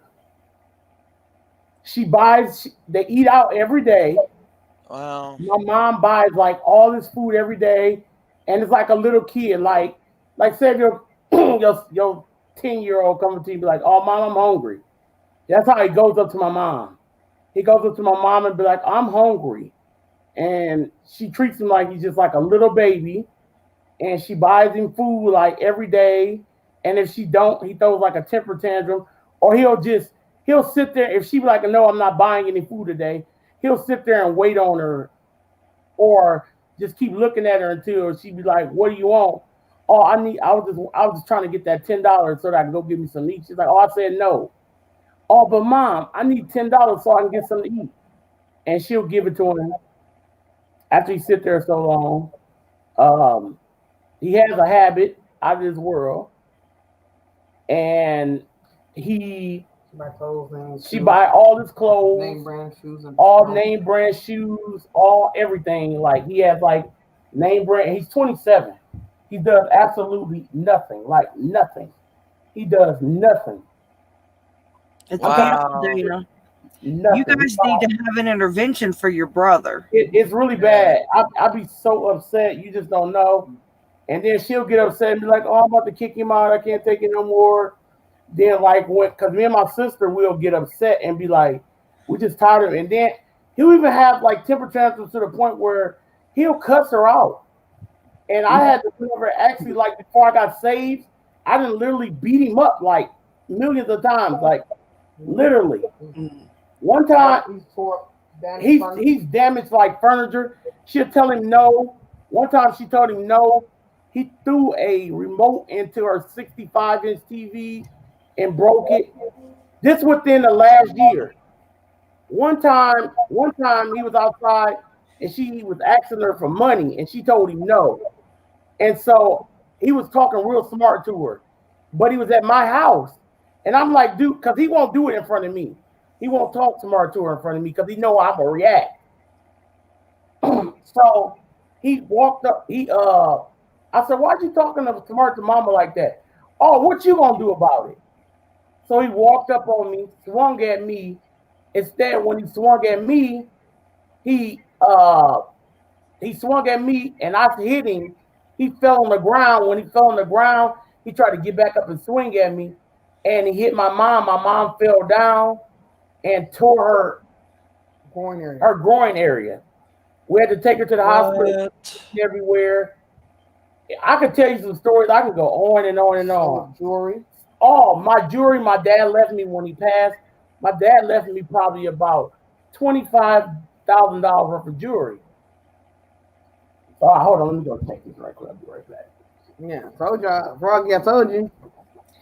They eat out every day. Wow. My mom buys like all this food every day. And it's like a little kid, like say if your 10-year-old coming to you and be like, oh, Mom, I'm hungry. That's how he goes up to my mom. He goes up to my mom and be like, I'm hungry. And she treats him like he's just like a little baby. And she buys him food like every day. And if she don't, he throws like a temper tantrum, or he'll sit there. If she be like, no, I'm not buying any food today, he'll sit there and wait on her, or just keep looking at her until she be like, what do you want? Oh, I was just trying to get that $10 so that I can go get me something to eat. She's like, oh, I said no. Oh, but Mom, I need $10 so I can get something to eat. And she'll give it to him after he sit there so long. He has a habit out of this world. And she buy all his clothes, name brand shoes, name brand shoes, all everything. Like he has like name brand. He's 27. He does absolutely nothing. Like nothing. He does nothing. It's wow. Nothing. You guys need to have an intervention for your brother. It's really bad. I'd be so upset. You just don't know. And then she'll get upset and be like, oh, I'm about to kick him out. I can't take it no more. Then because me and my sister will get upset and be like, we're just tired of it. And then he'll even have like temper tantrums to the point where he'll cuss her out. And I had to remember actually like before I got saved, I didn't literally beat him up like millions of times. Like literally. One time he's damaged like furniture. She'll tell him no. One time she told him no. He threw a remote into her 65-inch TV and broke it. This within the last year. One time he was outside and she was asking her for money and she told him no. And so he was talking real smart to her, but he was at my house. And I'm like, dude, because he won't do it in front of me. He won't talk smart to her in front of me because he know I'm gonna react. So he walked up. I said, why'd you talking smart to mama like that? Oh, what you gonna do about it? So he walked up on me, swung at me. Instead, when he swung at me, he swung at me and I hit him. He fell on the ground. When he fell on the ground, he tried to get back up and swing at me. And he hit my mom. My mom fell down and tore her groin area. We had to take her to the hospital everywhere. I could tell you some stories. I could go on and on and on. Jewelry. Oh, my jewelry, my dad left me when he passed. My dad left me probably about $25,000 worth of jewelry. So hold on, let me go take this right quick. I'll be right back. Yeah, told you, Froggy. I told you.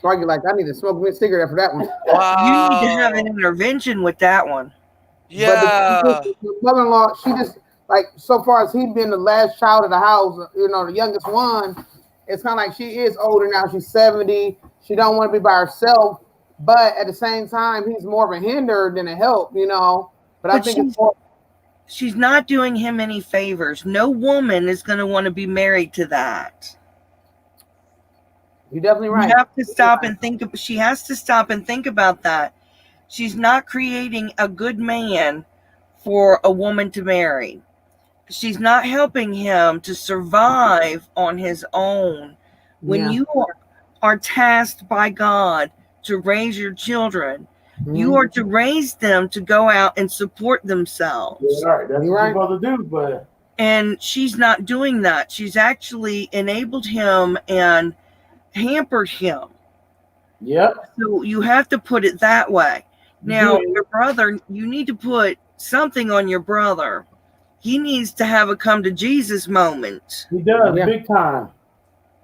Froggy, like I need to smoke me a cigarette for that one. Wow. You need to have an intervention with that one. Yeah. But the mother-in-law, she just like so far as he's been the last child of the house, you know, the youngest one. It's kind of like she is older now. She's 70. She don't want to be by herself, but at the same time, he's more of a hinder than a help, you know. But I think it's more. She's not doing him any favors. No woman is going to want to be married to that. You're definitely right. You have to stop and think. She has to stop and think about that. She's not creating a good man for a woman to marry. She's not helping him to survive on his own. When you are tasked by God to raise your children, you are to raise them to go out and support themselves. Yeah, right. That's what you're supposed to do, but and she's not doing that. She's actually enabled him and hampered him. Yep. So you have to put it that way. Now, your brother, you need to put something on your brother. He needs to have a come to Jesus moment. He does, big time.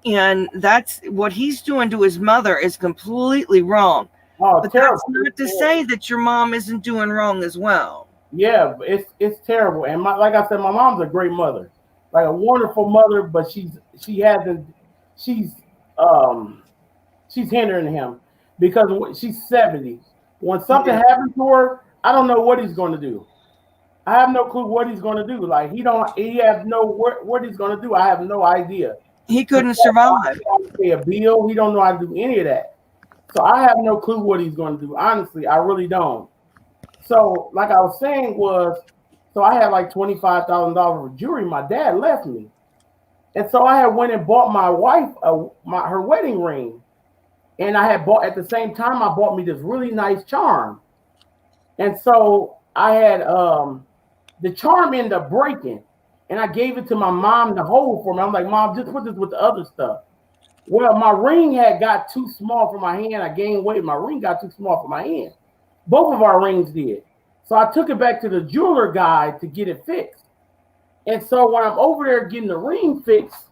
And that's what he's doing to his mother is completely wrong. Oh, but terrible. That's not to say that your mom isn't doing wrong as well. Yeah, it's terrible. And like I said, my mom's a great mother, like a wonderful mother. But she's hindering him because she's 70. When something happens to her, I don't know what he's going to do. I have no clue what he's going to do. Like he has no what he's going to do. I have no idea. He couldn't survive. He don't pay a bill. He don't know how to do any of that. So I have no clue what he's going to do. Honestly, I really don't. So like I was saying so I had like $25,000 of jewelry. My dad left me. And so I had went and bought my wife her wedding ring. And I had bought, at the same time, I bought me this really nice charm. And so I had, the charm ended up breaking. And I gave it to my mom to hold for me. I'm like, Mom, just put this with the other stuff. Well, my ring had got too small for my hand. I gained weight. My ring got too small for my hand. Both of our rings did. So I took it back to the jeweler guy to get it fixed. And so when I'm over there getting the ring fixed,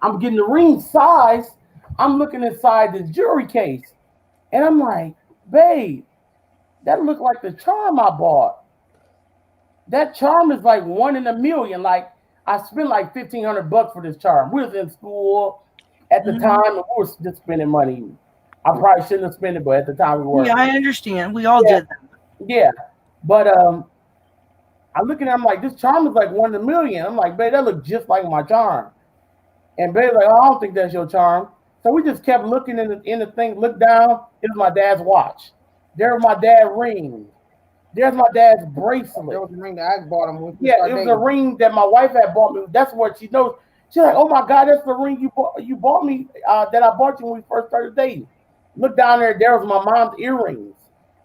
I'm getting the ring size. I'm looking inside the jewelry case. And I'm like, babe, that looked like the charm I bought. That charm is like 1 in a million. Like I spent like $1,500 for this charm. We was in school at the time, and we were just spending money. I probably shouldn't have spent it, but at the time we were. Yeah, I understand. We all did that. Yeah, but I look at it, I'm like, this charm is like 1 in a million. I'm like, babe, that looks just like my charm. And babe's like, oh, I don't think that's your charm. So we just kept looking in the thing. Look down. It was my dad's watch. There was my dad's ring. There's my dad's bracelet. There was a ring that I bought him with. Yeah, it was a ring that my wife had bought me. That's what she knows. She's like, oh my God, that's the ring you bought me that I bought you when we first started dating. Look down there. There was my mom's earrings.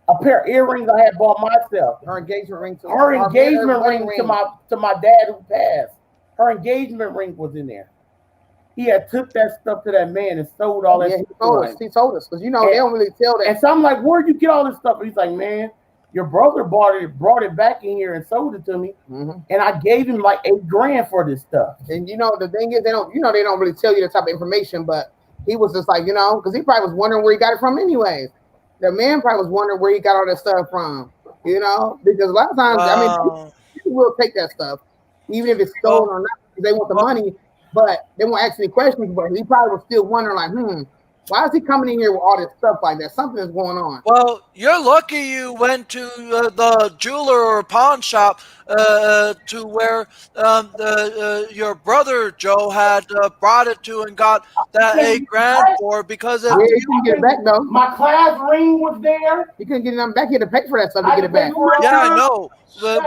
A pair of earrings I had bought myself. Her engagement ring. Her engagement ring to my dad who passed. Her engagement ring was in there. He had took that stuff to that man and sold all that. Yeah, he told us because they don't really tell that. And so I'm like, where'd you get all this stuff? And he's like, man, Your brother brought it back in here and sold it to me, and I gave him like $8,000 for this stuff. And the thing is, they don't really tell you the type of information, but he was just like, because he probably was wondering where he got it from anyways. The man probably was wondering where he got all that stuff from, because a lot of times, people will take that stuff, even if it's stolen or not, because they want the money, but they won't ask any questions. But he probably was still wondering, like, why is he coming in here with all this stuff like that? Something is going on. Well, you're lucky you went to the jeweler or pawn shop to where your brother Joe had brought it to and got that $8,000 for, because you couldn't get it back though. My class ring was there. You couldn't get it back. You had to pay for that stuff to get it back. Yeah, I know,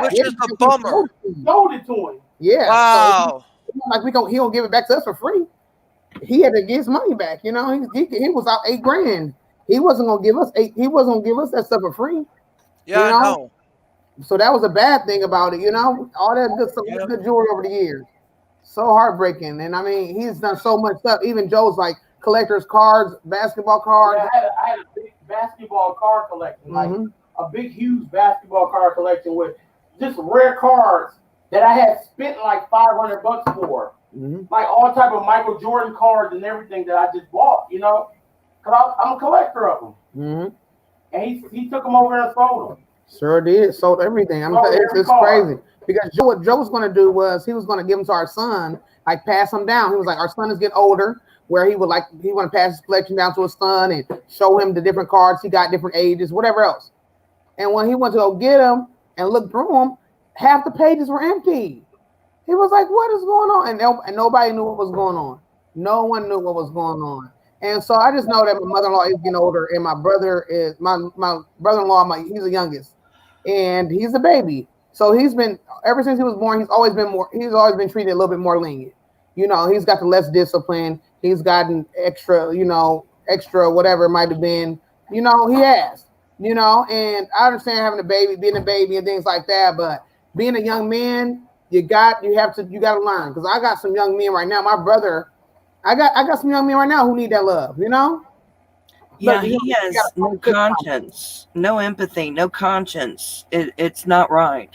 which is a bummer. Sold it to him. Yeah. Wow. So like he don't give it back to us for free. He had to get his money back. He was out $8,000. He wasn't gonna give us He wasn't gonna give us that stuff for free. Yeah, I know. So that was a bad thing about it. All that good stuff, good jewelry over the years. So heartbreaking. And I mean, he's done so much stuff. Even Joe's like collector's cards, basketball cards. Yeah, I had a big basketball card collection, like a big, huge basketball card collection with just rare cards that I had spent like $500 for. Like all type of Michael Jordan cards and everything that I just bought, because I'm a collector of them. And he took them over and sold them. Sure did. Sold everything. It's crazy. Because what Joe was going to do was he was going to give them to our son, like pass them down. He was like, our son is getting older, where he want to pass his collection down to his son and show him the different cards he got, different ages, whatever else. And when he went to go get them and look through them, half the pages were empty. He was like, what is going on? And nobody knew what was going on. No one knew what was going on. And so I just know that my mother-in-law is getting older, and my brother is my brother-in-law, he's the youngest, and he's a baby. So he's been, ever since he was born, he's always been treated a little bit more lenient. He's got the less discipline. He's gotten extra whatever it might have been. He has. And I understand having a baby, being a baby and things like that, but being a young man, you got to learn, because I got some young men right now. My brother, I got some young men right now who need that love, Yeah, he has no conscience, no empathy, no conscience. It's not right.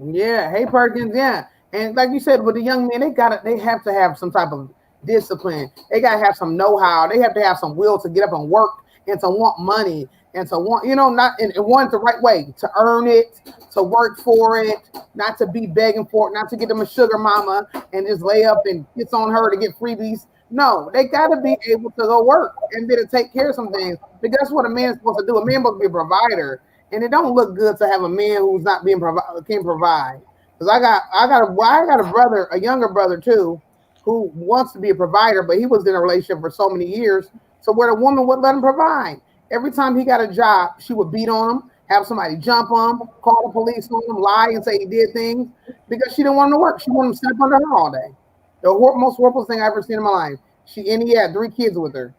Yeah, hey Perkins, yeah. And like you said, with the young men, they have to have some type of discipline. They gotta have some know-how. They have to have some will to get up and work and to want money and to want, not and want it the right way, to earn it, to work for it, not to be begging for it, not to get them a sugar mama and just lay up and it's on her to get freebies. No, they gotta be able to go work and be to take care of some things, because that's what a man's supposed to do. A man's supposed to be a provider, and it don't look good to have a man who's not being can provide. Because I got a brother, a younger brother too, who wants to be a provider, but he was in a relationship for so many years, so where the woman wouldn't let him provide. Every time he got a job, she would beat on him, have somebody jump on him, call the police on him, lie and say he did things, because she didn't want him to work. She wanted him to sit up under her all day. The most horrible thing I've ever seen in my life. He had 3 kids with her.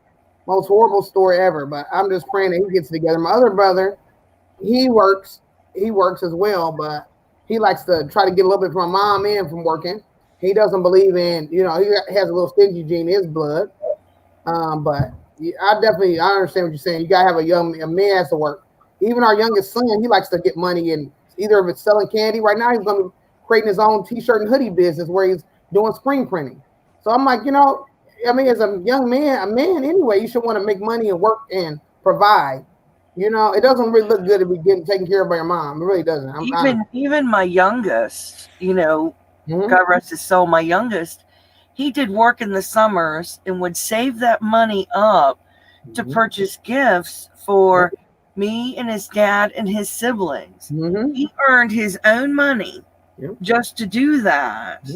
Most horrible story ever. But I'm just praying that he gets it together. My other brother, he works as well, but he likes to try to get a little bit from my mom and from working. He doesn't believe in, he has a little stingy gene in his blood. But I understand what you're saying. You gotta have a man has to work. Even our youngest son, he likes to get money, and either if it's selling candy. Right now, he's gonna be creating his own t-shirt and hoodie business where he's doing screen printing. So I'm like, as a young man, a man anyway, you should want to make money and work and provide. It doesn't really look good to be taken care of by your mom. It really doesn't. Even my youngest, God rest his soul, my youngest, he did work in the summers and would save that money up to purchase gifts for me and his dad and his siblings. He earned his own money just to do that,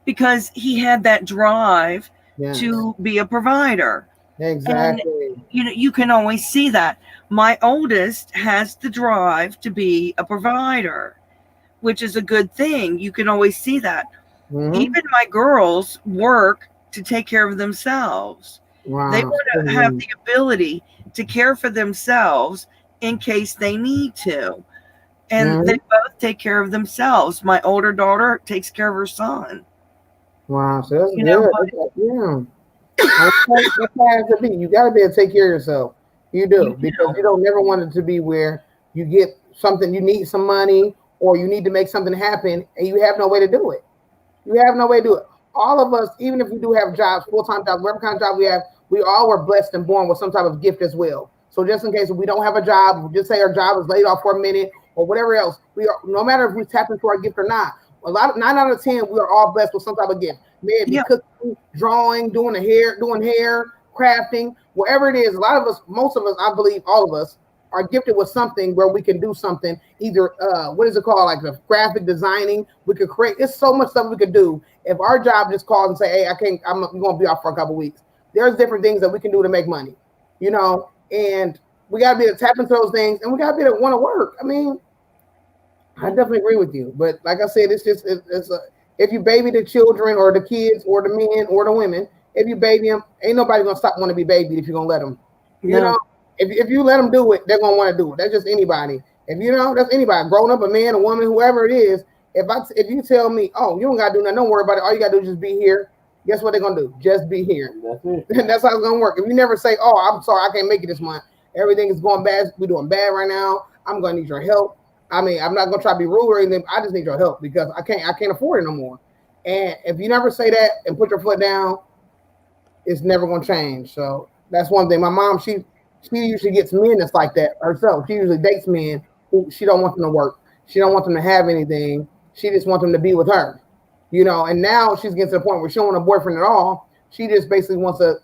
because he had that drive to be a provider. Exactly. And, you can always see that. My oldest has the drive to be a provider, which is a good thing. You can always see that. Even my girls work to take care of themselves. Wow. They want to have the ability to care for themselves in case they need to. And they both take care of themselves. My older daughter takes care of her son. Wow, so that's good. That's how it has to be. You got to be able to take care of yourself. You do, because you don't never want it to be where you get something, you need some money, or you need to make something happen, and you have no way to do it. You have no way to do it. All of us, even if we do have jobs, full-time jobs, whatever kind of job we have, we all were blessed and born with some type of gift as well. So just in case we don't have a job, we just say our job is laid off for a minute or whatever else, we are, no matter if we tap into our gift or not, 9 out of 10, we are all blessed with some type of gift. Maybe cooking, drawing, doing hair, crafting, whatever it is. A lot of us, most of us, I believe all of us, are gifted with something where we can do something, either what is it called, like the graphic designing. We could create. It's so much stuff we could do. If our job just calls and say, hey, I'm going to be off for a couple weeks. There's different things that we can do to make money, and we got to be able to tap into those things, and we got to be able to want to work. I mean, I definitely agree with you, but like I said, if you baby the children or the kids or the men or the women, if you baby them, ain't nobody gonna stop wanting to be babied if you're gonna let them. If you let them do it, they're gonna want to do it. That's just anybody. That's anybody, grown up, a man, a woman, whoever it is. If you tell me, oh, you don't gotta do nothing, don't worry about it. All you gotta do is just be here. Guess what they're gonna do? Just be here. That's it. That's how it's gonna work. If you never say, oh, I'm sorry, I can't make it this month. Everything is going bad. We're doing bad right now. I'm gonna need your help. I mean, I'm not gonna try to be rude or anything. I just need your help because I can't afford it no more. And if you never say that and put your foot down, it's never gonna change. So that's one thing. My mom, she usually gets men that's like that herself. She usually dates men who she don't want them to work. She don't want them to have anything. She just wants them to be with her. And now she's getting to the point where she don't want a boyfriend at all. She just basically wants to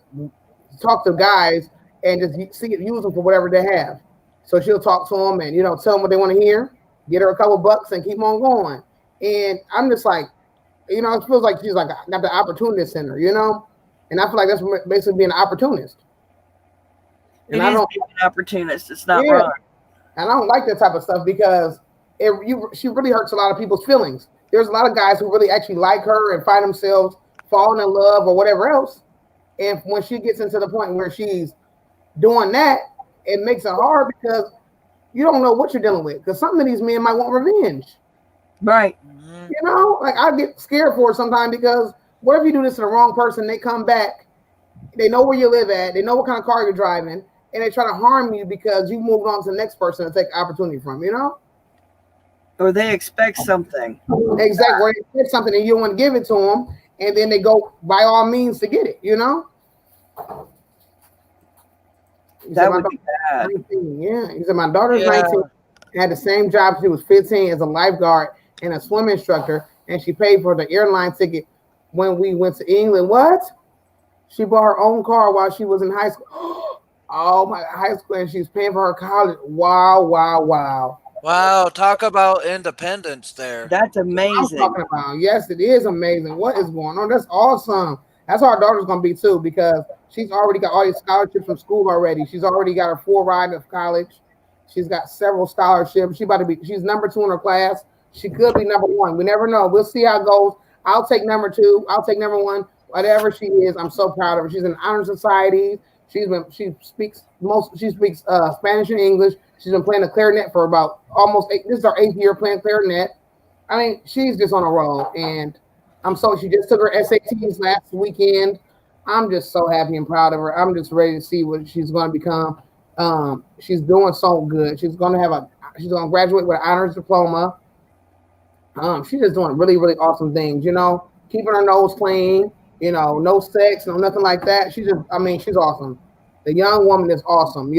talk to guys and just use them for whatever they have. So she'll talk to them and tell them what they want to hear, get her a couple bucks and keep on going. And I'm just like, it feels like she's like got the opportunist in her, and I feel like that's basically being an opportunist. And I don't being an opportunist. It's not wrong. And I don't like that type of stuff because she really hurts a lot of people's feelings. There's a lot of guys who really actually like her and find themselves falling in love or whatever else. And when she gets into the point where she's doing that, it makes it hard because you don't know what you're dealing with. Because some of these men might want revenge. Right. Like I get scared for it sometimes because what if you do this to the wrong person? They come back, they know where you live at, they know what kind of car you're driving, and they try to harm you because you moved on to the next person to take opportunity from, Or they expect something. Exactly. Or they expect something and you don't want to give it to them, and then they go by all means to get it, That would be bad. 19, yeah. He said, my daughter's 19, had the same job. She was 15 as a lifeguard and a swim instructor, and she paid for the airline ticket when we went to England. What? She bought her own car while she was in high school. Oh, my high school, and she's paying for her college. Wow. Wow, talk about independence there. That's amazing. I'm talking about. Yes, it is amazing. What is going on? That's awesome. That's how our daughter's going to be, too, because she's already got all these scholarships from school already. She's already got her full ride of college. She's got several scholarships. She's number 2 in her class. She could be number 1. We never know. We'll see how it goes. I'll take number 2. I'll take number 1. Whatever she is, I'm so proud of her. She's in honor society. She speaks Spanish and English. She's been playing the clarinet for about almost 8. This is our 8th year playing clarinet. I mean, she's just on a roll, and she just took her SATs last weekend. I'm just so happy and proud of her. I'm just ready to see what she's going to become. She's doing so good. She's going to graduate with an honors diploma. She's just doing really, really awesome things, keeping her nose clean, no sex, no nothing like that. She's awesome. The young woman is awesome.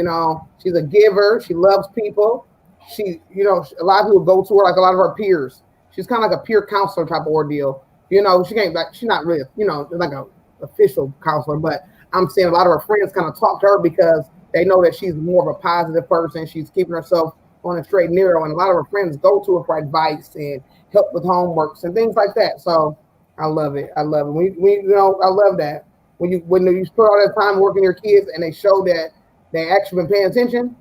She's a giver. She loves people. A lot of people go to her, like a lot of her peers. She's kind of like a peer counselor type of ordeal. She's not really, like a official counselor, but I'm saying a lot of her friends kind of talk to her because they know that she's more of a positive person. She's keeping herself on a straight and narrow, and a lot of her friends go to her for advice and help with homeworks and things like that. So I love it. I love it. I love that when you spend all that time working your kids and they show that they actually been paying attention.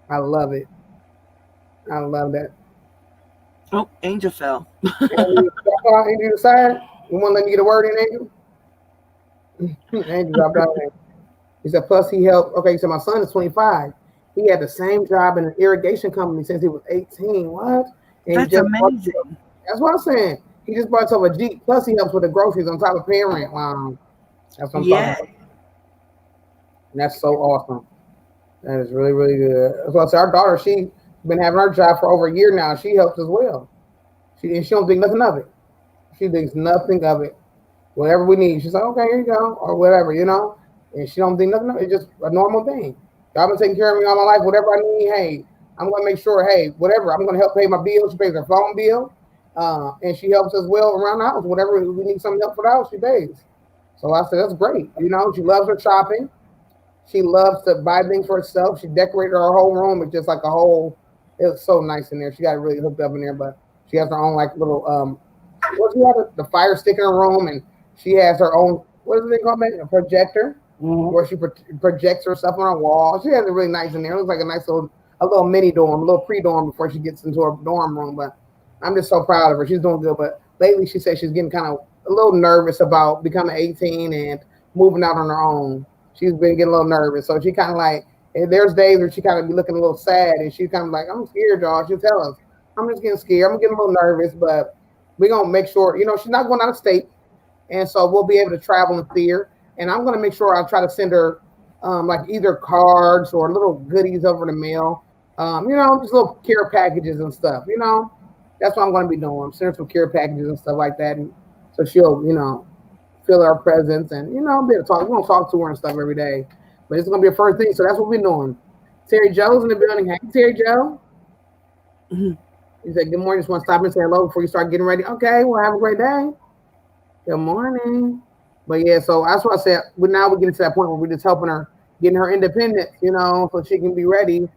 I love it. I love that. Oh, Angel fell. Angel side. You want to let me get a word in, Angel? Angel dropped out. He said, plus he helped. Okay, so my son is 25. He had the same job in an irrigation company since he was 18. What? And that's amazing. That's what I'm saying. He just bought himself a Jeep. Plus he helps with the groceries on top of paying rent. Wow. That's what I'm talking about. And that's so awesome. That is really, really good. That's what I say. Our daughter, been having her job for over a year now. She helps as well. She don't think nothing of it. She thinks nothing of it. Whatever we need, she's like, okay, here you go, or whatever, you know. And she don't think nothing of it. It's just a normal thing. Y'all been taking care of me all my life. Whatever I need, hey, I'm gonna make sure, hey, whatever, I'm gonna help pay my bills. She pays her phone bill, and she helps as well around the house. Whatever we need some help for the house, she pays. So I said, that's great. You know, she loves her shopping. She loves to buy things for herself. She decorated her whole room. It's just like a whole. It was so nice in there. She got it really hooked up in there, but she has her own like little what she had the fire stick in her room, and she has her own what is it called? A projector, where she projects her stuff on her wall. She has it really nice in there. It looks like a nice little mini dorm, a little pre-dorm before she gets into her dorm room. But I'm just so proud of her. She's doing good. But lately, she said she's getting kind of a little nervous about becoming 18 and moving out on her own. She's been getting a little nervous. So she kind of like, there's days where she kind of be looking a little sad, and she's kind of like, I'm scared, y'all. She'll tell us, I'm just getting scared. I'm getting a little nervous, but we're going to make sure, you know, she's not going out of state. And so we'll be able to travel and see her. And I'm going to make sure I'll try to send her like either cards or little goodies over the mail. You know, just little care packages and stuff, you know. That's what I'm going to be doing. I'm sending some care packages and stuff like that. And so she'll, you know, feel our presence and, you know, be able to talk. We're going to talk to her and stuff every day. But it's going to be a first thing. So that's what we're doing. Terry Joe's in the building. Hey, Terry Joe. He said, good morning. Just want to stop and say hello before you start getting ready. Okay, well, have a great day. Good morning. But yeah, so that's what I said. Now we're getting to that point where we're just helping her, getting her independent, you know, so she can be ready.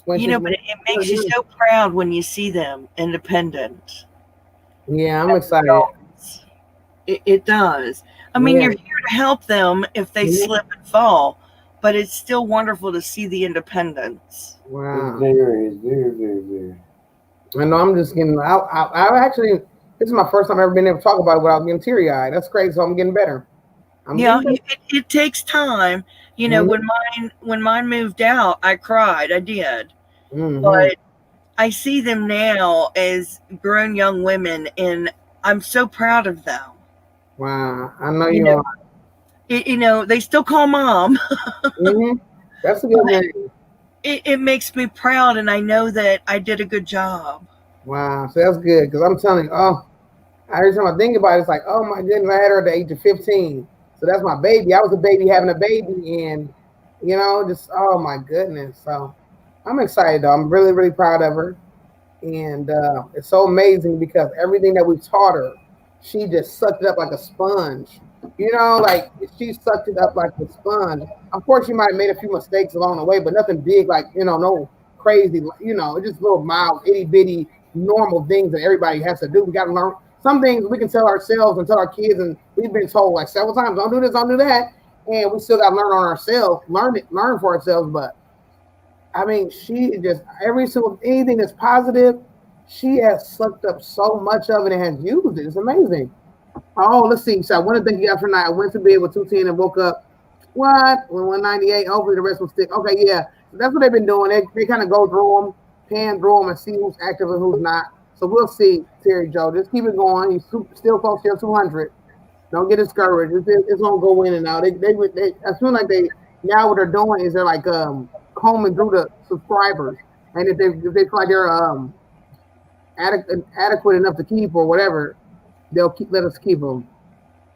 You know, but it makes you so proud when you see them independent. Yeah, I'm excited. It does. I mean, you're here to help them if they slip and fall, but it's still wonderful to see the independence. Wow. It's very. I know. I'm just getting. I actually. This is my first time I've ever been able to talk about it without getting teary-eyed. That's crazy. So I'm getting better. It takes time. You know, when mine moved out, I cried. I did. But I see them now as grown young women, and I'm so proud of them. Wow. I know you are. You know, they still call mom. That's a good name. It makes me proud, and I know that I did a good job. Wow. So that's good, because I'm telling you, every time I think about it, it's like, oh my goodness, I had her at the age of 15. So that's my baby. I was a baby having a baby, and, you know, just, oh my goodness. So I'm excited, though. I'm really, really proud of her. And it's so amazing because everything that we taught her, she just sucked it up like a sponge. You know, like she sucked it up like a sponge. Of course, she might have made a few mistakes along the way, but nothing big, like, you know, no crazy, you know, just little mild, itty bitty, normal things that everybody has to do. We got to learn some things we can tell ourselves and tell our kids, and we've been told like several times, don't do this, don't do that, and we still got to learn on ourselves, learn for ourselves. But I mean, she just anything that's positive, she has sucked up so much of it and has used it. It's amazing. Oh, let's see. So I want to thank you guys for tonight. I went to bed with 210 and woke up with 198. Hopefully the rest will stick. Okay, yeah. So that's what they've been doing. They kind of go through them, pan through them, and see who's active and who's not. So we'll see, Terry Joe. Just keep it going. He's still close to 200. Don't get discouraged. It's gonna go in and out. They as soon like now what they're doing is they're like combing through the subscribers, and if they feel like they're adequate enough to keep or whatever, they'll let us keep them.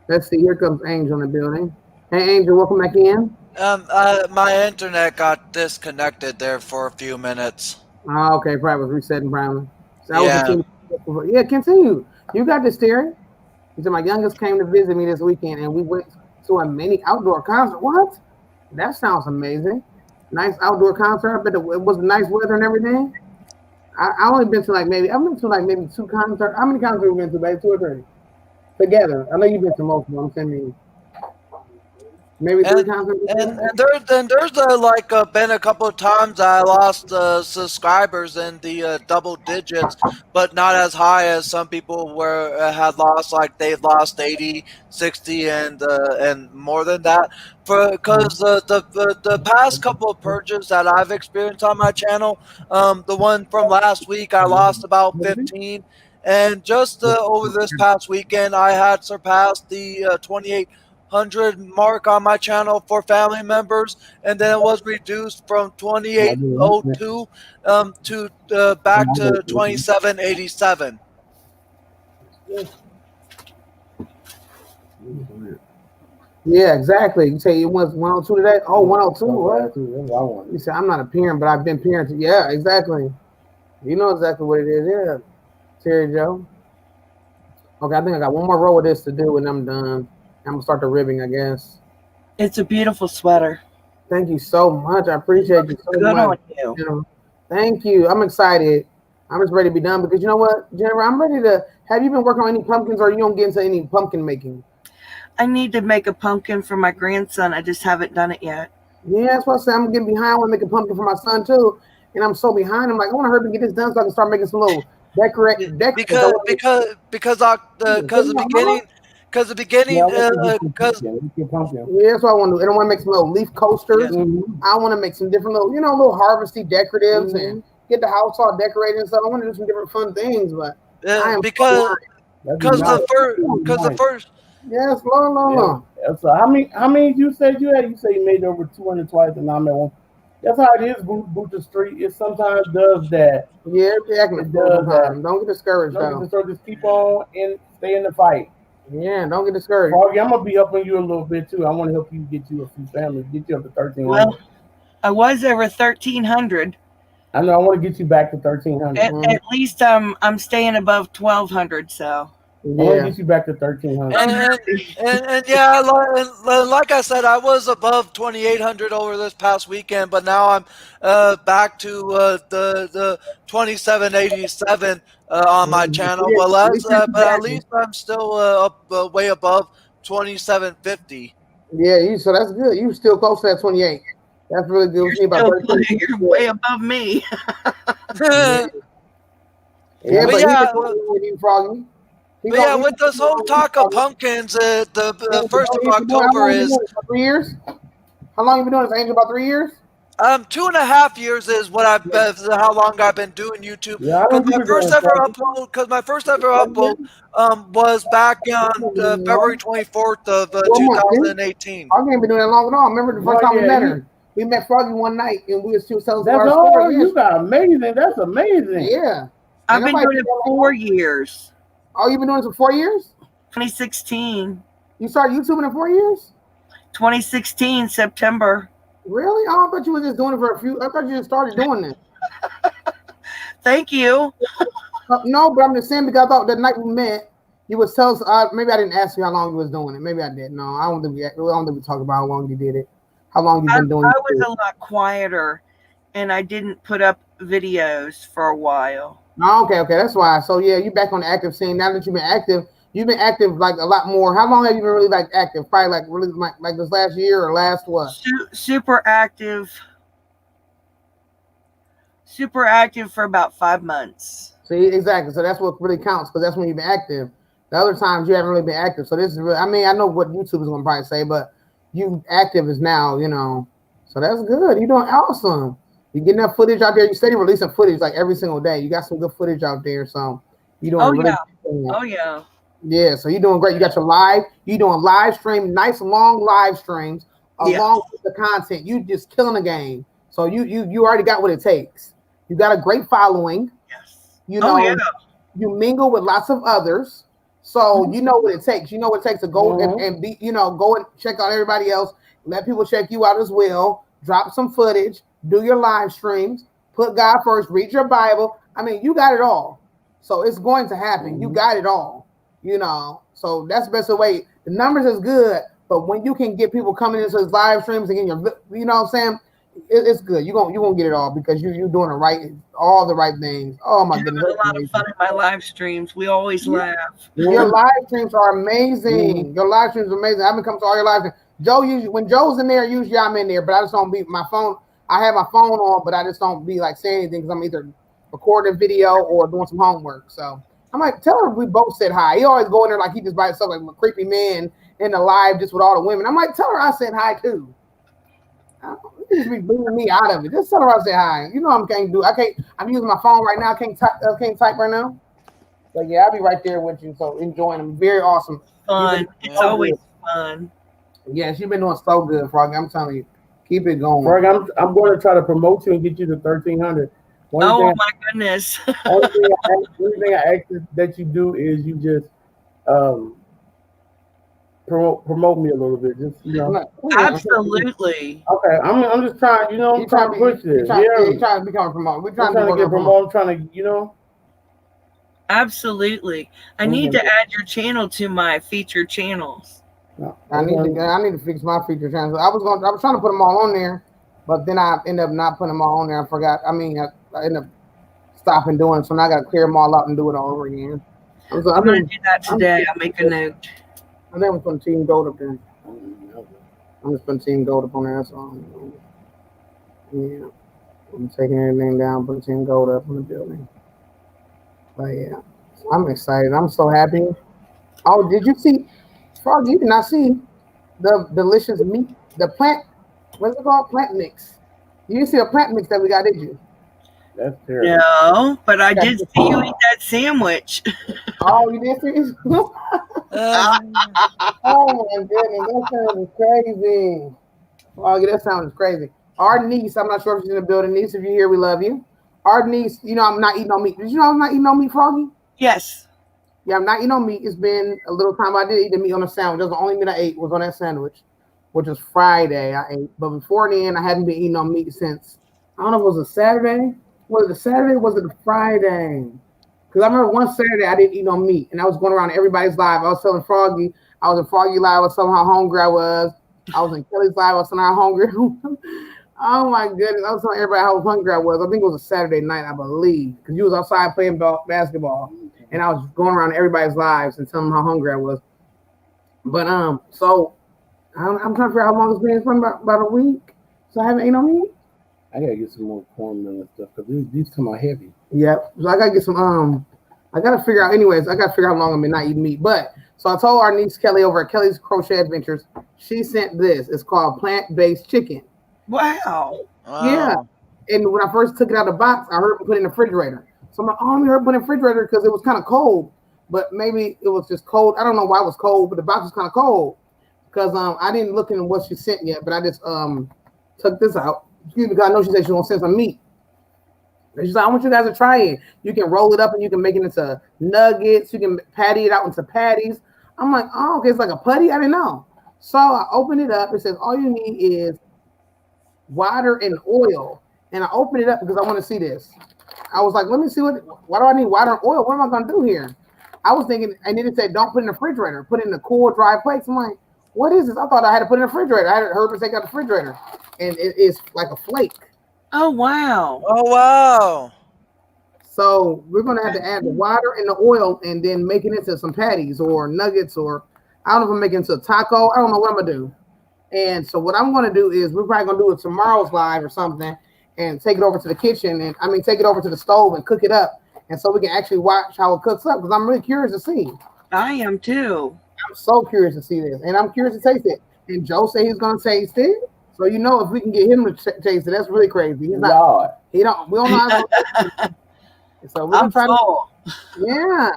Let's see. Here comes Angel in the building. Hey, Angel, welcome back in. My internet got disconnected there for a few minutes. Oh, okay, probably was resetting probably. So yeah, continue. You got this, Terry. He said my youngest came to visit me this weekend, and we went to a mini outdoor concert. What? That sounds amazing. Nice outdoor concert. I bet it was nice weather and everything. I only been to I've been to maybe 2 concerts. How many concerts have you been to, baby? 2 or 3 together? I know you've been to most of them. I'm saying maybe 3 concerts. And there's been a couple of times I lost subscribers in the double digits, but not as high as some people had lost. Like they've lost 80, 60, and more than that. Because the past couple of purges that I've experienced on my channel, the one from last week I lost about 15, and just over this past weekend I had surpassed the 100 mark on my channel for family members, and then it was reduced from 2802 to back to 2787. Yeah, exactly. You say it was 102 today? Oh, 102, what? You said, I'm not a parent, but I've been parenting. Yeah, exactly. You know exactly what it is. Yeah, Terry Joe. Okay, I think I got one more row of this to do and I'm done. I'm going to start the ribbing, I guess. It's a beautiful sweater. Thank you so much. I appreciate you so Good much. on you. You know, thank you. I'm excited. I'm just ready to be done because you know what, Jennifer, I'm ready to. Have you been working on any pumpkins or you don't get into any pumpkin making? I need to make a pumpkin for my grandson. I just haven't done it yet. Yeah, that's what I said. I'm getting behind. I want to make a pumpkin for my son too, and I'm so behind. I'm like, I want to hurry and get this done so I can start making some little decorate. Because the beginning, yeah, that's what I want to do. And I want to make some little leaf coasters. I want to make some different little, little harvesty decoratives and get the house all decorated and stuff. I want to do some different fun things, but because the first. Yes, long. Yeah. So how many you said you had? You say you made over 200 twice, and I'm at one. That's how it is. Boot the street. It sometimes does that. Yeah, it does that. Don't get discouraged. Just keep on and stay in the fight. Yeah, don't get discouraged. Froggy, I'm gonna be helping you a little bit too. I want to help you get you a few families, get you up to 1,300. Well, I was over 1,300. I know. I want to get you back to 1,300. At least I'm staying above 1,200. So. Yeah. I want to get you back to 1,300. And yeah, like I said, I was above 2,800 over this past weekend, but now I'm back to the 2,787 on my channel. But at least I'm still up way above 2,750. Yeah, so that's good. You still close to that 28. That's really good. You're way above me. Froggy. But yeah, with this whole talk of pumpkins, the 1st of October is 3 years. How long have you been doing this, Angel? About 3 years? 2.5 years is what how long I've been doing YouTube. Yeah, because my first ever upload was back on February 24th of 2018. I ain't been doing that long at all. Remember the first time we met her? We met Froggy one night and we were still telling our story. You got amazing. That's amazing. Yeah. I've been doing it 4 years. Oh, you've been doing it for 4 years? 2016. You started YouTubing in 4 years? 2016, September. Really? Oh, I thought you were just doing it for a few. I thought you just started doing this. Thank you. No, but I'm just saying because I thought that night we met, you was telling us. Maybe I didn't ask you how long you was doing it. Maybe I did. No, I don't think we talked about how long you did it. How long you've been doing it? I was a lot quieter, and I didn't put up videos for a while. Oh, okay, that's why. So yeah, you back on the active scene. Now that you've been active like a lot more. How long have you been really like active? Probably like really like this last year or last what? Super active for about 5 months. See, exactly. So that's what really counts because that's when you've been active. The other times you haven't really been active. So this is really, I mean, I know what YouTube is going to probably say, but you active is now, So that's good. You're doing awesome. You getting that footage out there. You steady releasing footage like every single day. You got some good footage out there. So you doing Yeah, so you're doing great. You got your live. You doing live stream, nice long live streams along with the content. You just killing the game. So you already got what it takes. You got a great following. Yes. You mingle with lots of others. So you know what it takes. You know what it takes to go and be, go and check out everybody else. Let people check you out as well. Drop some footage. Do your live streams. Put God first. Read your Bible. I mean, you got it all. So it's going to happen. You got it all. So that's the best way. The numbers is good, but when you can get people coming into his live streams and getting your, you know what I'm saying? It's good. You're gonna get it all because you're doing all the right things. Oh my goodness. A lot of fun in my live streams. We always laugh. Your live streams are amazing. Your live streams are amazing. I've been coming to all your live streams. Joe, when Joe's in there, usually I'm in there, but I just don't be my phone. I have my phone on, but I just don't be like saying anything because I'm either recording video or doing some homework. So I'm like, tell her we both said hi. He always go in there like he just by himself, like a creepy man in the live just with all the women. I'm like, tell her I said hi too. You just be bringing me out of it. Just tell her I said hi. You know I can't do. I'm using my phone right now. I can't type right now. But yeah, I'll be right there with you. So enjoying them. Very awesome. Fun. It's always fun. Yeah, she's been doing so good, Froggy. I'm telling you, keep it going. Ferg, I'm going to try to promote you and get you to 1,300. Oh my goodness. Only thing I ask that you do is you just promote me a little bit. Just Absolutely. Okay, I'm just trying. I'm trying to push this. You're trying to become a promoter. We're trying to get promoted. I'm trying to, Absolutely. I need to add your channel to my featured channels. I need to fix my featured channels. I was trying to put them all on there, but then I ended up not putting them all on there. I forgot. I ended up stopping doing it, so now I got to clear them all out and do it all over again. I'm going to do that today. I'll make a note. I think I'm putting Team Gold up there. I'm just putting Team Gold up on there. So yeah, I'm taking everything down, putting Team Gold up in the building. But yeah, I'm excited. I'm so happy. Oh, did you see, Froggy? You did not see the delicious meat, the plant. What's it called? Plant mix. You didn't see a plant mix that we got, did you? That's terrible. No, but I did see you eat that sandwich. Oh, you did see? Oh my goodness, that sounds crazy. Oh, that sounds crazy. Our niece, I'm not sure if she's in the building. Niece, if you're here, we love you. Our niece, I'm not eating no meat. Did you know I'm not eating no meat, Froggy? Yes. Yeah, I'm not eating no meat. It's been a little time. I did eat the meat on a sandwich. That's the only meat I ate was on that sandwich, which was Friday I ate. But before then, I hadn't been eating no meat since, I don't know if it was a Saturday. Was it a Saturday? Was it a Friday? Because I remember one Saturday I didn't eat no meat, and I was going around everybody's live. I was telling Froggy, I was in Froggy live. I was telling how hungry I was. I was in Kelly's live. I was telling how hungry. Oh my goodness! I was telling everybody how hungry I was. I think it was a Saturday night, I believe, because you was outside playing basketball, and I was going around everybody's lives and telling them how hungry I was. But so I'm trying to figure out how long it's been. It's been about a week, so I haven't eaten no meat. I gotta get some more cornmeal and stuff because these come out heavy. Yep. So I gotta get some. I gotta figure out. Anyways, I gotta figure out how long I've been not eating meat. But so I told our niece Kelly over at Kelly's Crochet Adventures. She sent this. It's called plant-based chicken. Wow. Yeah. And when I first took it out of the box, I heard it put it in the refrigerator. So I'm like, oh, I heard it put it in the refrigerator because it was kind of cold. But maybe it was just cold. I don't know why it was cold, but the box was kind of cold because I didn't look into what she sent yet. But I just took this out. Excuse me, because I know she said she wants to send some meat. And she's like, I want you guys to try it. You can roll it up and you can make it into nuggets. You can patty it out into patties. I'm like, oh, okay, it's like a putty. I didn't know. So I opened it up. It says all you need is water and oil. And I opened it up because I want to see this. I was like, let me see why do I need water and oil? What am I going to do here? I was thinking, and then it said, don't put it in the refrigerator. Put it in the cool, dry place. I'm like, what is this? I thought I had to put it in the refrigerator. I had heard her take out the refrigerator. And it is like a flake. Oh, wow. Oh, wow. So we're going to have to add the water and the oil and then make it into some patties or nuggets or I don't know if I'm making it into a taco. I don't know what I'm going to do. And so what I'm going to do is we're probably going to do it tomorrow's live or something and take it over to the kitchen and take it over to the stove and cook it up. And so we can actually watch how it cooks up because I'm really curious to see. I am too. I'm so curious to see this and I'm curious to taste it. And Joe said he's going to taste it. So if we can get him to taste it, that's really crazy. He's not. We don't know how to. So we're gonna try full. Yeah,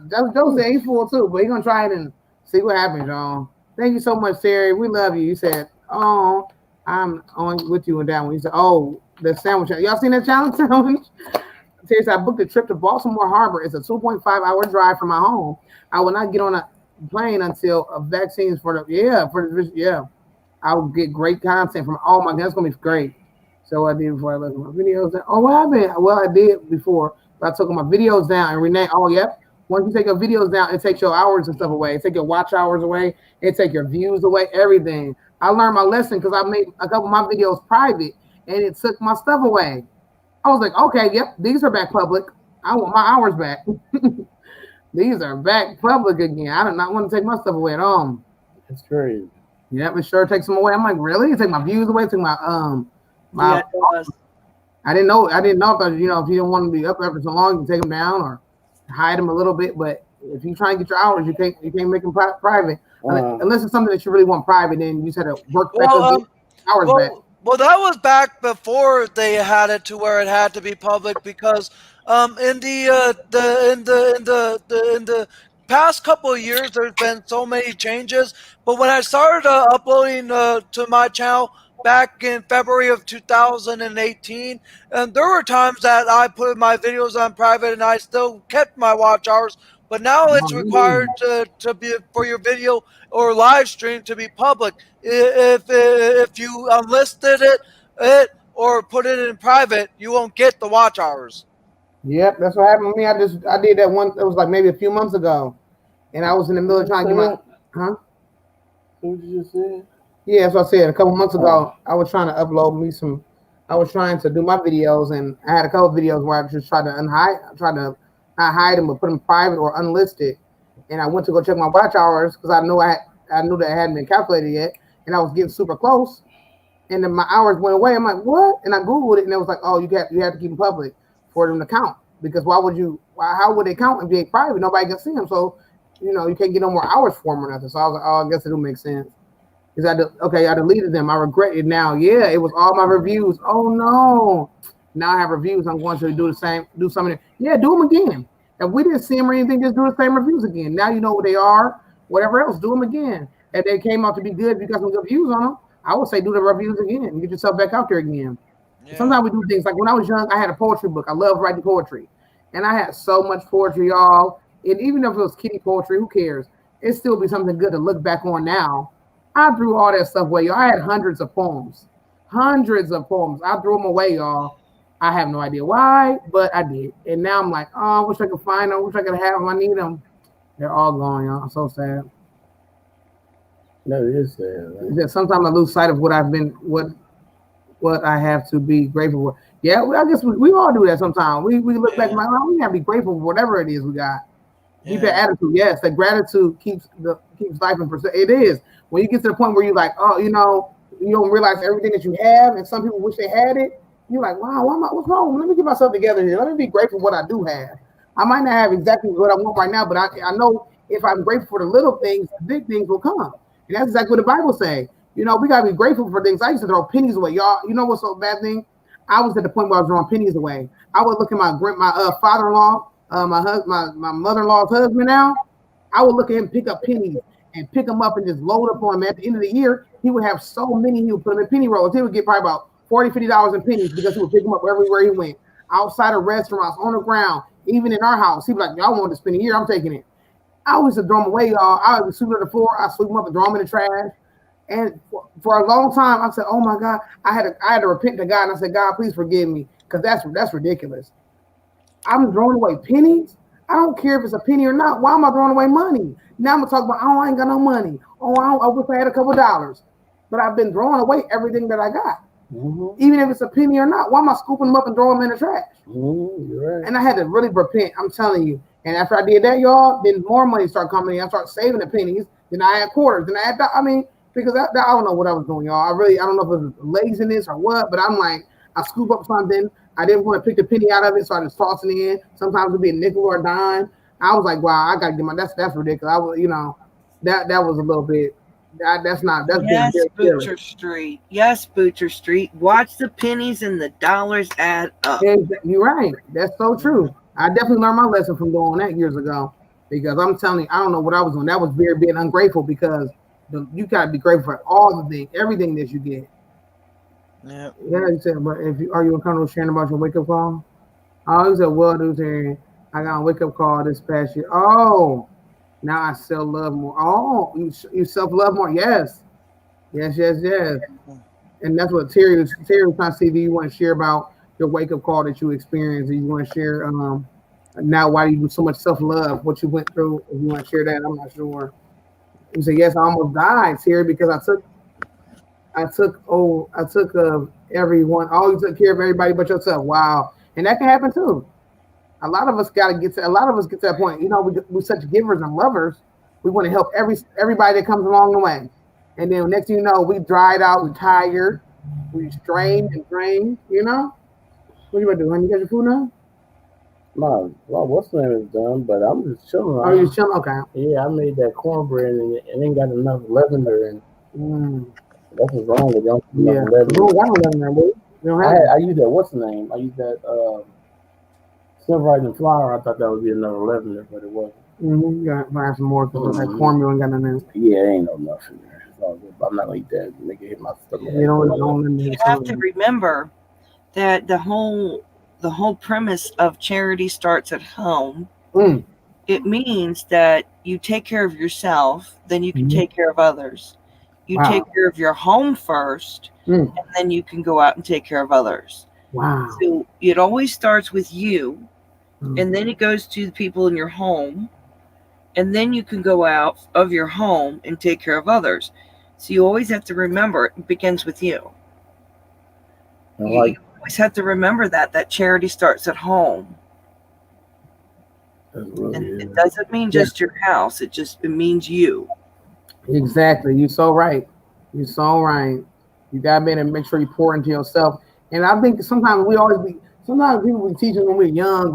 that's Joe said he's full too, but he's gonna try it and see what happens, y'all. Thank you so much, Terry. We love you. You said, "Oh, I'm on with you and that one." You said, "Oh, the sandwich. Y'all seen that challenge?" Terry said, "I booked a trip to Baltimore Harbor. It's a 2.5-hour drive from my home. I will not get on a plane until vaccines for the I'll get great content from. Oh my God, it's gonna be great." So I did before I looked at my videos. Oh, what happened? Well, I did before, but I took my videos down and Renee. Oh, yep. Once you take your videos down, it takes your hours and stuff away. It takes your watch hours away. It takes your views away. Everything. I learned my lesson because I made a couple of my videos private and it took my stuff away. I was like, okay, yep, these are back public. I want my hours back. These are back public again. I do not want to take my stuff away at all. That's crazy. Yeah, it sure takes them away. I'm like, really? You take my views away, take my Yeah, I didn't know that, if you don't want to be up after so long, you can take them down or hide them a little bit. But if you're trying to get your hours, you can't make them private. Unless it's something that you really want private, then you just had to work hours back. Well, that was back before they had it to where it had to be public because in the past couple of years, there's been so many changes. But when I started uploading to my channel back in February of 2018, and there were times that I put my videos on private and I still kept my watch hours. But now it's required to be for your video or live stream to be public. If you unlisted it or put it in private, you won't get the watch hours. Yep, that's what happened with me. I did that one. It was like maybe a few months ago, and I was in the middle of trying to get my What you just said? Yeah, that's what I said. A couple months ago, I was trying to upload me some. I was trying to do my videos, and I had a couple videos where I just tried to not hide them, but put them private or unlisted. And I went to go check my watch hours because I knew that it hadn't been calculated yet, and I was getting super close. And then my hours went away. I'm like, what? And I Googled it, and it was like, oh, you have to keep them public for them to count. Because how would they count if they ain't private? Nobody can see them. So, you can't get no more hours for them or nothing. So I was like, oh, I guess it do make sense. Because I deleted them. I regret it now. Yeah, it was all my reviews. Oh no. Now I have reviews. I'm going to do something. Yeah, do them again. If we didn't see them or anything, just do the same reviews again. Now you know what they are. Whatever else, do them again. If they came out to be good, if you got some good views on them, I would say do the reviews again and get yourself back out there again. Yeah. Sometimes we do things like when I was young, I had a poetry book. I love writing poetry. And I had so much poetry, y'all. And even if it was kiddie poetry, who cares? It'd still be something good to look back on now. I threw all that stuff away, y'all. I had hundreds of poems. I threw them away, y'all. I have no idea why, but I did. And now I'm like, oh, I wish I could find them. I wish I could have them. I need them. They're all gone, y'all. I'm so sad. That is sad. Right? Sometimes I lose sight of what I have to be grateful for. Yeah, I guess we all do that sometimes. We look back and like, oh, we have to be grateful for whatever it is we got. Keep that attitude. Yes, that gratitude keeps life in perspective. It is. When you get to the point where you're like, oh, you don't realize everything that you have, and some people wish they had it. You're like, wow, what's wrong? Let me get myself together here. Let me be grateful for what I do have. I might not have exactly what I want right now, but I know if I'm grateful for the little things, the big things will come. And that's exactly what the Bible say. We got to be grateful for things. I used to throw pennies away. Y'all, you know what's so bad thing? I was at the point where I was throwing pennies away. I would look at my father-in-law, my mother-in-law's husband now. I would look at him pick up pennies and pick them up and just load up on him. At the end of the year, he would have so many. He would put them in penny rolls. He would get probably about $40, $50 in pennies because he would pick them up everywhere he went. Outside of restaurants, on the ground, even in our house. He'd be like, y'all want to spend a year, I'm taking it. I always used to throw them away, y'all. I would sweep to the floor, I sweep them up and throw them in the trash. And for a long time, I said, oh my God, I had to repent to God. And I said, God, please forgive me. Because that's ridiculous. I'm throwing away pennies. I don't care if it's a penny or not. Why am I throwing away money? Now I'm going to talk about, oh, I ain't got no money. Oh, I wish I had a couple dollars. But I've been throwing away everything that I got. Mm-hmm. Even if it's a penny or not. Why am I scooping them up and throwing them in the trash? Mm-hmm. You're right. And I had to really repent. I'm telling you. And after I did that, y'all, then more money started coming in. I started saving the pennies. Then I had quarters. Then I had, because I don't know what I was doing, y'all. I don't know if it was laziness or what, but I'm like, I scoop up something. I didn't want to pick the penny out of it, so I just tossed it in. Sometimes it'd be a nickel or a dime. I was like, wow, I got to get that's ridiculous. I was, that was a little bit, that's yes, Butcher Street. Yes, Butcher Street. Watch the pennies and the dollars add up. You're right. That's so true. I definitely learned my lesson from doing that years ago, because I'm telling you, I don't know what I was doing. That was very being ungrateful, because you gotta be grateful for all the things, everything that you get. Yeah. Yeah, you said, but are you uncomfortable sharing about your wake up call? Oh, he said, well, dude, I got a wake up call this past year. Oh, now I self love more. Oh, you self love more. Yes. And that's what Terry was trying to see. Do you want to share about your wake up call that you experienced? Do you want to share now why you do so much self love, what you went through? If you want to share that, I'm not sure. He said, yes, I almost died, Terry, because I took everyone. Oh, you took care of everybody but yourself. Wow. And that can happen too. A lot of us get to that point. We're such givers and lovers. We want to help everybody that comes along the way. And then next thing you know, we dried out, we tired, we strained and drained, What you gonna do, honey? You got your food now? No, well, what's the name is done, but I'm just chilling. Oh, you're chilling? Okay. Yeah, I made that cornbread and it ain't got enough lavender and that's what's wrong with y'all. Yeah, we don't got no lavender. I use that. What's the name? I use that Silver Rising Flour. I thought that would be another lavender, but it wasn't. You got to have some more because that cornmeal ain't got nothing in it. Yeah, ain't no nothing there. It's all good. I'm not gonna eat that. Make it hit my stomach. You have to remember that the whole premise of charity starts at home. It means that you take care of yourself, then you can take care of others. You take care of your home first, and then you can go out and take care of others. Wow. So it always starts with you, and then it goes to the people in your home, and then you can go out of your home and take care of others. So you always have to remember it begins with you. You always have to remember that charity starts at home. And it doesn't mean just your house. It means you. Exactly. You're so right. You're so right. You gotta make sure you pour into yourself. And I think sometimes people be teaching when we're young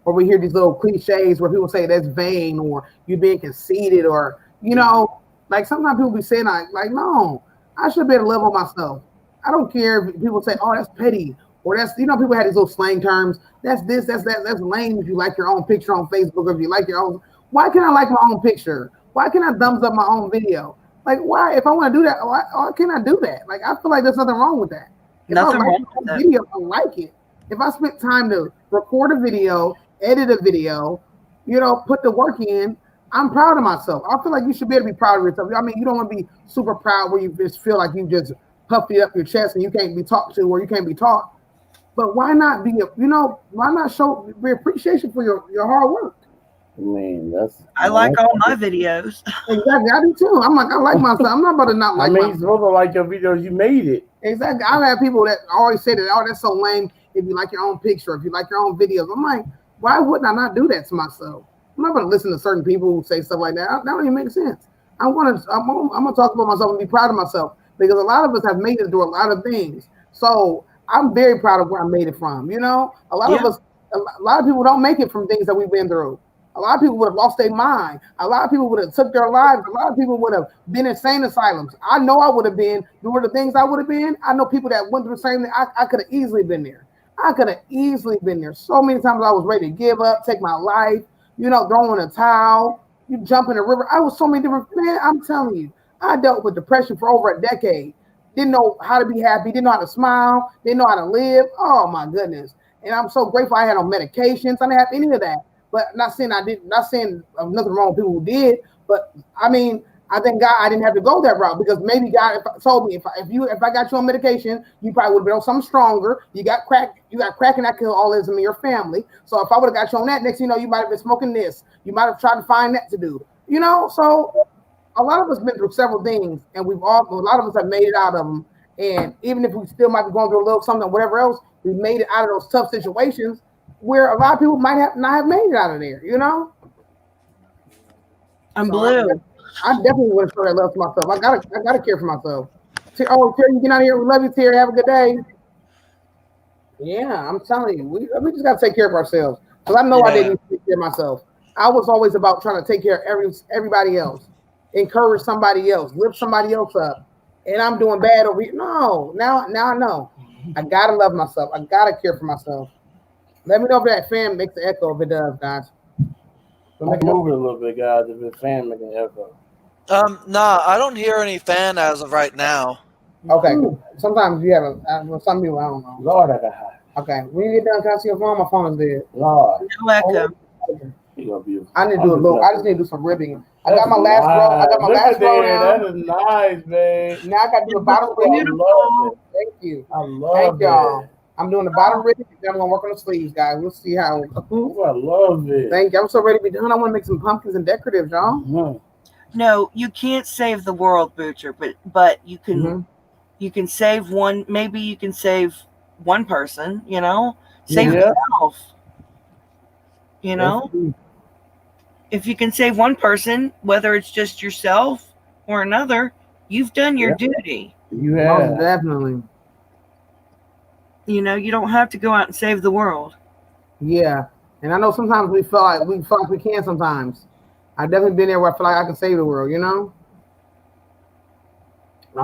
or we hear these little cliches where people say that's vain or you're being conceited or, like sometimes people be saying like, no, I should be able to love on myself. I don't care if people say, oh, that's petty. Or that's, people have these little slang terms. That's this, that's that, that's lame if you like your own picture on Facebook or if you like your own. Why can't I like my own picture? Why can't I thumbs up my own video? Like, why? If I want to do that, why can't I do that? Like, I feel like there's nothing wrong with that. Nothing wrong with that. Video, I like it. If I spent time to record a video, edit a video, put the work in, I'm proud of myself. I feel like you should be able to be proud of yourself. I mean, you don't want to be super proud where you just feel like you just puffy up your chest and you can't be talked to or you can't be taught. But why not why not show appreciation for your hard work? I mean, I like all my videos. Exactly, I do too. I like myself. I'm not about to not like myself. You're supposed to like your videos. You made it. Exactly. I've had people that always say that, oh, that's so lame if you like your own picture, if you like your own videos. I'm like, why wouldn't I not do that to myself? I'm not going to listen to certain people who say stuff like that. That don't even make sense. I'm going to talk about myself and be proud of myself because a lot of us have made it through a lot of things. So I'm very proud of where I made it from. A lot of people don't make it from things that we've been through. A lot of people would have lost their mind. A lot of people would have took their lives. A lot of people would have been in insane asylums. I know I would have been doing the things I would have been. I know people that went through the same thing. I could have easily been there. So many times I was ready to give up, take my life, throwing a towel, you jump in the river. I was so many different, man, I'm telling you, I dealt with depression for over a decade. Didn't know how to be happy, didn't know how to smile, didn't know how to live. Oh my goodness. And I'm so grateful I had no medications. I didn't have any of that. But not saying nothing wrong with people who did, but I mean, I thank God I didn't have to go that route because maybe God told me if I got you on medication, you probably would have been on something stronger. You got crack and that killed alcoholism in your family. So if I would have got you on that, next thing you know, you might have been smoking this. You might have tried to find that to do. So a lot of us been through several things, and a lot of us have made it out of them. And even if we still might be going through a little something, whatever else, we made it out of those tough situations where a lot of people might not have made it out of there, I'm blue. I definitely want to show that love to myself. I gotta care for myself. Oh, Terry, you get out of here. We love you, Terry. Have a good day. Yeah, I'm telling you, we just gotta take care of ourselves. Because I know I didn't take care of myself. I was always about trying to take care of everybody else, encourage somebody else, lift somebody else up, and I'm doing bad over here. No, now I know. I gotta love myself. I gotta care for myself. Let me know if that fan makes the echo. If it does, guys. Move it a little bit, guys. If the fan making an echo. Nah, I don't hear any fan as of right now. Okay. Sometimes you have some people, I don't know. Lord, I got high. Okay. When you get done, can I see your phone? My phone is dead. Lord. No echo. I need to do I just need to do some ribbing. I got my last row now. That is nice, man. Now I got to do the bottom row. Thank you. I love Thank y'all. I'm doing the bottom ribbing, then I'm gonna work on the sleeves, guys. We'll see how. I love it. Thank you. I'm so ready to be done. I want to make some pumpkins and decoratives, y'all. Mm-hmm. No, you can't save the world, Butcher, but you can you can save one. Maybe you can save one person. Save yourself. If you can save one person, whether it's just yourself or another, you've done your duty. You have. Most definitely. You don't have to go out and save the world. Yeah. And I know sometimes we feel like we can sometimes. I've definitely been there where I feel like I can save the world, I feel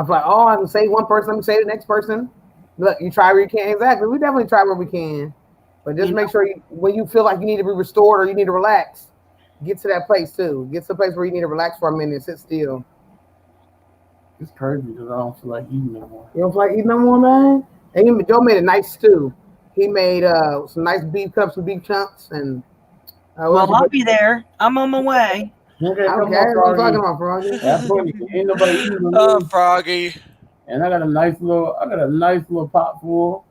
like, oh, I can save one person, let me save the next person. Look, you try where you can. Exactly. We definitely try where we can. But just make sure when you feel like you need to be restored or you need to relax, get to that place too. Get to a place where you need to relax for a minute and sit still. It's crazy because I don't feel like eating no more. You don't feel like eating no more, man? And Joe made a nice stew. He made some nice beef cups and beef chunks and. Well, I'll be there. I'm on my way. Okay, I'm talking about, Froggy. That's funny. Ain't nobody eating. Froggy. And I got a nice little pot full.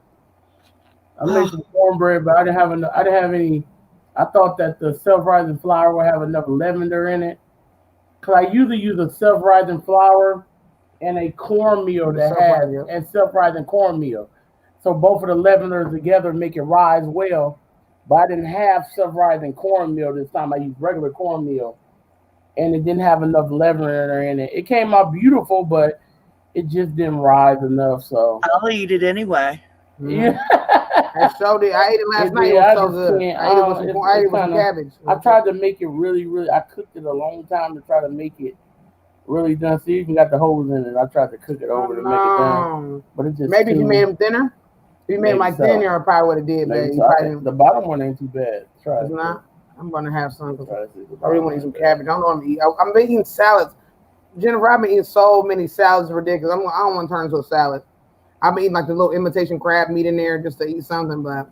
I made some cornbread, but I didn't have any. I thought that the self-rising flour would have enough lavender in it, cause I usually use a self-rising flour and a cornmeal and self-rising cornmeal. So both of the leaveners together make it rise well. But I didn't have self-rising cornmeal this time. I used regular cornmeal, and it didn't have enough leavener in it. It came out beautiful, but it just didn't rise enough. So I'll eat it anyway. Yeah. I showed it. I ate it last night. It was so good. I ate it with some cabbage. I tried to make it really, really. I cooked it a long time to try to make it really done. See, even got the holes in it. I tried to cook it over to make it done, but it just maybe if you made them thinner. If you made them like thinner, I probably would have did. The bottom one ain't too bad. Try it. It's not. I'm gonna have some. I really want to eat some cabbage. I don't know what I'm eating. I'm eating salads. Jennifer, I've been eating so many salads, it's ridiculous. I don't want to turn into a salad. I've been eating like the little imitation crab meat in there just to eat something, but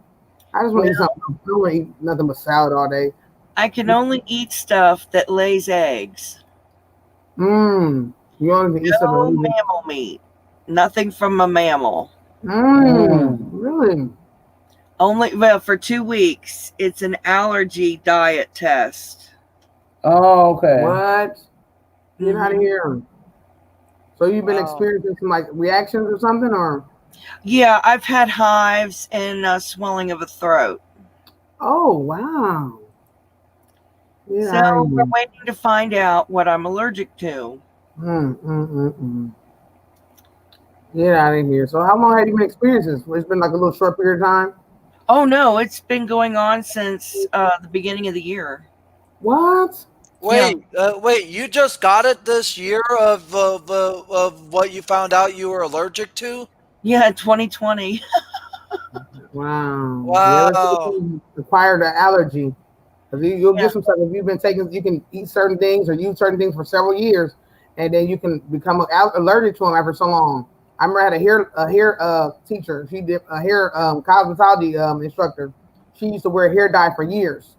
I just want to eat something. I don't want to eat nothing but salad all day. I can only eat stuff that lays eggs. You only eat no mammal meat. Nothing from a mammal. Really? Only for 2 weeks. It's an allergy diet test. Oh, okay. What? Get out of here. So you've been experiencing some like reactions or something, or? Yeah, I've had hives and swelling of the throat. Oh, wow. So we're waiting to find out what I'm allergic to. Get out of here. So how long have you been experiencing this? It's been like a little short period of time? Oh, no, it's been going on since the beginning of the year. What? Wait, you just got it this year of what you found out you were allergic to? Yeah, 2020. Wow. Wow. Acquired an allergy. You'll get some stuff. If you've been taking, you can eat certain things or use certain things for several years, and then you can become allergic to them after so long. I remember I had a hair teacher. She did a hair cosmetology instructor. She used to wear hair dye for years.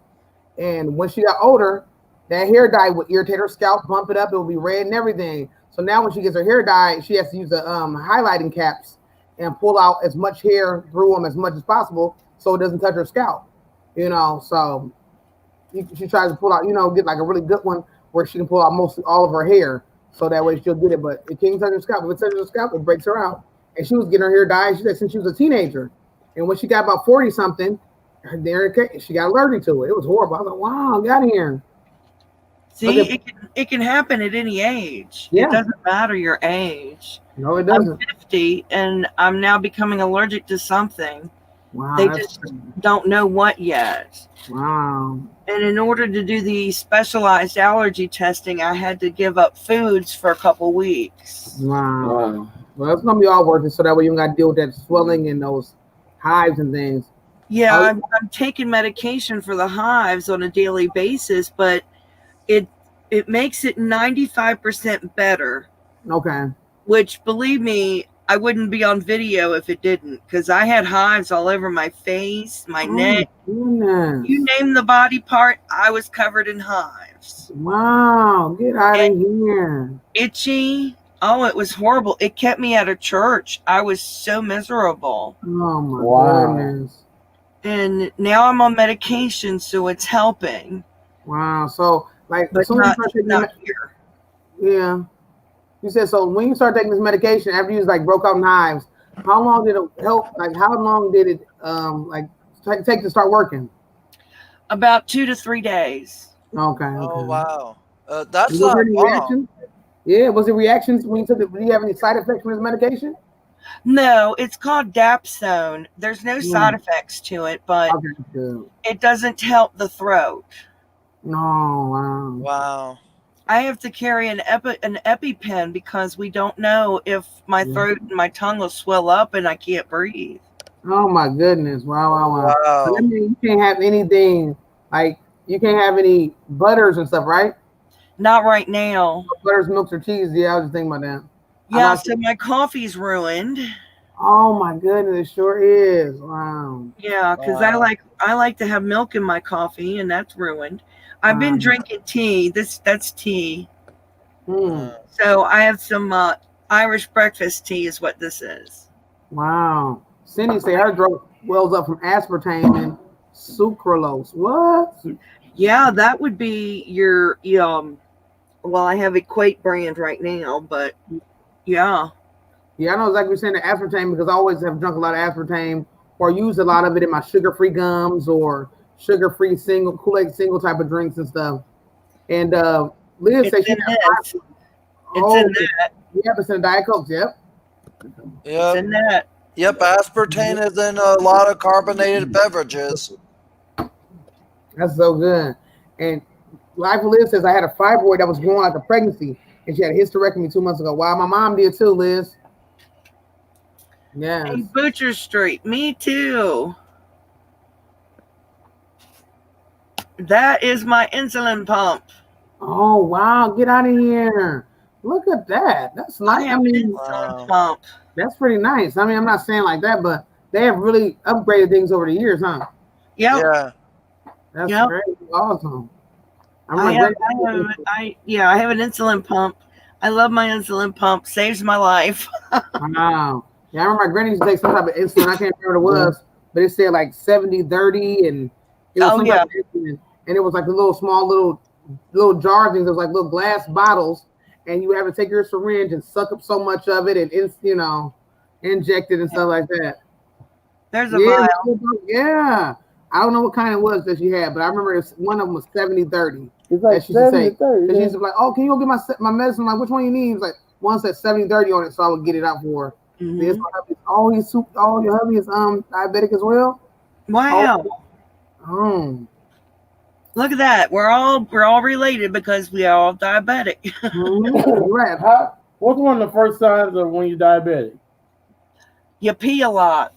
And when she got older, that hair dye would irritate her scalp, bump it up, it would be red and everything. So now when she gets her hair dyed, she has to use the highlighting caps and pull out as much hair through them as much as possible so it doesn't touch her scalp. So she tries to pull out, get like a really good one where she can pull out mostly all of her hair. So that way she'll get it, but it can't touch her scalp. If it touches her scalp, it breaks her out. And she was getting her hair dyed, she said, since she was a teenager. And when she got about 40-something, she got allergic to it. It was horrible. I was like, wow, get out of here. See, it can happen at any age. Yeah. It doesn't matter your age. No, it doesn't. I'm 50, and I'm now becoming allergic to something. Wow. They just don't know what yet. Wow. And in order to do the specialized allergy testing, I had to give up foods for a couple weeks. Wow. Well, it's going to be all worth it, so that way you don't got to deal with that swelling and those hives and things. Yeah, I'm taking medication for the hives on a daily basis, but it makes it 95% better. Okay. Which, believe me, I wouldn't be on video if it didn't, because I had hives all over my face, my neck. Goodness. You name the body part, I was covered in hives. Wow, get out of here. Itchy. Oh, it was horrible. It kept me out of church. I was so miserable. Oh, my goodness. And now I'm on medication, so it's helping. Wow. So, like, but not here. Yeah. You said, so when you start taking this medication, after you broke out in hives, how long did it help? Like, how long did it take to start working? About 2 to 3 days. Okay. Oh, wow. That's not long. Yeah, was it reactions when you took it? Did you have any side effects from this medication? No, it's called Dapsone. There's no side effects to it, but it doesn't help the throat. No, wow. Wow. I have to carry an EpiPen because we don't know if my throat and my tongue will swell up and I can't breathe. Oh my goodness! Wow. I mean, you can't have anything like you can't have any butters and stuff, right? Not right now. Butters, milks, or cheese. Yeah, I was just thinking about that. Yeah, so my coffee's ruined. Oh my goodness, it sure is. Wow. Yeah, because I like to have milk in my coffee, and that's ruined. I've been drinking tea. That's tea. So I have some Irish breakfast tea is what this is. Wow. Cindy say her throat wells up from aspartame and sucralose. What? Yeah, that would be your well, I have Equate brand right now, but yeah. Yeah, I know exactly what you're saying, the aspartame, because I always have drunk a lot of aspartame or used a lot of it in my sugar-free gums or sugar-free single, Kool-Aid single type of drinks and stuff. And Liz says she it's in that. Yeah, it's in Diet Coke, yep. It's in that. Yep, aspartame is in a lot of carbonated beverages. That's so good. And Life of Liz says I had a fibroid that was growing like a pregnancy, and she had a hysterectomy 2 months ago. Wow, my mom did too, Liz. Yeah. Hey, Butcher Street, me too. That is my insulin pump. Oh wow, get out of here. Look at that. That's nice. I mean, pump. That's pretty nice. I mean, I'm not saying like that, but they have really upgraded things over the years, huh? Yep. Yeah. That's great. Awesome. I have an insulin pump. I love my insulin pump. Saves my life. Wow. Yeah, I remember my granny used to take some type of insulin. I can't remember what it was, but it said like 70-30, and it was some type of insulin, and it was like the little small little jar things. It was like little glass bottles, and you would have to take your syringe and suck up so much of it, and inject it and stuff like that. There's a vial. Yeah. I don't know what kind it was that she had, but I remember one of them was 70-30. It's like 70-30. And she's like, "Oh, can you go get my medicine?" I'm like, which one you need? It's like one said 70-30 on it, so I would get it out for her. Mm-hmm. Your hubby is diabetic as well. Wow. Oh. Look at that. We're all related because we are all diabetic. Right. What's one of the first signs of when you're diabetic? You pee a lot.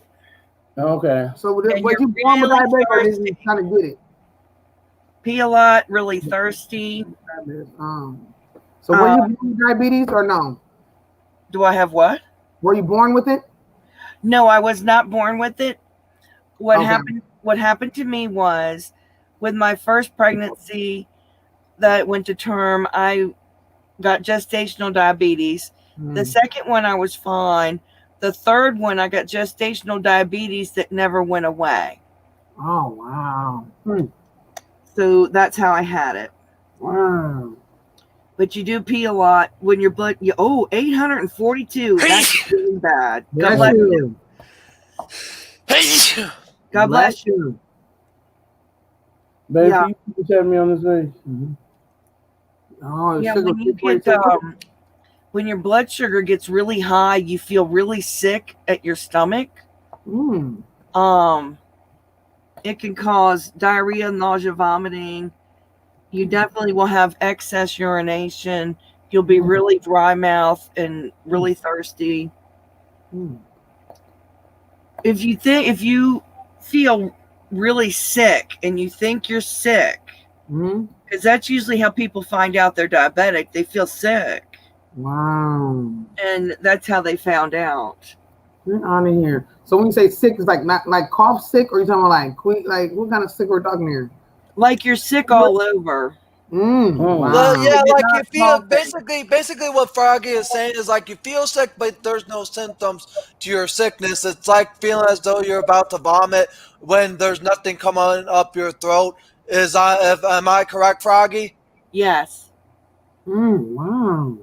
Okay. So what you born with diabetic, or did you kind of get it? Pee a lot, really thirsty. So were you born with diabetes or no? Do I have what? Were you born with it? No, I was not born with it. What happened to me was with my first pregnancy that went to term, I got gestational diabetes. The second one I was fine. The third one I got gestational diabetes that never went away. Oh wow. So that's how I had it. Wow. But you do pee a lot when your blood. 842. That's really bad. God bless you. God bless you. Baby, you can chat me on this page. Mm-hmm. Oh, yeah. When you get when your blood sugar gets really high, you feel really sick at your stomach. It can cause diarrhea, nausea, vomiting. You definitely will have excess urination. You'll be really dry mouth and really thirsty. If you feel really sick and you think you're sick, because that's usually how people find out they're diabetic. They feel sick. Wow. And that's how they found out. Get out of here. So when you say sick, it's like not like cough sick, or you talking about like what kind of sick we're talking here? Like you're sick all over. Wow. Well, yeah, like you feel basically what Froggy is saying is like you feel sick, but there's no symptoms to your sickness. It's like feeling as though you're about to vomit when there's nothing coming up your throat. Am I correct, Froggy? Yes. Wow.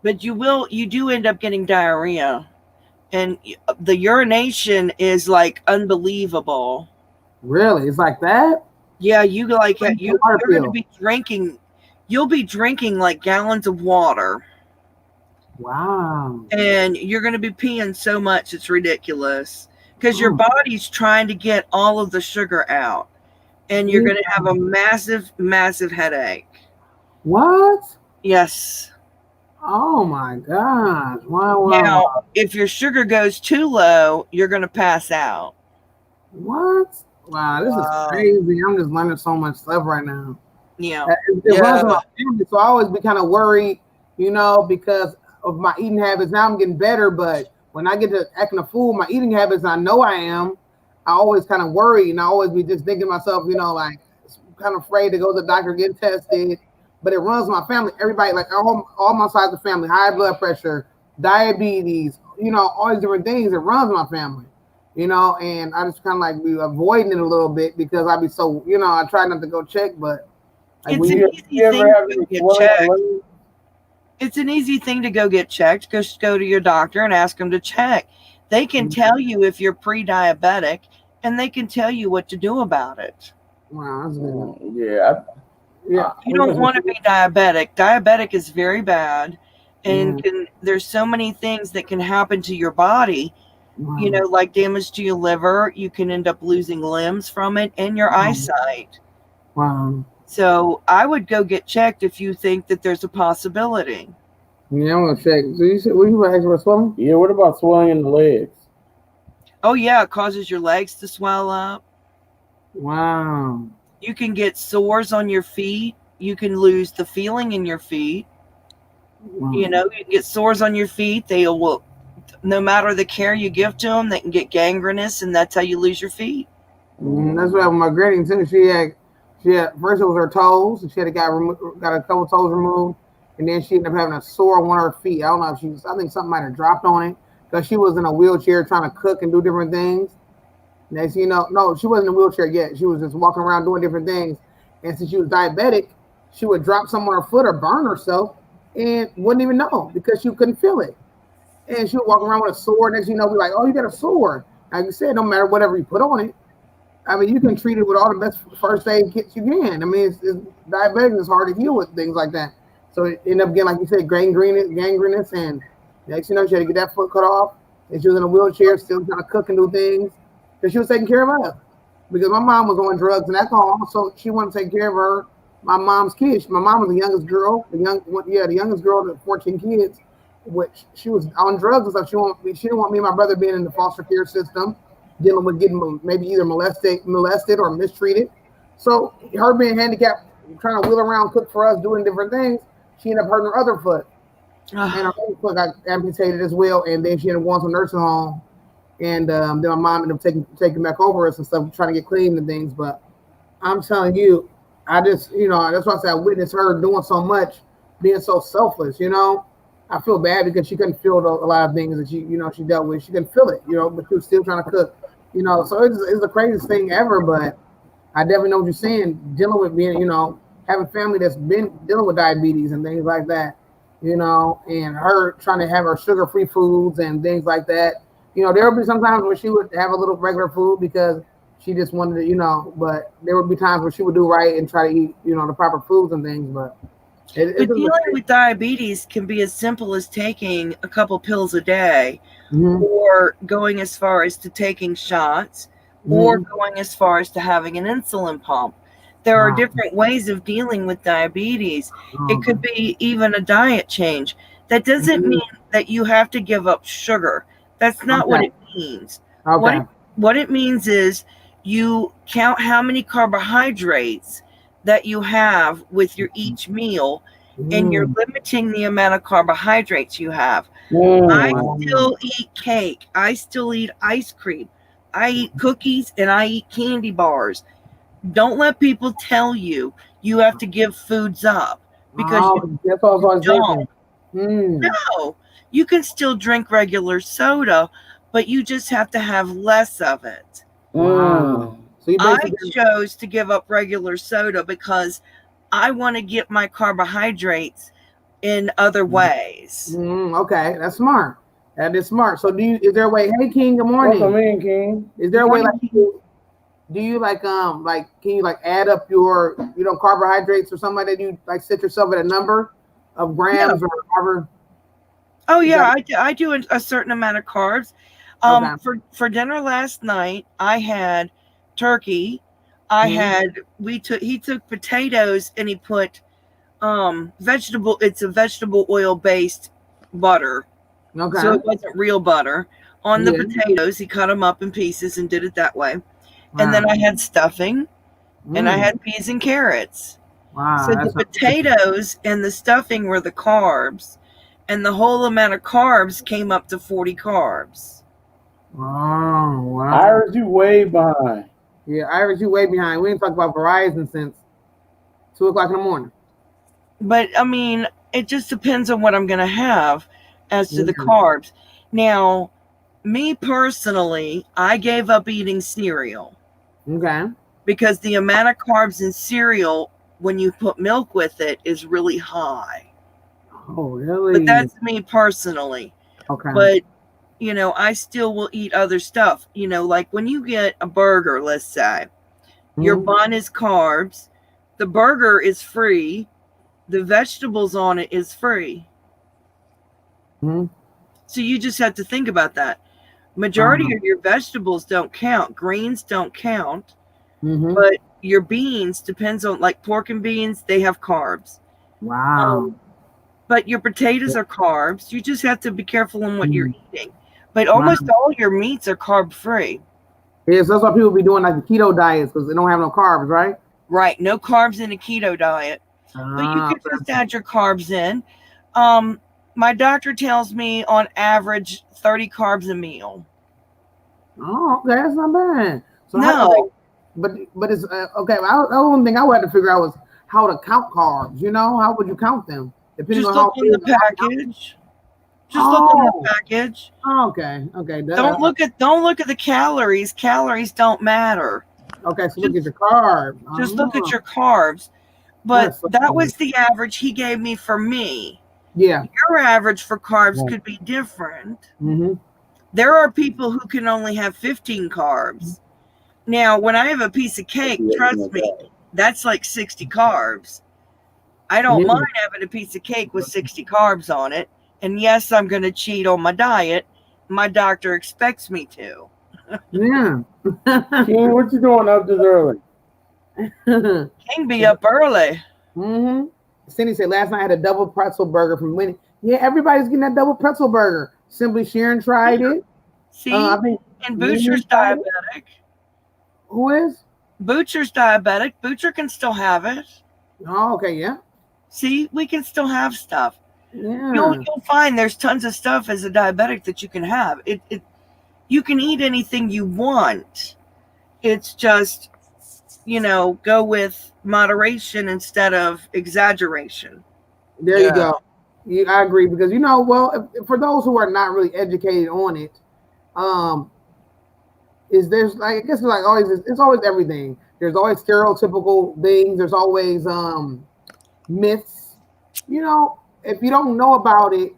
But you do end up getting diarrhea, and the urination is like unbelievable. Really? It's like that? Yeah, you're going to be drinking. You'll be drinking like gallons of water. Wow. And you're going to be peeing so much it's ridiculous because your body's trying to get all of the sugar out, and you're going to have a massive, massive headache. What? Yes. Oh my gosh. Wow. Now, if your sugar goes too low, you're going to pass out. What? Wow, this Wow. is crazy. I'm just learning so much stuff right now. Yeah. It runs in my family, so I always be kind of worried, because of my eating habits. Now I'm getting better, but when I get to acting a fool, my eating habits, I know I am. I always kind of worry, and I always be just thinking to myself, like kind of afraid to go to the doctor, get tested. But it runs my family. Everybody, like all my sides of the family, high blood pressure, diabetes, all these different things. It runs my family, and I just kind of like be avoiding it a little bit because I be so, I try not to go check, but like, It's an easy thing to get checked. It's an easy thing to go get checked. Just go to your doctor and ask them to check. They can tell you if you're pre-diabetic, and they can tell you what to do about it. Wow, that's good. Yeah. You don't want to be diabetic. Diabetic is very bad, and there's so many things that can happen to your body. Wow. Like damage to your liver. You can end up losing limbs from it and your eyesight. Wow. So I would go get checked if you think that there's a possibility. Yeah, I'm gonna check. So you said, you asked for swelling? Yeah, what about swelling in the legs? Oh yeah, it causes your legs to swell up. Wow. You can get sores on your feet. You can lose the feeling in your feet. Wow. You can get sores on your feet. They will, no matter the care you give to them, they can get gangrenous, and that's how you lose your feet. That's what happened with my granny too. She had first it was her toes, and she had got a couple toes removed, and then she ended up having a sore on one of her feet. I don't know if I think something might have dropped on it because she was in a wheelchair trying to cook and do different things. Next, no, she wasn't in a wheelchair yet. She was just walking around doing different things, and since she was diabetic, she would drop something on her foot or burn herself, and wouldn't even know because she couldn't feel it. And she would walk around with a sore. Next, be like, "Oh, you got a sore." Like you said, no matter whatever you put on it. I mean, you can treat it with all the best first aid kits you can. I mean, it's diabetic is hard to heal with things like that. So it ended up getting, like you said, gangrenous, and next she had to get that foot cut off. And she was in a wheelchair, still trying to cook and do things because she was taking care of us. Because my mom was on drugs and alcohol, so she wanted to take care of her, my mom's kids. My mom was the youngest girl, the youngest girl to 14 kids, which she was on drugs and stuff. She didn't want me and my brother being in the foster care system, dealing with getting maybe either molested or mistreated. So her being handicapped, trying to wheel around, cook for us, doing different things, she ended up hurting her other foot. And her other foot got amputated as well. And then she ended up going to a nursing home. And then my mom ended up taking back over us and stuff, trying to get clean and things. But I'm telling you, I just, that's why I said I witnessed her doing so much, being so selfless, I feel bad because she couldn't feel a lot of things that she dealt with. She couldn't feel it, but she was still trying to cook. So it's the craziest thing ever, but I definitely know what you're saying, dealing with being, having family that's been dealing with diabetes and things like that, and her trying to have her sugar-free foods and things like that. There would be some times where she would have a little regular food because she just wanted to, but there would be times where she would do right and try to eat, the proper foods and things, but dealing with diabetes can be as simple as taking a couple pills a day, or going as far as to taking shots, or going as far as to having an insulin pump. There are different ways of dealing with diabetes. It could be even a diet change. That doesn't mean that you have to give up sugar. That's not what it means. What it means is you count how many carbohydrates that you have with your each meal, and you're limiting the amount of carbohydrates you have. I still eat cake. I still eat ice cream. I eat cookies and I eat candy bars. Don't let people tell you have to give foods up because you don't. No, you can still drink regular soda, but you just have to have less of it. Wow. So I chose to give up regular soda because I want to get my carbohydrates in other ways. Okay, that's smart. That is smart. So is there a way? Hey, King, good morning. Welcome in, King. Is there a way do you can you add up your carbohydrates or something like that? You set yourself at a number of grams or whatever? Oh yeah, I do a certain amount of carbs. For dinner last night, I had turkey. He took potatoes and he put it's a vegetable oil based butter. Okay. So it wasn't real butter on the potatoes. He cut them up in pieces and did it that way. And then I had stuffing, and I Mm. had peas and carrots. Wow. So the that's potatoes and the stuffing were the carbs, and the whole amount of carbs came up to 40 carbs. Oh, wow. Iris, you way behind. Yeah, Iris, you way behind. We ain't talked about Verizon since 2:00 in the morning. But I mean, it just depends on what I'm going to have as to the Mhm. carbs. Now, me personally, I gave up eating cereal Okay. because the amount of carbs in cereal, when you put milk with it, is really high. Oh, really? But that's me personally. okay. But, you know, I still will eat other stuff. You know, like when you get a burger, let's say, your Mhm. bun is carbs, the burger is free, the vegetables on it is free. Mhm. So you just have to think about that. Majority Uh-huh. of your vegetables don't count. Greens don't count. Mhm. But your beans depends on, like pork and beans, they have carbs. Wow. But your potatoes are carbs. You just have to be careful on what you're Mhm. eating. But almost all your meats are carb free. Yeah, so that's why people be doing like the keto diets because they don't have no carbs, right? Right. No carbs in a keto diet. But you Ah, can just add your carbs in. My doctor tells me on average 30 carbs a meal. oh, okay, that's not bad. So No. but it's okay. The only thing I would have to figure out was how to count carbs. You know, how would you count them? Depending Just on how look on the big- package. Just look on the package. Oh, okay, okay. Don't look at the calories. Calories don't matter. Okay, so look at your carbs. Just look at your carbs. But That's so that cool. was the average he gave me for me. Yeah. Your average for carbs Yeah. could be different. Mm-hmm. There are people who can only have 15 carbs. Now, when I have a piece of cake, trust me, that's like 60 carbs. I don't Yeah. mind having a piece of cake with 60 carbs on it. And yes, I'm going to cheat on my diet. My doctor expects me to. Yeah. King, what you doing up this early? King be up early. Mm-hmm. Cindy said last night I had a double pretzel burger from Winnie. Yeah, everybody's getting that double pretzel burger. Simply Sharon tried it. See, I think and Butcher's tried it. diabetic. Who is? Butcher's diabetic. Butcher can still have it. Oh, okay, yeah. See, we can still have stuff. Yeah. You'll find there's tons of stuff as a diabetic that you can have. You can eat anything you want. It's just, go with moderation instead of exaggeration. There you go. I agree because for those who are not really educated on it, there's like I guess it's always everything. There's always stereotypical things. There's always myths. If you don't know about it,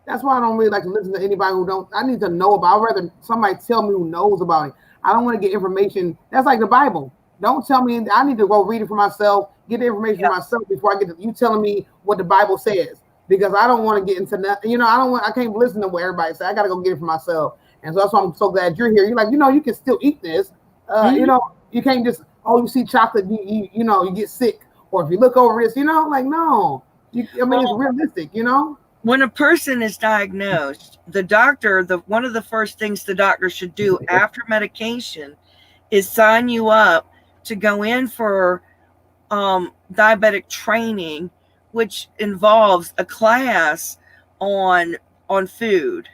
that's why I don't really like to listen to anybody who don't. I need to know about. I'd rather somebody tell me who knows about it. I don't want to get information. That's like the Bible. Don't tell me. I need to go read it for myself. Get the information for myself before I get you telling me what the Bible says. Because I don't want to get into that. I can't listen to what everybody says. I got to go get it for myself. And so that's why I'm so glad you're here. You're like, you can still eat this. You can't just, you see chocolate, you get sick. Or if you look over this, no. It's realistic, When a person is diagnosed, the doctor, one of the first things the doctor should do after medication is sign you up to go in for diabetic training, which involves a class on food.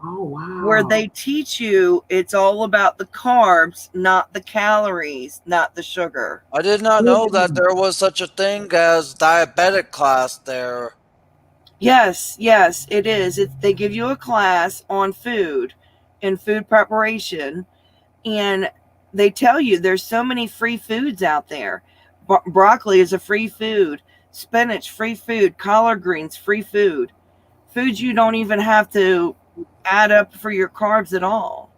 Oh, wow. Where they teach you it's all about the carbs, not the calories, not the sugar. I did not know that there was such a thing as diabetic class there. Yes, it is. They give you a class on food and food preparation, and they tell you there's so many free foods out there. Broccoli is a free food, spinach, free food, collard greens, free food. Foods you don't even have to add up for your carbs at all.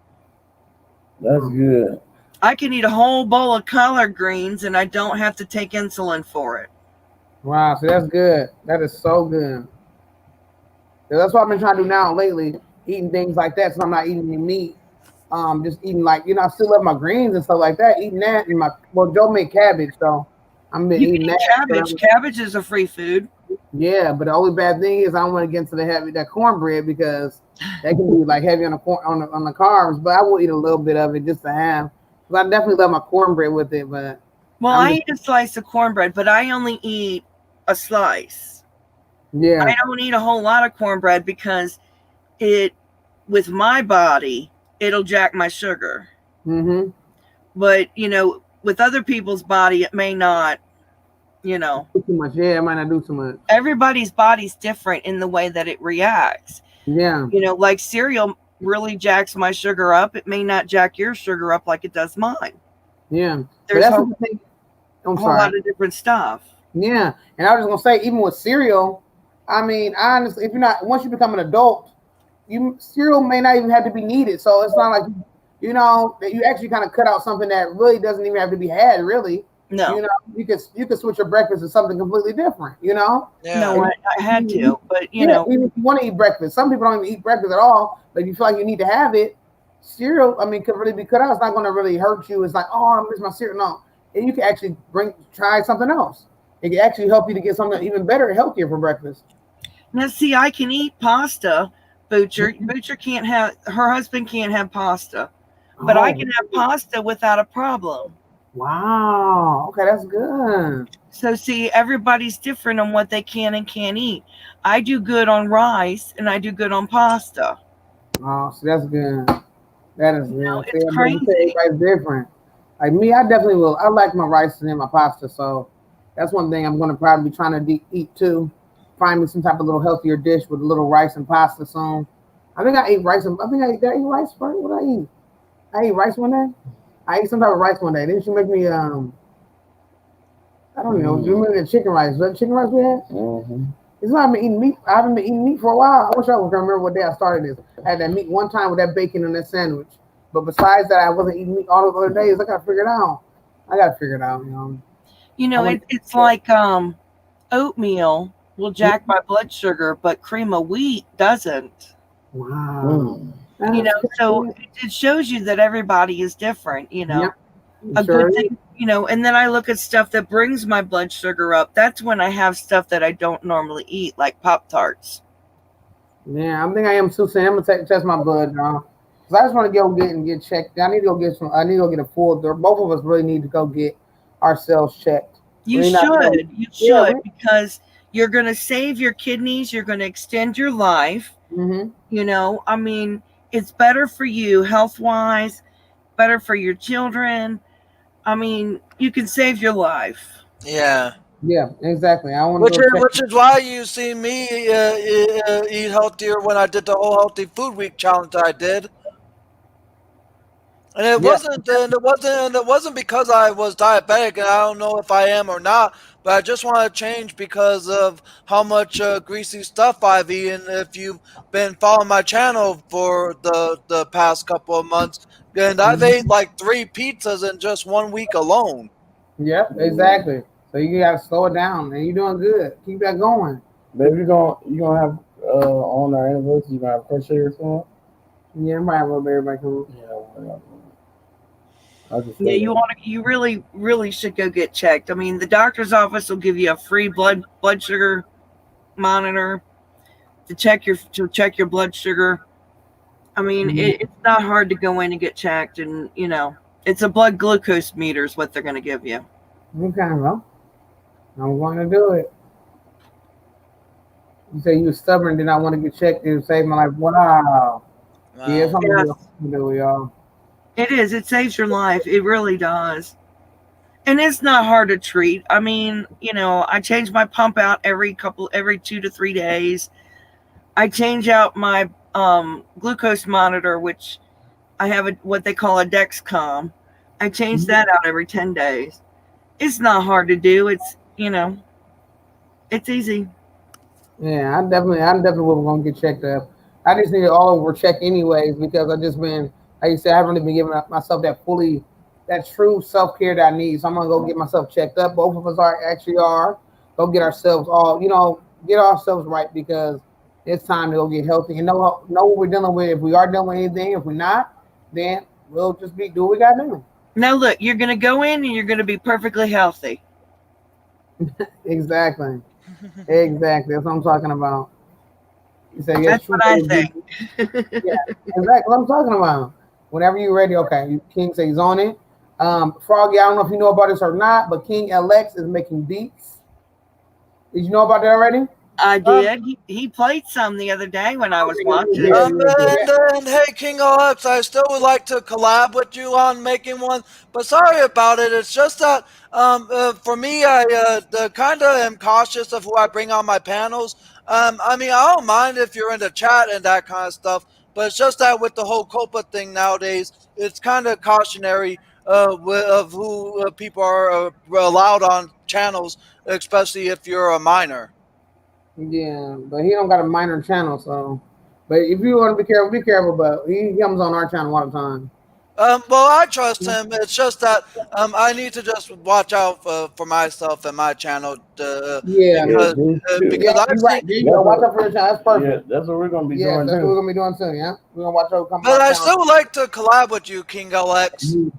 That's good. I can eat a whole bowl of collard greens and I don't have to take insulin for it. Wow, so that's good. That is so good. So that's what I've been trying to do now lately, eating things like that. So I'm not eating any meat. Just eating I still love my greens and stuff like that. Eating that and Joe made cabbage, so I'm eating that. Cabbage. Cabbage is a free food. Yeah, but the only bad thing is I don't want to get into that cornbread because that can be heavy on the carbs. But I will eat a little bit of it just to have. I definitely love my cornbread with it, but Well, I'm I just- eat a slice of cornbread, but I only eat a slice. yeah. I don't eat a whole lot of cornbread because with my body, it'll jack my sugar. Mm-hmm. But, with other people's body, it may not, Too much. Yeah, it might not do too much. everybody's body's different in the way that it reacts. Yeah. Like cereal really jacks my sugar up. It may not jack your sugar up like it does mine. Yeah. But There's that's a the thing. I'm whole sorry. lot of different stuff. Yeah, and I was just gonna say, even with cereal, I mean, honestly, if you're not once you become an adult, cereal may not even have to be needed. So it's not like that you actually kind of cut out something that really doesn't even have to be had. Really, No, you could switch your breakfast to something completely different. no, I had to, but even if you want to eat breakfast, some people don't even eat breakfast at all, but you feel like you need to have it. Cereal, I mean, could really be cut out. It's not going to really hurt you. It's like, oh, I miss my cereal. No, and you can actually try something else. It can actually help you to get something even better, healthier for breakfast. now see, I can eat pasta. Butcher can't have, her husband can't have pasta, but I can have pasta without a problem. Wow. Okay, that's good. So see, everybody's different on what they can and can't eat. I do good on rice and I do good on pasta. Oh, so that's good. That is good. It's crazy. Everybody's different. Like me, I definitely will. I like my rice and then my pasta, so that's one thing I'm going to probably be trying to eat too. Find me some type of little healthier dish with a little rice and pasta soon. I think I ate rice. Did I eat rice first? What did I eat? I ate rice one day. I ate some type of rice one day. Didn't you make me? I don't know. Do you remember the chicken rice? Was that chicken rice we had? Mm-hmm. It's not been eating meat. I haven't been eating meat for a while. I wish I would remember what day I started this. I had that meat one time with that bacon and that sandwich. But besides that, I wasn't eating meat all those other days. I got to figure it out. It's like oatmeal will jack my blood sugar, but cream of wheat doesn't. Wow. So it shows you that everybody is different, Yep. A good thing, and then I look at stuff that brings my blood sugar up. That's when I have stuff that I don't normally eat, like Pop-Tarts. Yeah, I think I am too. Saying I'm gonna test my blood now, because I just want to go get checked. I need to go get some. I need to go get a full. Both of us really need to go get ourselves checked. You should, because you're going to save your kidneys. You're going to extend your life. Mm-hmm. I mean, it's better for you health-wise, better for your children. I mean, you can save your life. Yeah. Yeah, exactly. I want Which is why you see me eat healthier when I did the whole healthy food week challenge I did. And it wasn't because I was diabetic, and I don't know if I am or not, but I just want to change because of how much greasy stuff I've eaten. If you've been following my channel for the past couple of months, and I've ate like 3 pizzas in just 1 week alone. Yep, exactly. So you gotta slow it down, and you're doing good. Keep that going. Baby, you gonna have on our anniversary, you gonna have crochet or something? Yeah, everybody have a little everybody come. Yeah, you really, really should go get checked. I mean, the doctor's office will give you a free blood sugar monitor to check your blood sugar. I mean, it's not hard to go in and get checked, and it's a blood glucose meter is what they're going to give you. Okay, well, I'm going to do it. You say you were stubborn, did not want to get checked, and save my life. Wow. Yeah, something to do, y'all. It is. It saves your life. It really does. And it's not hard to treat. I mean, I change my pump out every 2 to 3 days. I change out my glucose monitor, which I have what they call a Dexcom. I change that out every 10 days. It's not hard to do. It's, it's easy. Yeah, I'm definitely going to get checked up. I just need it all over check anyways, because I've just been, like you said, I haven't really been giving myself that true self-care that I need. So I'm going to go get myself checked up. Both of us are. Go get ourselves get ourselves right, because it's time to go get healthy and know what we're dealing with. If we are dealing with anything, if we're not, then we'll just do what we got to do. Now, look, you're going to go in and you're going to be perfectly healthy. Exactly. Exactly. That's what I'm talking about. You say, that's what I think. Yeah, exactly what I'm talking about. Whenever you're ready, okay. King says he's on it. Froggy, I don't know if you know about this or not, but King LX is making beats. Did you know about that already? I did. He played some the other day when I was watching. And hey, King Alex, I still would like to collab with you on making one, but sorry about it. It's just that for me, I kind of am cautious of who I bring on my panels. I mean, I don't mind if you're in the chat and that kind of stuff, but it's just that with the whole COPA thing nowadays, it's kind of cautionary of who people are allowed on channels, especially if you're a minor. Yeah, but he don't got a minor channel, so. But if you want to be careful. But he comes on our channel all the time. Well, I trust him. It's just that I need to just watch out for myself and my channel. Yeah, because you're right. There you go. Watch out for your channel. That's perfect. Yeah, that's what we're gonna be doing. Yeah, that's what we're gonna be doing soon. Yeah, we're gonna watch out. But I still would like to collab with you, King LX.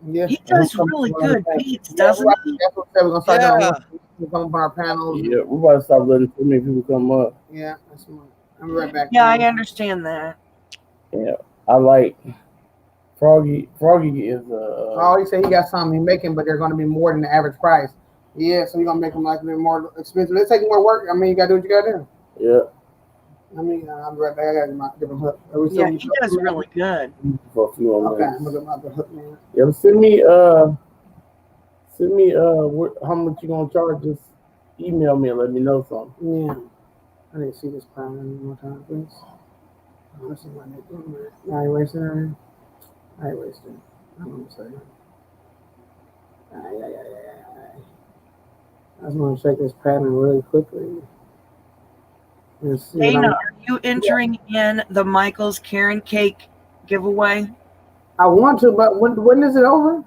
Yeah, He does really good beats, doesn't he? That's what we're gonna start doing. We're coming on our panels. Yeah, we're about to stop letting too many people come up. Yeah, that's smart. I'm right back. Yeah, I understand that. Yeah, I like Froggy. Froggy is he said he got something he's making, but they're going to be more than the average price. Yeah, so you're gonna make them like a little more expensive. It's taking more work. I mean, you gotta do what you gotta do. Yeah. I mean, I'm right back. I gotta get my different hook. Yeah, he does really good. For a few more Okay, minutes. I'm gonna get my hook, man. Yeah, send me how much you gonna charge? Just email me and let me know something. Yeah. I need to see this pattern one more time, please. Let's see my neck. I ain't wasting it. I ain't wasting it. I'm gonna say. I just want to check this pattern really quickly. Dana, are you entering in the Michael's Karen Cake giveaway? I want to, but when is it over?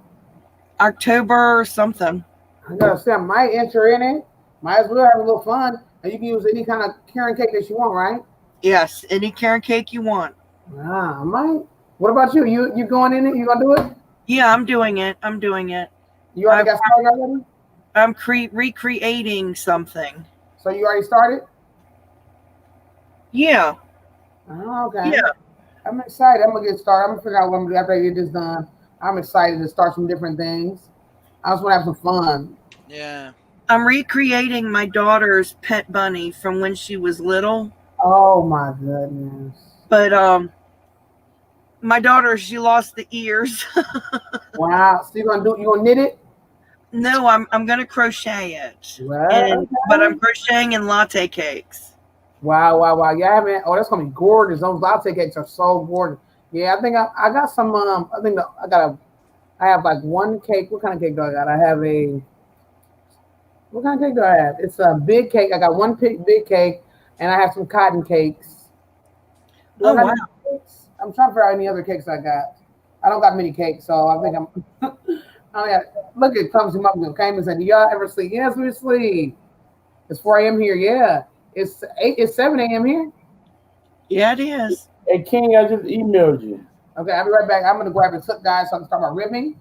October or something. I gotta say, I might enter in it. Might as well have a little fun. And you can use any kind of Karen cake that you want, right? Yes, any Karen cake you want. I might. What about you? You going in it? You gonna do it? Yeah, I'm doing it. You already got started already? I'm recreating something. So you already started? Yeah. Oh, okay. Yeah. I'm excited. I'm gonna get started. I'm gonna figure out what I'm gonna do after I get this done. I'm excited to start some different things. I just want to have some fun. Yeah. I'm recreating my daughter's pet bunny from when she was little. Oh my goodness. But my daughter, she lost the ears. Wow. So you gonna knit it? No, I'm gonna crochet it. Wow. But I'm crocheting in latte cakes. Wow. Yeah, man. Oh, that's gonna be gorgeous. Those latte cakes are so gorgeous. Yeah, I think I got some. I have like one cake. What kind of cake do I got? What kind of cake do I have? It's a big cake. I got one big cake, and I have some cotton cakes. Oh, wow. I'm trying to figure out any other cakes I got. I don't got many cakes, so I think I'm. Look at Clumsy Mom came and said, "Do y'all ever sleep?" Yes, we sleep. It's 4 a.m. here. Yeah, it's 7 a.m. here. Yeah, it is. Hey King, I just emailed you. Okay, I'll be right back. I'm gonna grab this hook, guys, so I can start my ribbing,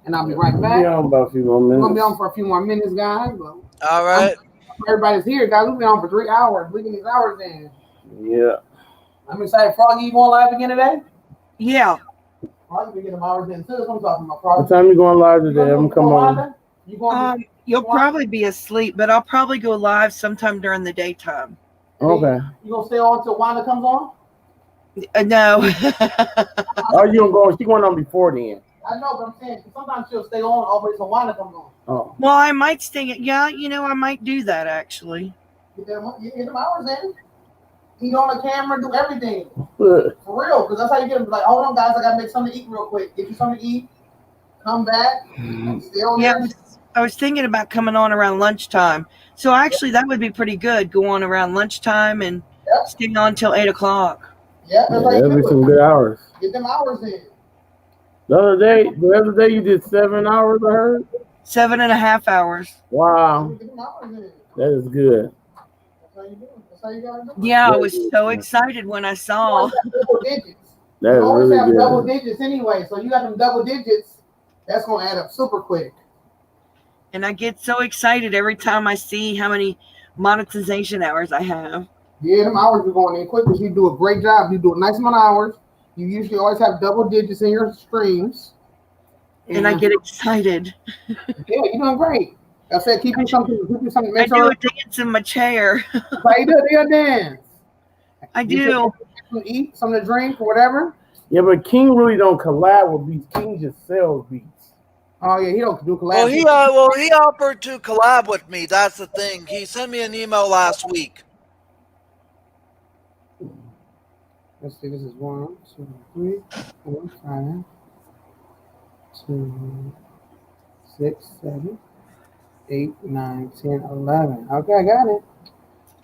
and I'll be right back. Be on about a few more We're minutes. gonna be on for a few more minutes, guys. All right. Everybody's here, guys. We've been on for 3 hours. We're getting these hours in. Yeah. I'm excited. Froggy, you going live again today? Yeah. Froggy, we get them hours in too. That's what I'm talking about, Froggy. What time you going live today? I'm come on. You going? You'll probably be asleep, but I'll probably go live sometime during the daytime. Okay. You gonna stay on until Wanda comes on? No. Oh, you gonna go? She going on before then. I know, but I'm saying sometimes she'll stay on all the way till Wanda comes on. Oh. Well, I might stay. Yeah, I might do that actually. Get them hours in. Eat on the camera, do everything. Look. For real, because that's how you get them. Like, hold on, guys, I gotta make something to eat real quick. Get you something to eat. Come back. Stay on there. I was thinking about coming on around lunchtime. So actually, that would be pretty good. Go on around lunchtime and stay on till 8 o'clock. Yeah, that's how you That'll be do some it. good hours. Get them hours in. The other day you did 7 hours, I heard. 7.5 hours. Wow, Get them hours in. that is good. That's how you do it. That's how you gotta do it. Yeah, I was so excited when I saw. Double digits. That You is always really have double good. digits anyway, so you got them double digits. That's gonna add up super quick. And I get so excited every time I see how many monetization hours I have. Yeah, them hours are going in quick because you do a great job. You do a nice amount of hours. You usually always have double digits in your streams. and I get excited. Yeah, you're doing great. I said, keep you something. I Make do sure. a dance in my chair. You do a dance. I You do. something to eat, something to drink, or whatever. Yeah, but King really don't collab with beats. King just sells beats. Oh yeah, he don't do collabs. Well, he offered to collab with me. That's the thing. He sent me an email last week. Let's see. This is 1, 2, 3, 4, 5, 2, 6, 7, 8, 9, 10, 11. Okay, I got it.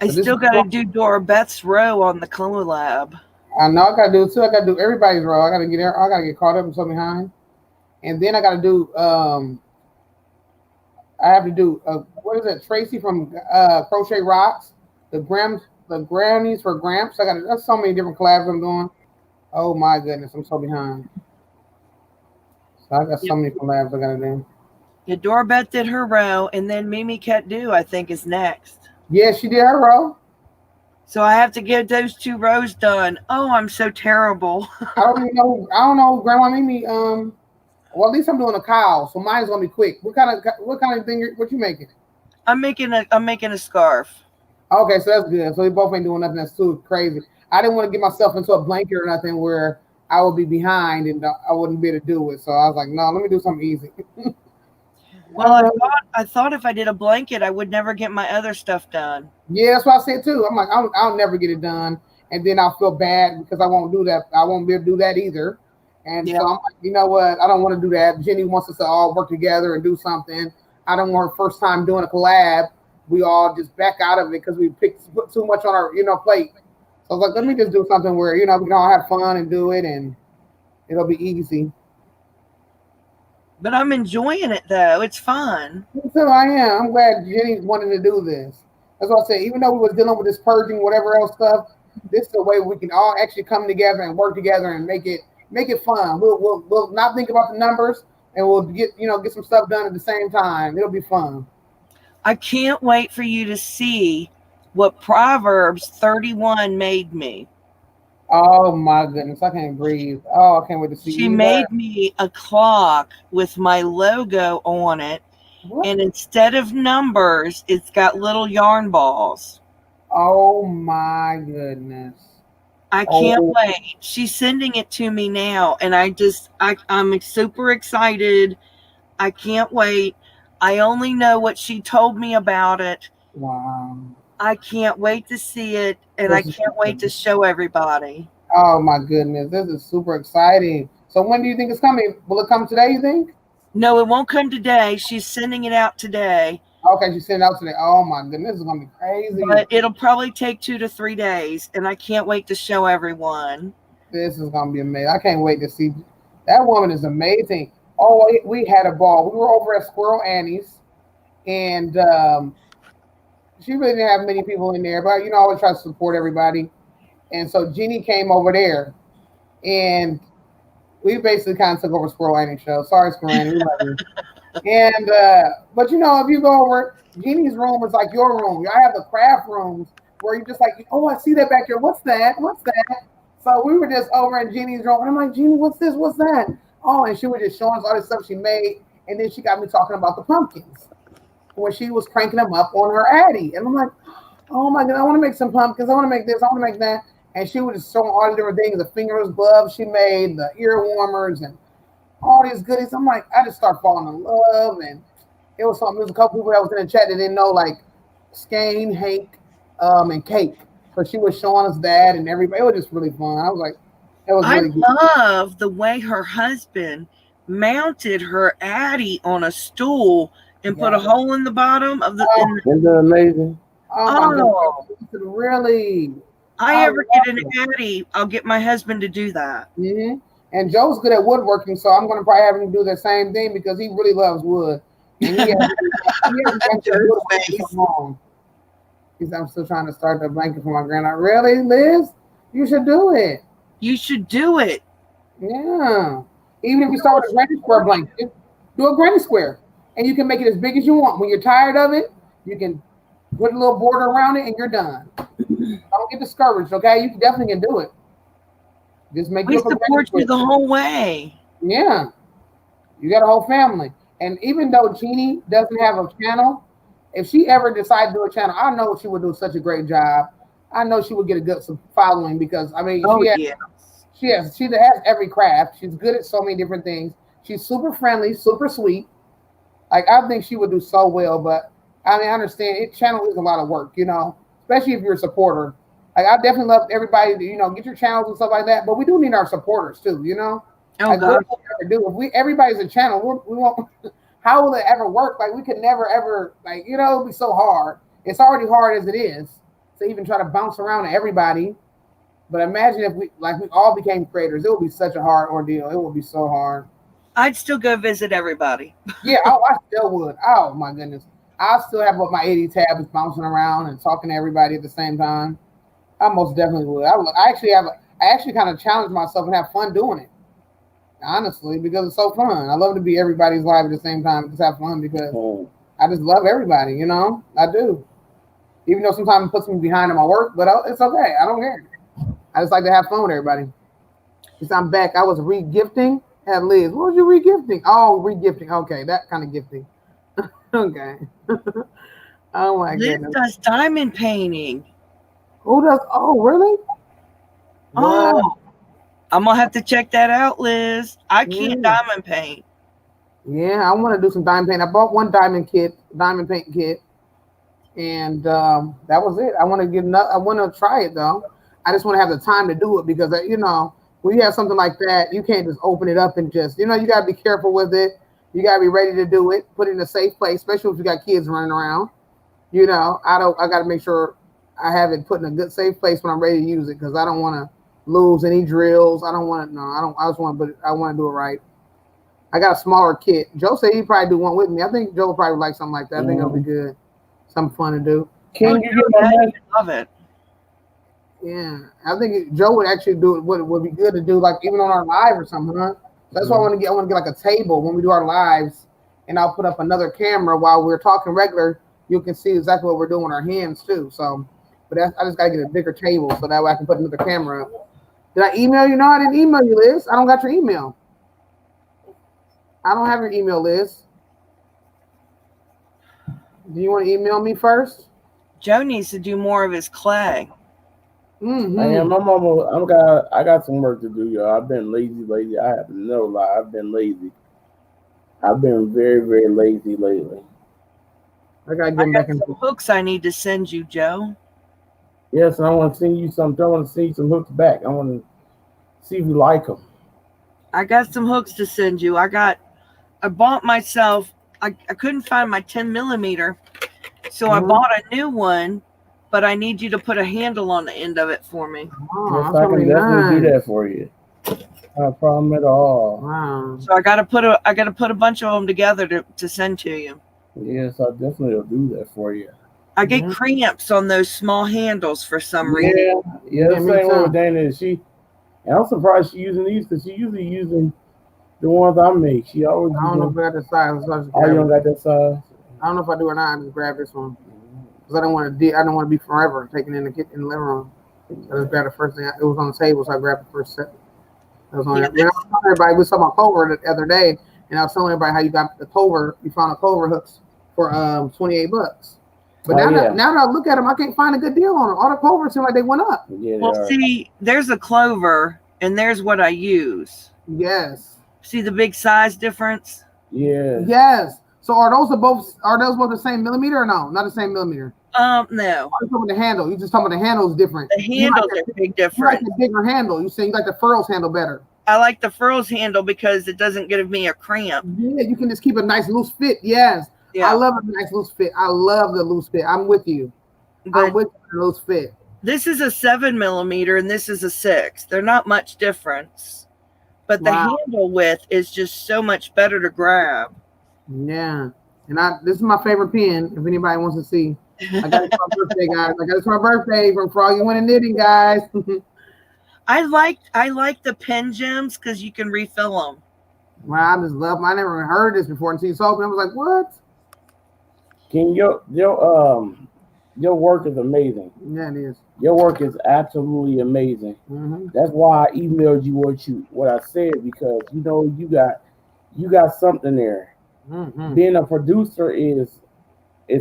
I still got to do Dora Beth's row on the collab. I know I gotta do it too. I gotta do everybody's row. I gotta get there. I gotta get caught up and so behind. And then I gotta do I have to do what is it? Tracy from Crochet Rocks, the Grammys for Gramps. That's so many different collabs I'm doing. Oh my goodness, I'm so behind. So I got so many collabs I gotta do. Yeah, Dora Beth did her row, and then Mimi Cat-Do, I think, is next. Yeah, she did her row. So I have to get those 2 rows done. Oh, I'm so terrible. I don't know who Grandma Mimi. Well, at least I'm doing a cow, so mine's gonna be quick. What kind of thing? What you making? I'm making a scarf. Okay, so that's good. So we both ain't doing nothing that's too crazy. I didn't want to get myself into a blanket or nothing where I would be behind and I wouldn't be able to do it. So I was like, no, let me do something easy. Well, I thought if I did a blanket, I would never get my other stuff done. Yeah, that's what I said too. I'm like, I'll never get it done, and then I'll feel bad because I won't do that. I won't be able to do that either. And so I'm like, you know what? I don't want to do that. Jenny wants us to all work together and do something. I don't want her first time doing a collab. We all just back out of it because we put too much on our plate. So I was like, let me just do something where we can all have fun and do it, and it'll be easy. But I'm enjoying it though. It's fun. So I am. I'm glad Jenny wanted to do this. That's what I say. Even though we were dealing with this purging, whatever else stuff, this is the way we can all actually come together and work together and make it fun. We'll not think about the numbers, and we'll get some stuff done at the same time. It'll be fun. I can't wait for you to see what Proverbs 31 made me. Oh my goodness, I can't breathe. Oh, I can't wait to see. She made me a clock with my logo on it. What? And instead of numbers, it's got little yarn balls. Oh my goodness. I can't wait. She's sending it to me now, and I'm super excited. I can't wait. I only know what she told me about it. Wow. I can't wait to see it, and I can't wait to show everybody. Oh my goodness, this is super exciting. So when do you think it's coming? Will it come today, you think? No, it won't come today. She's sending it out today. Okay, she's sending it out today. Oh my goodness, this is gonna be crazy. But it'll probably take 2 to 3 days, and I can't wait to show everyone. This is gonna be amazing. I can't wait to see. That woman is amazing. Oh, we had a ball. We were over at Squirrel Annie's, and she really didn't have many people in there, but I always try to support everybody. And so Jeannie came over there, and we basically kind of took over Squirrel Annie's show. Sorry, Squirrel Annie, we love you. And but if you go over, Jeannie's room is like your room. I have the craft rooms where you're just like, oh, I see that back here. What's that? What's that? So we were just over in Jeannie's room, and I'm like, Jeannie, what's this? What's that? Oh, and she was just showing us all this stuff she made, and then she got me talking about the pumpkins when she was cranking them up on her Addy. And I'm like, oh my God, I want to make some pumpkins. I want to make this. I want to make that. And she was just showing all the different things, the fingerless gloves she made, the ear warmers, and all these goodies. I'm like, I just started falling in love. And it was something. There was a couple people that was in the chat that didn't know, like Skane, Hank, and Kate. So she was showing us that, and everybody. It was just really fun. I was like, it was really good. I love the way her husband mounted her Addy on a stool and put a hole in the bottom of the. Isn't that amazing? Oh, really? I ever get an Addy, I'll get my husband to do that. Mm-hmm. And Joe's good at woodworking, so I'm going to probably have him do the same thing because he really loves wood. And I'm still trying to start the blanket for my granddaughter. Really, Liz? You should do it. You should do it. Yeah. Even if you start with a granny square blanket, do a granny square. And you can make it as big as you want. When you're tired of it, you can put a little border around it and you're done. Don't get discouraged, okay? You definitely can do it. Just make we support you the whole way. Yeah. You got a whole family. And even though Jeannie doesn't have a channel, if she ever decided to do a channel, I know she would do such a great job. I know she would get a good following because I mean she has every craft. She's good at so many different things. She's super friendly, super sweet. Like I think she would do so well, but I mean I understand channel is a lot of work, especially if you're a supporter. Like I definitely love everybody to, get your channels and stuff like that, but we do need our supporters too, Oh, like God. what we ever do if everybody's a channel, we won't. How will it ever work? Like we could never ever it'll be so hard. It's already hard as it is to even try to bounce around to everybody. But imagine if we all became creators, it would be such a hard ordeal. It would be so hard. I'd still go visit everybody. Yeah, I still would. Oh my goodness, I still have my 80 tabs bouncing around and talking to everybody at the same time. I most definitely would. I actually kind of challenge myself and have fun doing it. Honestly, because it's so fun. I love to be everybody's live at the same time and just have fun because I just love everybody, I do. Even though sometimes it puts me behind in my work, but it's okay. I don't care. I just like to have fun with everybody. Since I'm back, I was re-gifting at Liz. What was you re-gifting? Oh, re-gifting. Okay, that kind of gifting. Okay. Oh my Liz goodness. does diamond painting. Who does? Oh, really? Oh, What? I'm gonna have to check that out, Liz. I can't diamond paint. Yeah, I want to do some diamond paint. I bought one diamond paint kit, and that was it. I want to get another. I want to try it though. I just want to have the time to do it because when you have something like that, you can't just open it up and just you got to be careful with it. You got to be ready to do it. Put it in a safe place, especially if you got kids running around. I got to make sure I have it put in a good safe place when I'm ready to use it because I don't want to lose any drills. I don't want to. No, I don't. I just want, but I want to do it right. I got a smaller kit. Joe said he'd probably do one with me. I think Joe would probably like something like that. I think it'll be good. Something fun to do. Can you get my message? Love it. Yeah, I think Joe would actually do it. Would be good to do like even on our live or something, huh? That's why I want to get. I want to get like a table when we do our lives, and I'll put up another camera while we're talking regular. You can see exactly what we're doing with our hands too. So, but I just gotta get a bigger table so that way I can put another camera up. Did I email you? No, I didn't email you, Liz. I don't got your email. I don't have your email, Liz. Do you want to email me first? Joe needs to do more of his clay. Mm-hmm. I am. I got some work to do, y'all. I've been lazy. I have no lie. I've been lazy. I've been very, very lazy lately. I gotta I get back got into some hooks I need to send you, Joe. Yes, and I want to send you some. I want to send you some hooks back. I want to see if you like them. I got some hooks to send you. I bought myself. I couldn't find my 10 millimeter, so I bought a new one. But I need you to put a handle on the end of it for me. Oh, Yes, I can definitely do that for you. No problem at all. Wow. So I gotta put a bunch of them together to send to you. Yes, I definitely will do that for you. I get cramps on those small handles for some reason. Yeah, the me same way too. with Dana. And I'm surprised she's using these because she's usually using the ones I make. She always. I don't know if I got the size. So Oh, you don't got that size? I don't know if I do or not. I just grab this one because I don't want to be forever taking in the living room. I just grabbed the first thing. It was on the table, so I grabbed the first set. I was telling everybody, we saw my Clover the other day, and I was telling everybody how you got the Clover. You found a Clover hooks for $28. But now that I look at them, I can't find a good deal on them. All the Clovers seem like they went up. Yeah, Well, see, there's a Clover, and there's what I use. Yes. See the big size difference? Yeah. Yes. So are those both the same millimeter or no? Not the same millimeter. No. I'm talking about the handle. You just talking about the handle is different. The handles are big You like different. the bigger handle. You say you like the furrows handle better. I like the furrows handle because it doesn't give me a cramp. Yeah, you can just keep a nice loose fit. Yes. Yeah. I love a nice loose fit. I love the loose fit. I'm with you. I'm with the loose fit. This is a 7 millimeter and this is a 6. They're not much difference. But the handle width is just so much better to grab. Yeah. And this is my favorite pen, if anybody wants to see. I got it for my birthday, guys. I got it for my birthday for all you winning knitting, guys. I like the pen gems because you can refill them. Well, I just love them. I never heard this before until you told me. I was like, what? Can your work is amazing. Yeah, it is. Your work is absolutely amazing. Mm-hmm. That's why I emailed you what I said, because you got you got something there. Mm-hmm. Being a producer is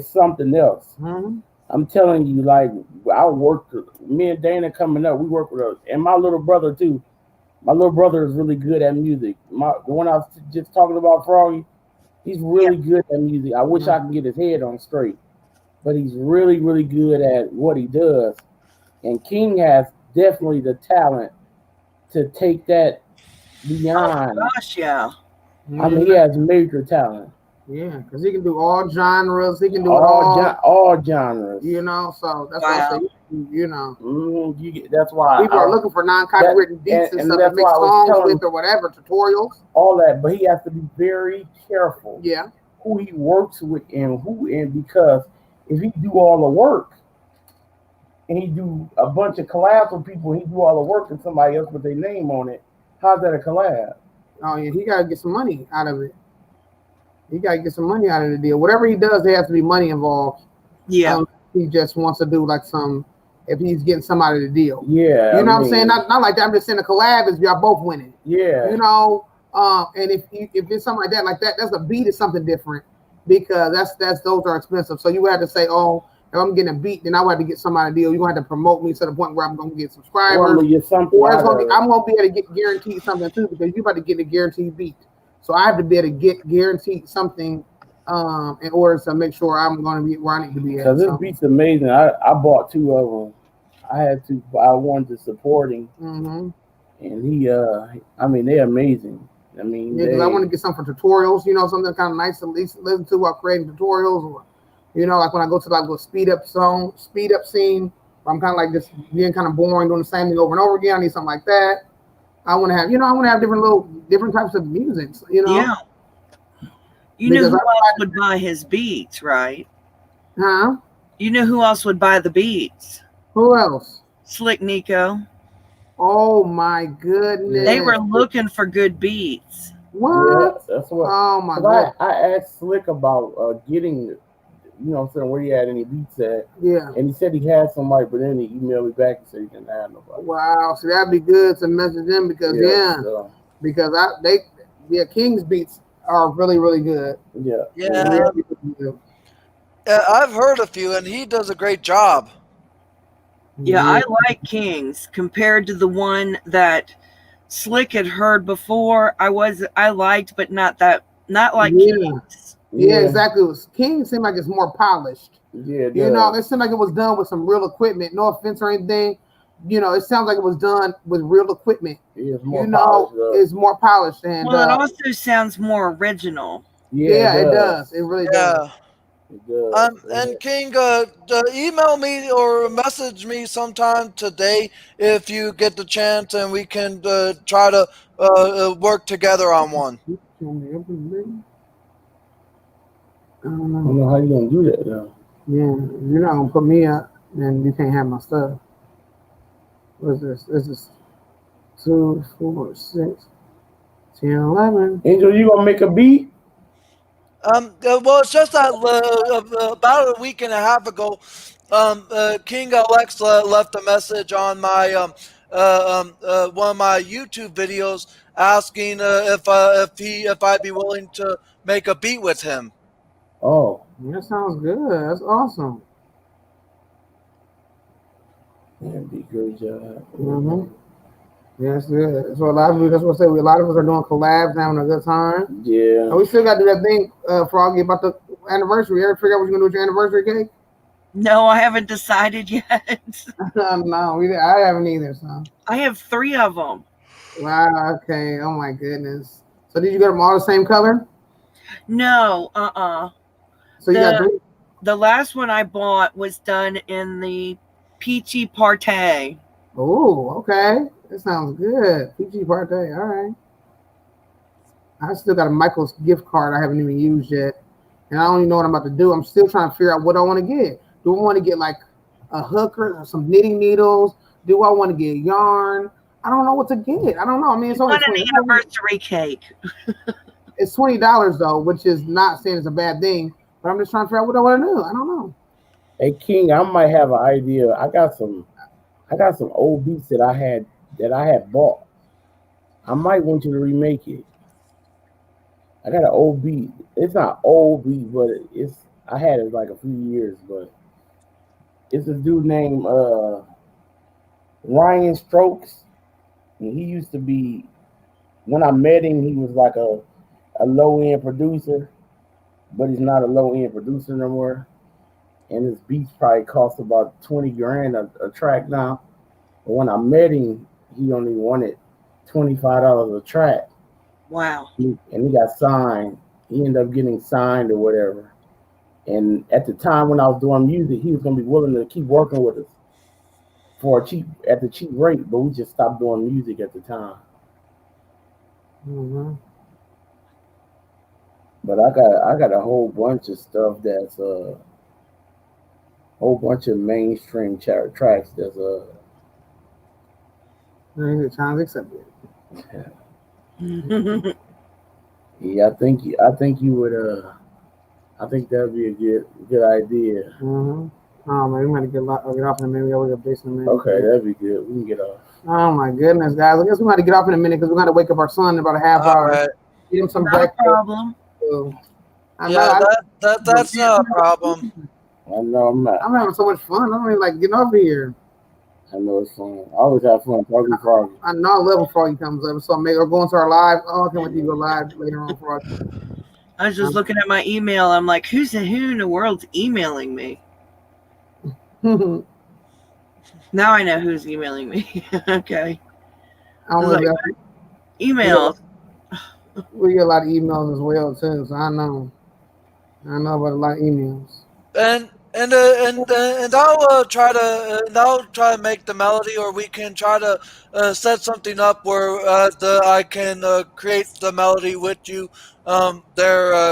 something else. Mm-hmm. I'm telling you, like me and Dana coming up, we work with us, and my little brother too. My little brother is really good at music. The one I was just talking about, Froggy, he's really good at music. I wish I could get his head on straight, but he's really, really good at what he does. And King has definitely the talent to take that beyond. Gosh, yeah. I mean, he has major talent. Yeah, because he can do all genres. He can do all genres. You know, so that's why I say, you know. That's why people are looking for non-copywritten beats and stuff to make songs with or whatever, tutorials. All that, but he has to be very careful. Yeah. Who he works with and because if he do all the work and he do a bunch of collabs with people, he do all the work and somebody else put their name on it, how's that a collab? Oh yeah, he gotta get some money out of it. He gotta get some money out of the deal. Whatever he does, there has to be money involved. Yeah. He just wants to do like if he's getting some out of the deal. Yeah. You know what I'm saying? Not like that. I'm just saying a collab is y'all both winning. Yeah. You know, and if it's something like that, that's a beat is something different because those are expensive. So you have to say, oh, if I'm getting a beat, then I want to get some out of the deal. You're gonna have to promote me to the point where I'm gonna get subscribers. Or I'm gonna be able to get guaranteed something too because you're about to get a guaranteed beat. So I have to be able to get guaranteed something in order to make sure I'm going to be where I need to be at. Because this beat's amazing. I bought 2 of them. I had to buy one to support him. Mm-hmm. And he, I mean, they're amazing. I mean, yeah, because I want to get some for tutorials, you know, something kind of nice to listen to while creating tutorials. Or, you know, like when I go to like a speed up scene, where I'm kind of like just being kind of boring, doing the same thing over and over again. I need something like that. I want to have different types of music, you know. Yeah. You know who else would buy his beats, right? Huh? You know who else would buy the beats? Who else? Slick Nico. Oh my goodness. They were looking for good beats. What? Yeah, that's what. Oh my god. I asked Slick about getting, you know, saying where he had any beats at. Yeah. And he said he had somebody, but then he emailed me back and said he didn't have nobody. Wow. So that'd be good to message them because because King's beats are really, really good. Yeah. Yeah. I've heard a few, and he does a great job. Yeah, I like King's compared to the one that Slick had heard before. I liked, but not like King's. Yeah, exactly. King seemed like it's more polished. Yeah, you know, it seemed like it was done with some real equipment. No offense or anything. You know, it sounds like it was done with real equipment. It's more polished. It's more polished. And, it also sounds more original. Yeah, it does. It really does. And King, email me or message me sometime today if you get the chance, and we can try to work together on one. I don't know how you gonna do that though. Yeah, you're not gonna put me up, then you can't have my stuff. What's this? This is 2, 4, 6, 10, 11. Angel, you gonna make a beat? Well, it's just that about a week and a half ago, King Alexa left a message on my one of my YouTube videos asking if I'd be willing to make a beat with him. Oh, that sounds good. That's awesome. That'd be a great job. Mm-hmm. Yeah, that's good. So a lot of us, that's what I say. A lot of us are doing collabs, having a good time. Yeah. And we still got to do that thing, Froggy, about the anniversary. You ever figure out what you're gonna do with your anniversary cake? No, I haven't decided yet. No, I haven't either. So I have 3 of them. Wow. Okay. Oh my goodness. So did you get them all the same color? No. So you got the last one I bought was done in the peachy party. Oh, okay. That sounds good. Peachy party. All right. I still got a Michael's gift card I haven't even used yet. And I don't even know what I'm about to do. I'm still trying to figure out what I want to get. Do I want to get like a hooker or some knitting needles? Do I want to get yarn? I don't know what to get. I don't know. I mean, it's only an anniversary cake. It's $20 though, which is not saying it's a bad thing. But I'm just trying to figure out what I want to do. I don't know. Hey King, I might have an idea. I got some old beats that I had bought. I might want you to remake it. I got an old beat. It's not old beat, but I had it like a few years, but it's a dude named Ryan Strokes. And he used to be, when I met him, he was like a low end producer, but he's not a low end producer no more. And his beats probably cost about 20 grand a track now. But when I met him, he only wanted $25 a track. Wow. And he got signed. He ended up getting signed or whatever. And at the time when I was doing music, he was gonna be willing to keep working with us at the cheap rate, but we just stopped doing music at the time. Mm-hmm. But I got a whole bunch of stuff that's a whole bunch of mainstream tracks that's Sounds accepted. yeah, I think you would I think that'd be a good idea. Mm-hmm. Oh man, we might get off in a minute. We got to in a minute. Okay, that'd be good. We can get off. Oh my goodness, guys! I guess we might get off in a minute because we're gonna wake up our son in about a half hour. Right. Give him some Not a breakfast. problem. So, That's not a problem. I know I'm not. I'm having so much fun. I don't even like getting over here. I know it's fun. I always have fun talking to Froggy. I know I love when Froggy comes up. So maybe we're going to our live. Oh, I can't wait to go live later on, Froggy. I was just looking at my email. I'm like, who in the world's emailing me? Now I know who's emailing me. Okay. Emails. We get a lot of emails as well too, so I know about a lot of emails. And I'll try to make the melody, or we can try to set something up where I can create the melody with you,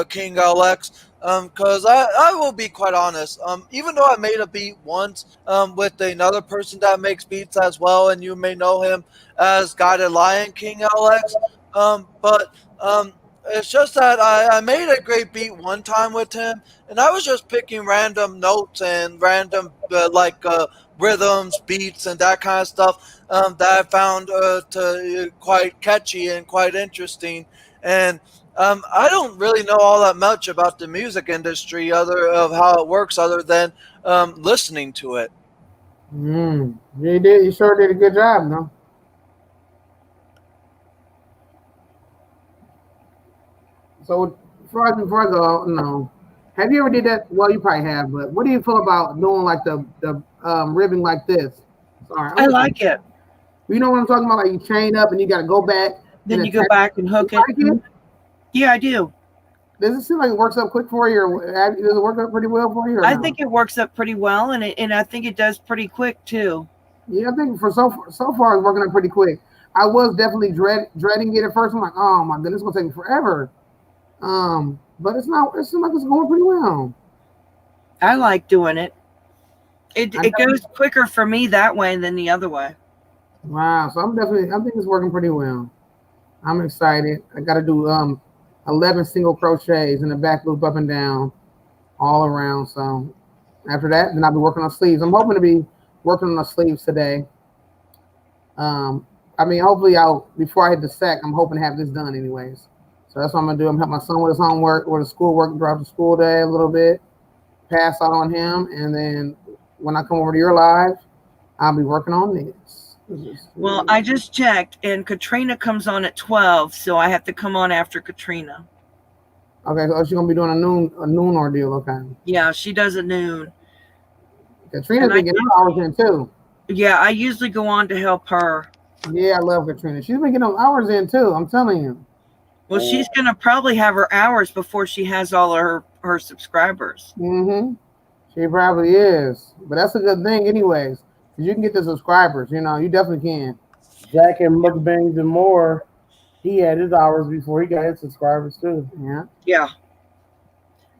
King Alex. Because I will be quite honest. Even though I made a beat once with another person that makes beats as well, and you may know him as Guided Lion, King Alex. But it's just that I made a great beat one time with him, and I was just picking random notes and random rhythms, beats, and that kind of stuff that I found quite catchy and quite interesting. And I don't really know all that much about the music industry, of how it works, other than listening to it. You sure did a good job, though. So before I go, no. Have you ever did that? Well, you probably have, but what do you feel about doing like the ribbing like this? Sorry, I like it. You know what I'm talking about? Like you chain up and you got to go back. Then you go back and hook it. Yeah, I do. Does it seem like it works up quick for you, or does it work up pretty well for you? I think it works up pretty well, and I think it does pretty quick too. Yeah, I think for so far it's working up pretty quick. I was definitely dreading it at first. I'm like, oh my goodness, it's gonna take me forever. But it's not. It seems like it's going pretty well. I like doing it. It goes quicker for me that way than the other way. Wow. So I think it's working pretty well. I'm excited. I got to do 11 single crochets in the back loop up and down all around. So after that, then I'll be working on sleeves. I'm hoping to be working on the sleeves today. Hopefully before I hit the sack, I'm hoping to have this done anyways. So that's what I'm going to do. I'm help my son with his homework or the schoolwork, drop the school day a little bit, pass out on him. And then when I come over to your live, I'll be working on this. Well, I just checked, and Katrina comes on at 12, so I have to come on after Katrina. Okay, so she's gonna be doing a noon ordeal. Okay. Yeah, she does at noon. Katrina's been getting hours in too. Yeah, I usually go on to help her. Yeah, I love Katrina. She's been getting those hours in too. I'm telling you. Well, she's gonna probably have her hours before she has all of her subscribers. She probably is, but that's a good thing, anyways. You can get the subscribers, you definitely can. Jack and Mukbangs and More, he had his hours before he got his subscribers too. Yeah.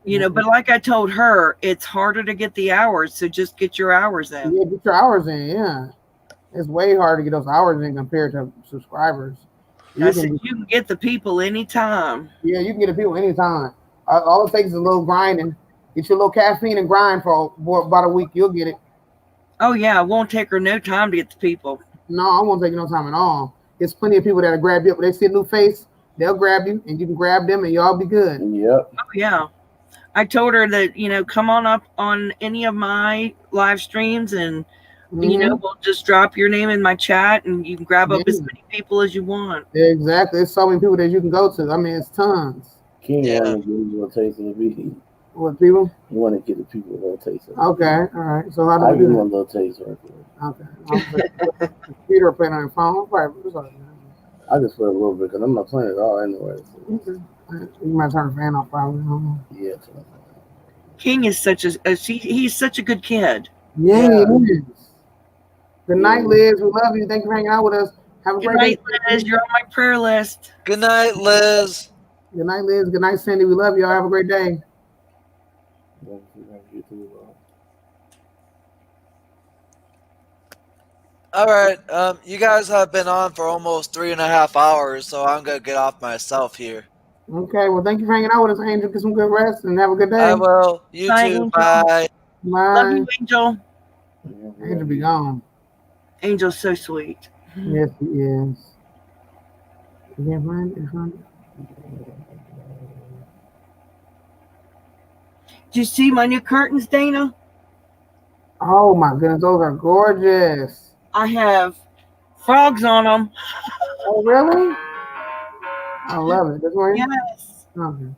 But like I told her, it's harder to get the hours, so just get your hours in. Yeah, get your hours in, yeah. It's way harder to get those hours in compared to subscribers. You can get the people anytime. Yeah, you can get the people anytime. All it takes is a little grinding. Get your little caffeine and grind for about a week, you'll get it. Oh, yeah, it won't take her no time to get the people. No, I won't take no time at all. There's plenty of people that'll grab you up. When they see a new face, they'll grab you, and you can grab them, and y'all be good. Yep. Oh, yeah. I told her that, come on up on any of my live streams and, Mhm. we'll just drop your name in my chat and you can grab up as many people as you want. Exactly. There's so many people that you can go to. I mean, it's tons. King Yeah. wanted to give you a taste of the beat. What people? You want to give the people a little taste of it. Okay. All right. So how do I we give do them a that? little taste right there. Okay. Computer playing on your phone. Right. I just put a little bit because I'm not playing it all anyway. So. You might turn the fan off probably. I don't know. Yeah. King is he's such a good kid. Yeah, Yeah. he is. Good night, Liz. We love you. Thank you for hanging out with us. Have a Good great night, day. Liz. You're on my prayer list. Good night, Liz. Good night, Liz. Good night, Cindy. We love y'all. Have a great day. All right. You guys have been on for almost 3.5 hours, so I'm gonna get off myself here. Okay. Well, thank you for hanging out with us, Angel. Get some good rest and have a good day. I will. You Bye, too. Angel. Bye. Love Bye. you, Angel. Angel be gone. Angel's so sweet. Yes, he is. You can't find it? You find it? Do you see my new curtains, Dana? Oh my goodness, those are gorgeous. I have frogs on them. Oh really? I love it. This one? Yes. Okay.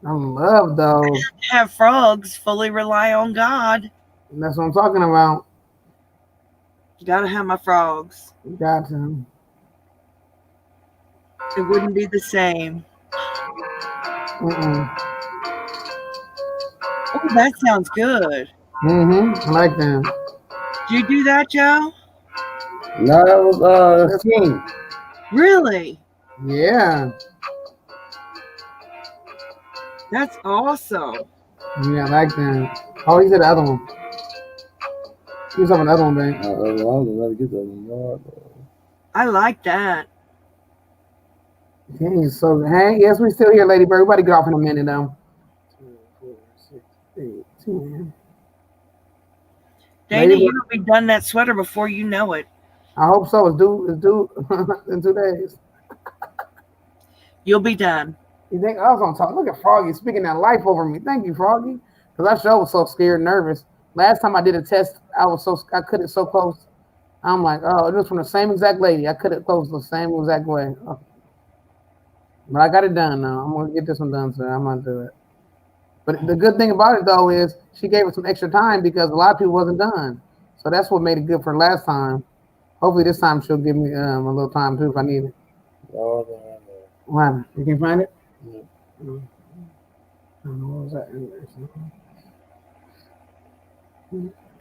I love those. Have frogs fully rely on God. That's what I'm talking about. Gotta have my frogs. You got to. It wouldn't be the same. Mm-mm. Oh, that sounds good. I like that. Did you do that, Joe? No, that was King. Really? Yeah. That's awesome. Yeah, I like that. Oh, he said the other one. He was on the other one, babe. I like that. He's so good. Hey, yes, we still here, Lady Bird. We about to get off in a minute, though. 2, 4, 6, 8, 10. Dana, Lady you'll be done that sweater before you know it. I hope so. It's due in 2 days. You'll be done. You think I was on top? Look at Froggy speaking that life over me. Thank you, Froggy. Because I sure was so scared and nervous. Last time I did a test, I couldn't so close. I'm like, oh, it was from the same exact lady. I couldn't close the same exact way. Oh. But I got it done now. I'm gonna get this one done, so I'm gonna do it. But the good thing about it though is she gave us some extra time because a lot of people wasn't done. So that's what made it good for last time. Hopefully this time she'll give me a little time too if I need it. What happened? You can find it? Yeah. I don't know what was that.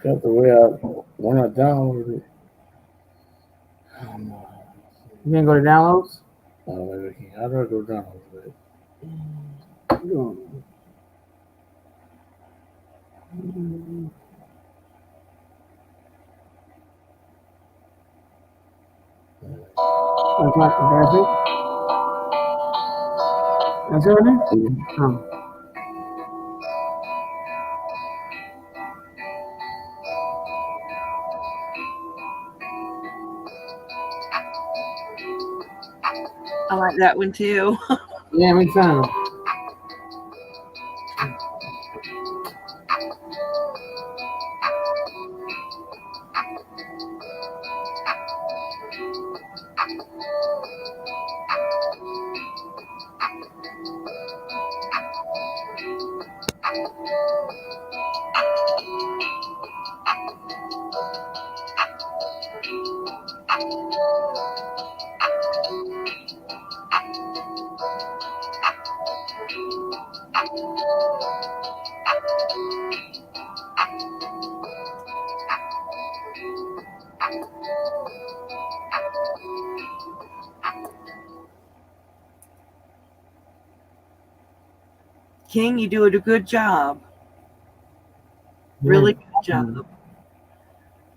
That's the way when I downloaded it. I don't know. You can go to downloads? How do I go download it? That's it? That's it? Oh. I like that one too. Yeah, me too. King, you do a good job. Really good job.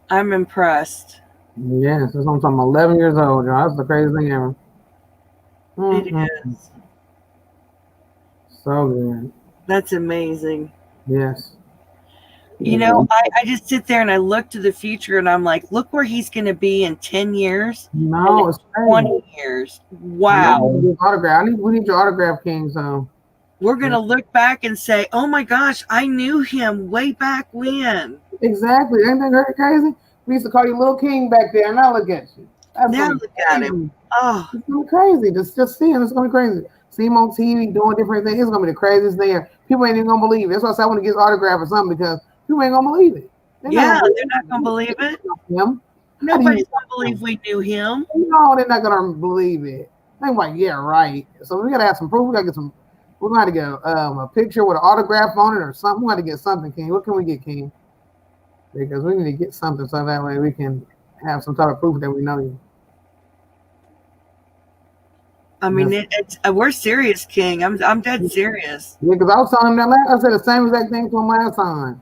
I'm impressed. Yes, that's what I'm talking about. 11 years old, y'all. That's the craziest thing ever. It is. So good. That's amazing. Yes. You know, I just sit there and I look to the future and I'm like, look where he's going to be in 10 years, No, it's crazy. 20 years. Wow. Autograph. We need your autograph, King. So We're going to look back and say, oh my gosh, I knew him way back when. exactly. Ain't that crazy? We used to call you Little King back there. Now look at you. That's Now gonna be look at crazy. him. Oh, It's gonna be crazy. Just see him. It's gonna be crazy. See him on TV doing different things. It's gonna be the craziest thing. People ain't even gonna believe it. That's why I said I want to get his autograph or something because people ain't gonna believe it. They're yeah, not they're not going to believe it. him. Nobody's going to believe we knew him. No, they're not gonna believe it. They're like, yeah, right. So we gotta have some proof. We gotta get some. We're gonna have to get a picture with an autograph on it or something. We gotta get something, King. What can we get, King? Because we need to get something so that way we can have some type of proof that we know you. I mean, we're serious, King. I'm dead serious. Yeah, because I was telling him that last. I said the same exact thing to him last time.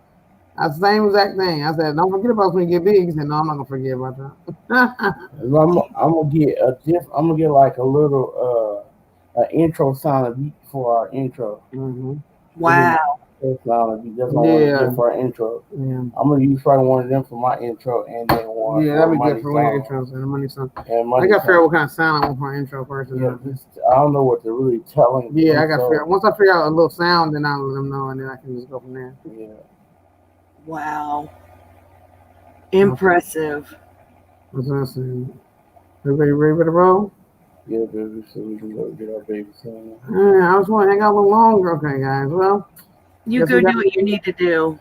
That's the same exact thing. I said, don't forget about us when you get big. He said, no, I'm not gonna forget about that. I'm gonna get like a little an intro sound for our intro. Mm-hmm. Wow. That's what I get for our intro. Yeah. I'm gonna use probably one of them for my intro and then one. Yeah, that'd be Money good for one of your Song. intros and the money song. And I Money gotta figure out Song. what kind of sound I want for my intro first. Yeah, I don't know what they're really telling. Yeah, I gotta figure out. Once I figure out a little sound, then I'll let them know, and then I can just go from there. Yeah. Wow. Impressive. That's what I'm saying. Everybody ready to roll? Yeah, baby. So we can go get our baby son. I just want to hang out a little longer. Okay, guys. Well, You Yes, go we got- do what you need to do.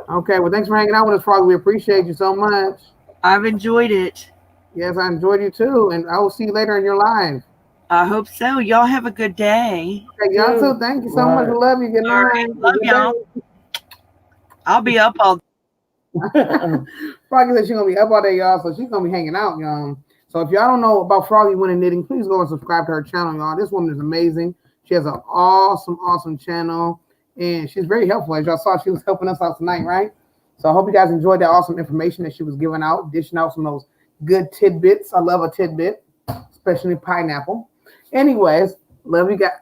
okay. Well, thanks for hanging out with us, Frog. We appreciate you so much. I've enjoyed it. Yes, I enjoyed you too, and I will see you later in your live. I hope so. Y'all have a good day. Okay, y'all too. Thank you so much. We love you. Good All night. right. Love Good y'all. I'll be up all Froggy said she's gonna be up all day, y'all. So she's gonna be hanging out, y'all. So if y'all don't know about Froggy Winning Knitting, please go and subscribe to her channel, y'all. This woman is amazing. She has an awesome channel, and she's very helpful. As y'all saw, she was helping us out tonight, right? So I hope you guys enjoyed that awesome information that she was giving out, dishing out some of those good tidbits. I love a tidbit, especially pineapple. Anyways, love you guys.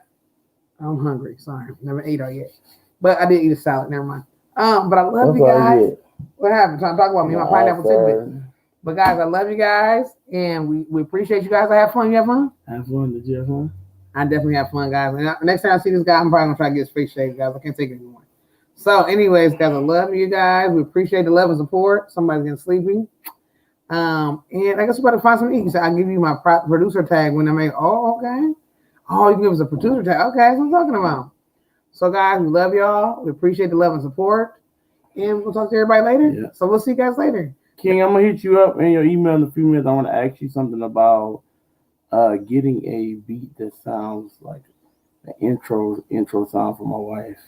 I'm hungry. Sorry, never ate all yet, but I did eat a salad. Never mind. But I love you guys. What happened? Trying to talk about me, my pineapple tidbit. But guys, I love you guys, and we appreciate you guys. I have fun. You have fun? Have fun. Did you have fun? I definitely have fun, guys. And next time I see this guy, I'm probably gonna try to get his face shaved, guys. I can't take it anymore. So, anyways, guys, I love you guys. We appreciate the love and support. Somebody's getting sleepy. And I guess we're about to find some to eat. So I'll give you my producer tag when I make. Oh, okay. Oh, you can give us a producer tag. Okay, that's what I'm talking about. So, guys, we love y'all. We appreciate the love and support. And we'll talk to everybody later. Yeah. So we'll see you guys later. King, I'm gonna hit you up in your email in a few minutes. I want to ask you something about getting a beat that sounds like an intro sound for my wife.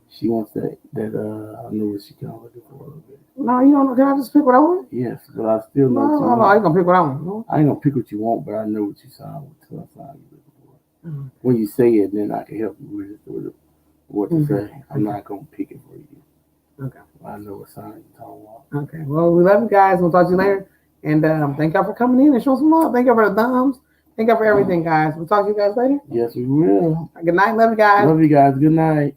She wants that I know what she kind of looking for a little bit. No, you don't. Can I just pick what I want? Yes, but I still know. No, I ain't gonna pick what I want. No. I ain't gonna pick what you want, but I know what you sound with. So I sound you looking for. Mm-hmm. When you say it, then I can help you with what to say. I'm not gonna pick it for you. Okay. I know what sound you're talking about. Okay. Well, we love you guys. We'll talk to you later. And thank y'all for coming in and showing some love. Thank y'all for the thumbs. Thank y'all for everything, guys. We'll talk to you guys later. Yes, we will. Good night. Love you guys. Love you guys. Good night.